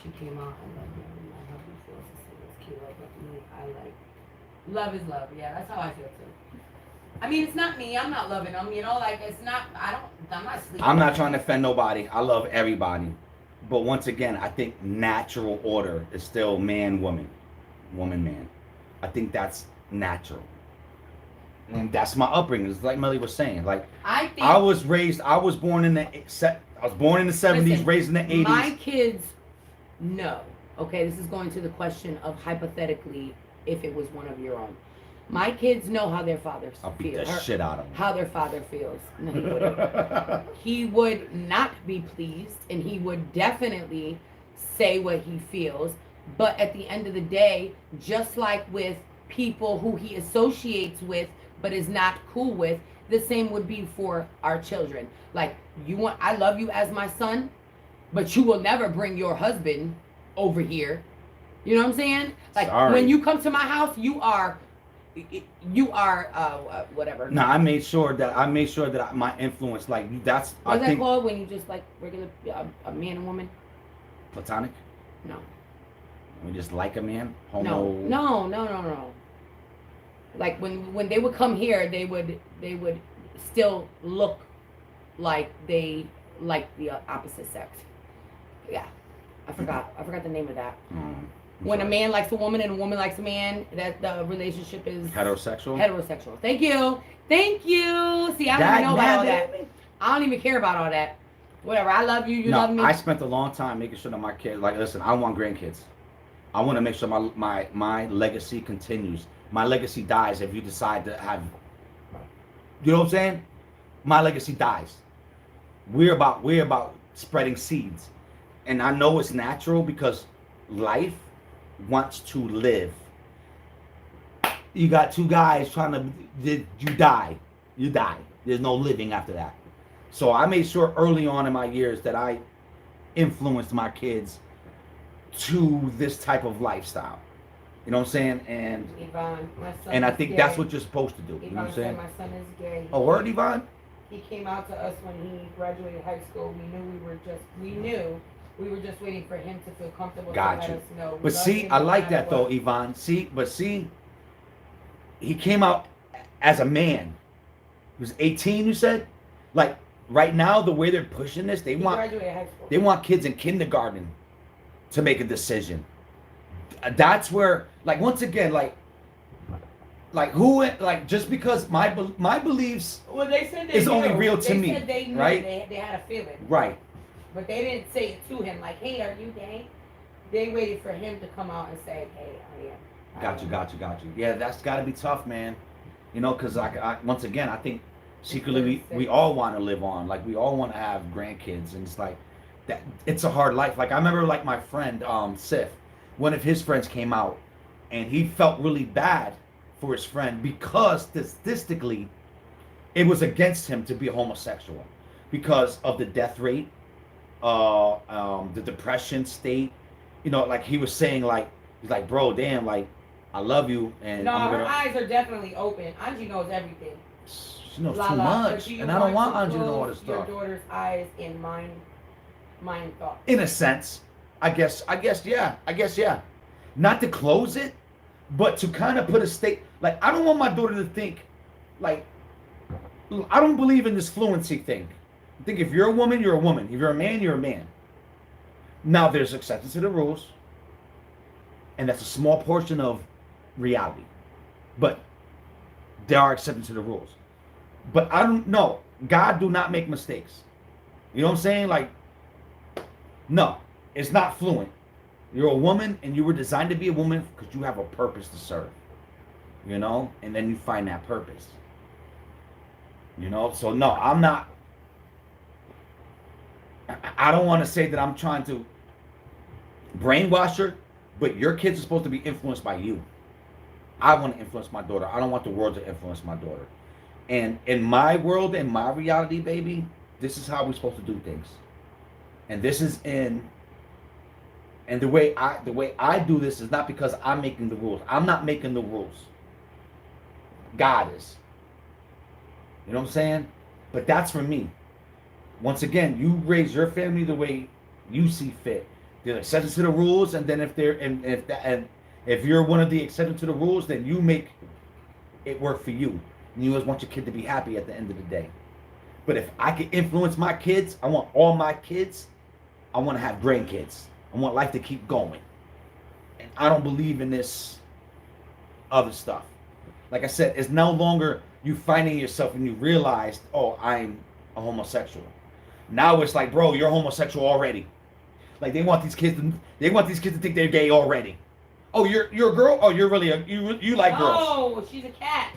She came out and like, my husband feels the same as Kilo, but me, I like. Love is love. Yeah, that's how I feel too. I mean, it's not me. I'm not loving them. Like it's not. I'm not sleeping. I'm not trying to offend nobody. I love everybody. But once again, I think natural order is still man, woman, woman, man. I think that's natural. And that's my upbringing. It's like Melly was saying. Like I think I was born in the 70s, Listen, raised in the 80s. my kids know. Okay, this is going to the question of hypothetically if it was one of your own. My kids know how their father I'll beat feels. the shit out of How their father feels. No, he wouldn't. He would not be pleased, and he would definitely say what he feels. But at the end of the day, just like with people who he associates with but is not cool with, the same would be for our children. Like, I love you as my son, but you will never bring your husband over here. You know what I'm saying? Like, Sorry. when you come to my house, you are whatever. No, I made sure that my influence, like that's What's I that think called when you just like regular a man and woman? platonic. No. We just like a man. Homo. No. Like when they would come here, they would still look like they like the opposite sex. Yeah, I forgot the name of that. When a man likes a woman and a woman likes a man, that the relationship is heterosexual. Heterosexual. Thank you. See, I don't even know about all that. I don't even care about all that. Whatever. I love you. You love me. I spent a long time making sure that my kids, like, listen, I want grandkids. I want to make sure my legacy continues. My legacy dies if you decide to have. You know what I'm saying? My legacy dies. We're about spreading seeds. and I know it's natural because life wants to live. You got two guys trying to, you die. You die. There's no living after that. So I made sure early on in my years that I influenced my kids to this type of lifestyle. You know what I'm saying? And Yvonne, my son and I is think gay. that's what you're supposed to do. You know what Yvonne I'm said saying? my son is gay. Oh, word, Yvonne? He came out to us when he graduated high school. We knew we were just waiting for him to feel comfortable Got to you. let us know. We But loved see, him I no like matter that though, what. Yvonne. See, he came out as a man. He was 18, you said? Like, right now, the way they're pushing this, He graduated high school. they want kids in kindergarten to make a decision. That's where, like, once again, like who, like, just because my beliefs, Well, they said they is knew. only real to they me, said they knew. right? They had a feeling. right? But they didn't say it to him like, hey, are you gay? They waited for him to come out and say, hey, I am. Got you. Yeah, that's got to be tough, man. You know, because I once again, I think secretly we all want to live on. Like, we all want to have grandkids, and it's like that. It's a hard life. Like, I remember, like, my friend Sif, one of his friends came out, and he felt really bad for his friend because statistically, it was against him to be a homosexual because of the death rate, the depression state. You know, like he was saying, like, he's like, bro, damn, like, I love you, and No, I'm her gonna. eyes are definitely open. Angie knows everything. She knows too Lala, much, but do you and I don't want to Angie to know all close this your stuff. daughter's eyes and mind thoughts. In a sense, I guess, yeah. Not to close it, but to kind of put a state. Like, I don't want my daughter to think, like, I don't believe in this fluency thing. I think if you're a woman, you're a woman. If you're a man, you're a man. Now, there's acceptance to the rules, and that's a small portion of reality. But there are exceptions to the rules. But I don't know. God do not make mistakes. You know what I'm saying? Like, no, it's not fluent. You're a woman, and you were designed to be a woman because you have a purpose to serve. You know? And then you find that purpose. You know? So, no, I'm not. I don't want to say that I'm trying to brainwash her, but your kids are supposed to be influenced by you. I want to influence my daughter. I don't want the world to influence my daughter. And in my world, in my reality, baby, this is how we're supposed to do things. And this is and the way I do this is not because I'm making the rules. I'm not making the rules. God is. You know what I'm saying? But that's for me. Once again, you raise your family the way you see fit. There's exceptions to the rules, and then if you're one of the exceptions to the rules, then you make it work for you. And you always want your kid to be happy at the end of the day. But if I can influence my kids, I want all my kids, I want to have grandkids. I want life to keep going. And I don't believe in this other stuff. Like I said, it's no longer you finding yourself and you realized, oh, I'm a homosexual. Now it's like, bro, you're homosexual already. Like, they want these kids to think they're gay already. Oh, you're a girl? Oh, you're really you like girls. Oh, she's a cat.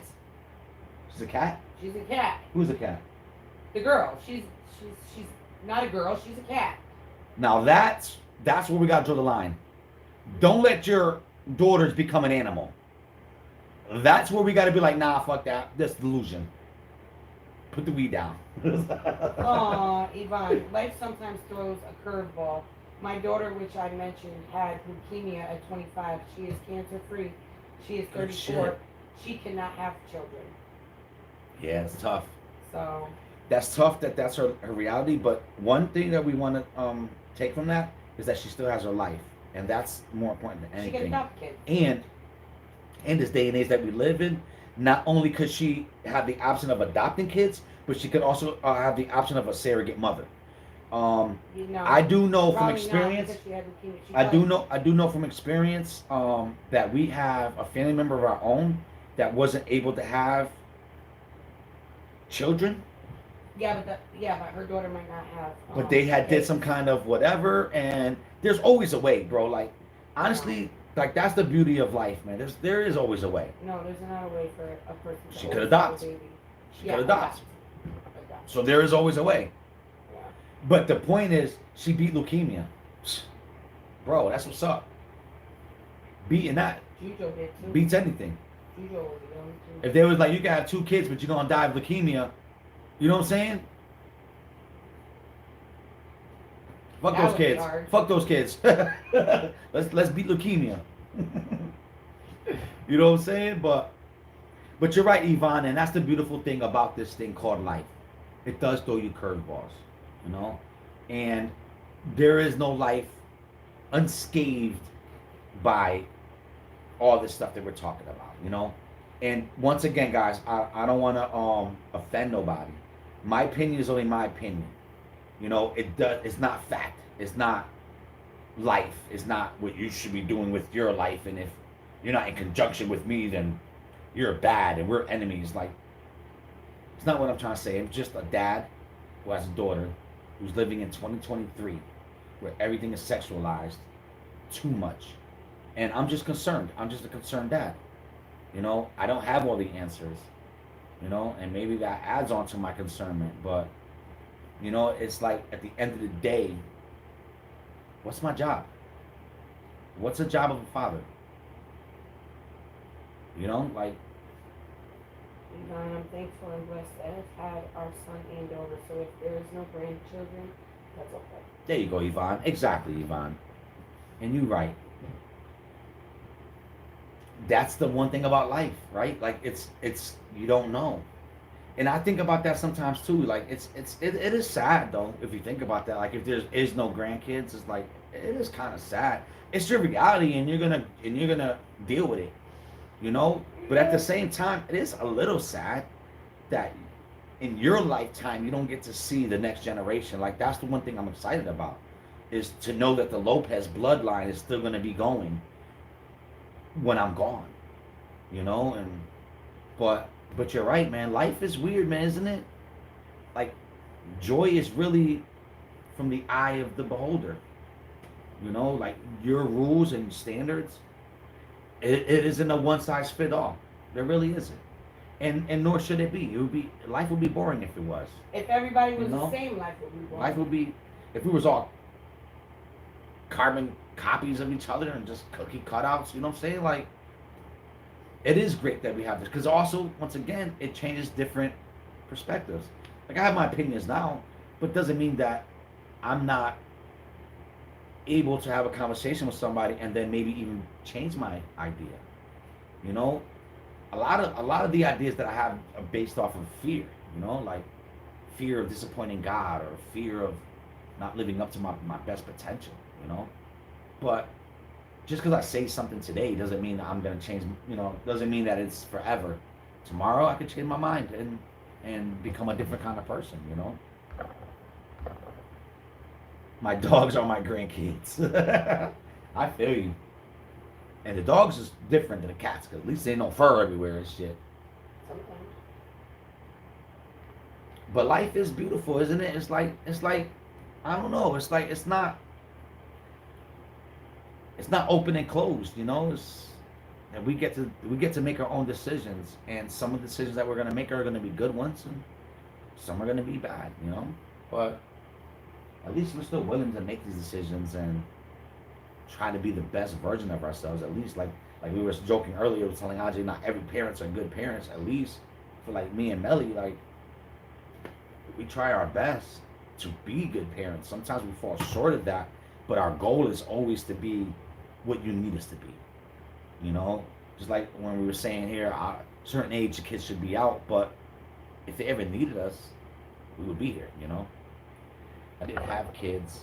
She's a cat? She's a cat. Who's a cat? The girl. She's not a girl. She's a cat. Now that's where we gotta draw the line. Don't let your daughters become an animal. That's where we gotta be like, nah, fuck that. That's delusion. Put the weed down. Aw, Yvonne, life sometimes throws a curveball. My daughter, which I mentioned, had leukemia at 25. She is cancer free. She is Good 34. shit. She cannot have children. Yeah, it's tough. So That's tough that's her reality, but one thing that we want to take from that is that she still has her life, and that's more important than she can anything. adopt kids. And in this day and age that we live in, not only could she have the option of adopting kids, but she could also have the option of a surrogate mother. You know, I do know from probably not experience. because she had leukemia. She I do know from experience that we have a family member of our own that wasn't able to have children, Yeah, but her daughter might not have. but they had did kids. some kind of whatever, and there's always a way, bro. Like, honestly, like, that's the beauty of life, man. There is always a way. No, there's not a way for a person to She could always adopt. have a baby. She could adopt. Adopt. So there is always a way. Yeah. But the point is, she beat leukemia. Bro, that's what's up. Beating that Jujo did too. beats anything. Jujo was young too. If they was like, you can have 2 kids, but you're gonna die of leukemia, you know what I'm saying? Fuck That those would be kids. hard. Fuck those kids. let's beat leukemia. You know what I'm saying? But you're right, Yvonne, and that's the beautiful thing about this thing called life. It does throw you curveballs, you know? And there is no life unscathed by all this stuff that we're talking about, you know? And once again, guys, I don't want to offend nobody. My opinion is only my opinion. You know, it's not fact. It's not life. It's not what you should be doing with your life. And if you're not in conjunction with me, then you're bad and we're enemies. Like, it's not what I'm trying to say. I'm just a dad who has a daughter who's living in 2023 where everything is sexualized too much. And I'm just concerned. I'm just a concerned dad. You know, I don't have all the answers. You know, and maybe that adds on to my concernment. But, you know, it's like at the end of the day, what's my job? What's the job of a father? You know, like, Yvonne, I'm thankful and blessed to have had our son and daughter. So if there is no grandchildren, that's okay. there you go, Yvonne. Exactly, Yvonne. And you're right. That's the one thing about life, right? Like it's you don't know. And I think about that sometimes too. Like it is sad though if you think about that. Like if there is no grandkids, it's like it is kind of sad. It's your reality, and you're gonna deal with it, you know. But at the same time, it is a little sad that in your lifetime you don't get to see the next generation. Like that's the one thing I'm excited about, is to know that the Lopez bloodline is still gonna be going when I'm gone, you know. And but you're right, man. Life is weird, man, isn't it? Like joy is really from the eye of the beholder, you know. Like your rules and standards, it isn't a one size fit all. There really isn't, and nor should it be. Life would be boring if it was. If everybody was You know? the same, life would be boring. Life would be, if we was all carbon copies of each other and just cookie cutouts, you know what I'm saying? Like, it is great that we have this, because also, once again, it changes different perspectives. Like, I have my opinions now, but doesn't mean that I'm not able to have a conversation with somebody and then maybe even change my idea. You know, a lot of the ideas that I have are based off of fear. You know, like fear of disappointing God, or fear of not living up to my best potential. You know, but just because I say something today doesn't mean that I'm gonna change. You know, doesn't mean that it's forever. Tomorrow I could change my mind and become a different kind of person. You know. My dogs are my grandkids. I feel you. And the dogs is different than the cats, because at least they ain't no fur everywhere and shit. Sometimes. But life is beautiful, isn't it? It's like I don't know. It's like it's not open and closed, you know. And we get to make our own decisions, and some of the decisions that we're gonna make are gonna be good ones, and some are gonna be bad, you know. But at least we're still willing to make these decisions and try to be the best version of ourselves. At least, like we were joking earlier, I was telling Ajay, not every parents are good parents. At least for like me and Melly, like we try our best to be good parents. Sometimes we fall short of that, but our goal is always to be what you need us to be. You know, just like when we were saying here, at a certain age the kids should be out, but if they ever needed us, we would be here. You know. I didn't have kids,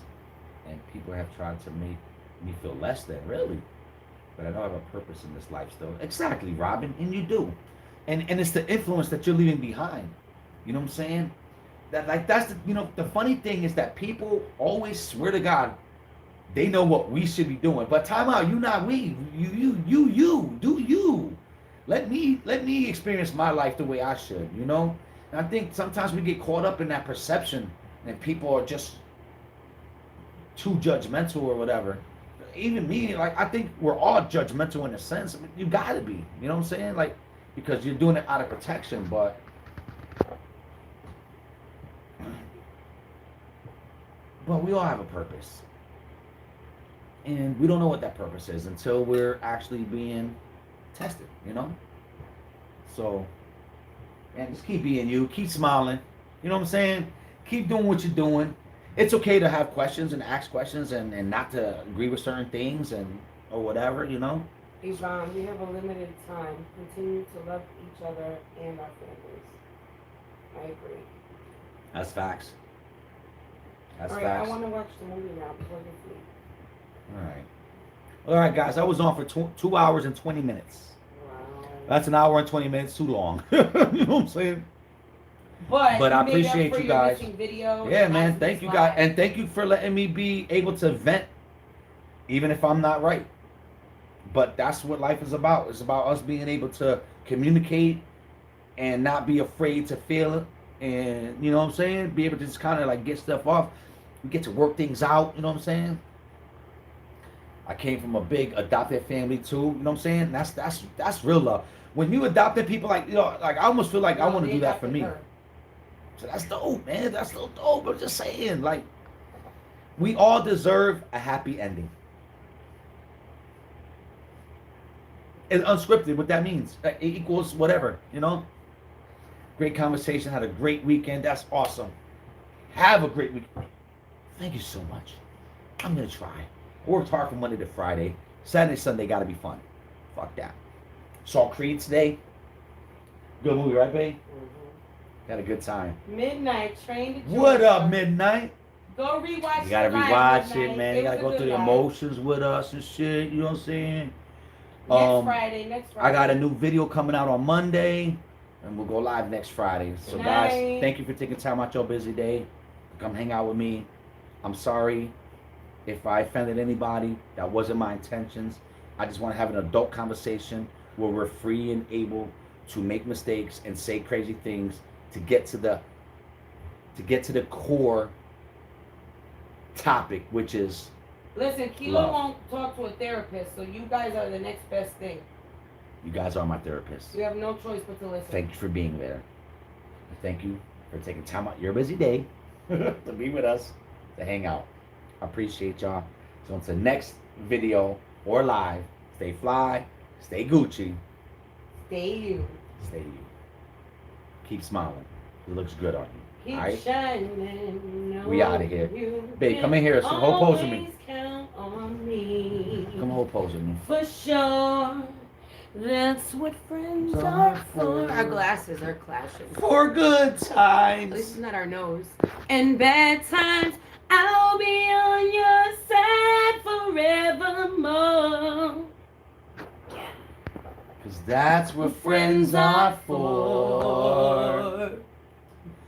and people have tried to make me feel less than, really. But I know I have a purpose in this life still. Exactly, Robin, and you do. And it's the influence that you're leaving behind. You know what I'm saying? That's the, you know, the funny thing is that people always swear to God they know what we should be doing. But time out, you not we. You do you. Let me experience my life the way I should, you know? And I think sometimes we get caught up in that perception, and people are just too judgmental or whatever. Even me, like, I think we're all judgmental in a sense. I mean, you gotta be, you know what I'm saying? Like, because you're doing it out of protection, but we all have a purpose. And we don't know what that purpose is until we're actually being tested, you know? So, man, just keep being you. Keep smiling. You know what I'm saying? Keep doing what you're doing. It's okay to have questions and ask questions and not to agree with certain things and or whatever, you know? Yvonne, we have a limited time. Continue to love each other and our families. I agree. That's facts. That's All right, facts. I want to watch the movie now before you sleep. All right, guys. I was on for 2 hours and 20 minutes. Wow. That's an hour and 20 minutes too long. You know what I'm saying? But I you made up appreciate for you your guys. missing video Yeah, and man. last Thank week's you, guys. live. And thank you for letting me be able to vent, even if I'm not right. But that's what life is about. It's about us being able to communicate and not be afraid to fail it. And, you know what I'm saying? Be able to just kind of like get stuff off. We get to work things out. You know what I'm saying? I came from a big adopted family too. You know what I'm saying? That's real love. When you adopted people, like, you know, like I almost feel like I want to do that for me. So that's dope, man. That's so dope. I'm just saying, like, we all deserve a happy ending. It's unscripted. What that means? It equals whatever. You know. Great conversation. Had a great weekend. That's awesome. Have a great week. Thank you so much. I'm gonna try. Worked hard from Monday to Friday. Saturday, Sunday gotta be fun. Fuck that. Saw Creed today. Good movie, right, babe? Mm-hmm. Had a good time. Midnight Train to Georgia. What up, Midnight? Go rewatch. You gotta the live rewatch Midnight. it, man. You gotta was a go good through the live. emotions with us and shit. You know what I'm saying? Next Friday. I got a new video coming out on Monday, and we'll go live next Friday. So, guys, thank you for taking time out your busy day to come hang out with me. I'm sorry if I offended anybody. That wasn't my intentions. I just want to have an adult conversation where we're free and able to make mistakes and say crazy things to get to the core topic, which is Listen, Kilo love. won't talk to a therapist, so you guys are the next best thing. You guys are my therapist. You have no choice but to listen. Thank you for being there. Thank you for taking time out your busy day to be with us, to hang out. I appreciate y'all. So until next video or live, stay fly, stay Gucci, Stay you. stay you. Keep smiling. It looks good on you. Keep Alright? shining. We outta here. You Babe, come in here. So hold pose with me. always count on me. Come hold pose with me. For sure. That's what friends Are are for. for. Our glasses are clashing. For good At least times. it's not our nose. And bad times, I'll be on your side forevermore. Because that's what friends are for.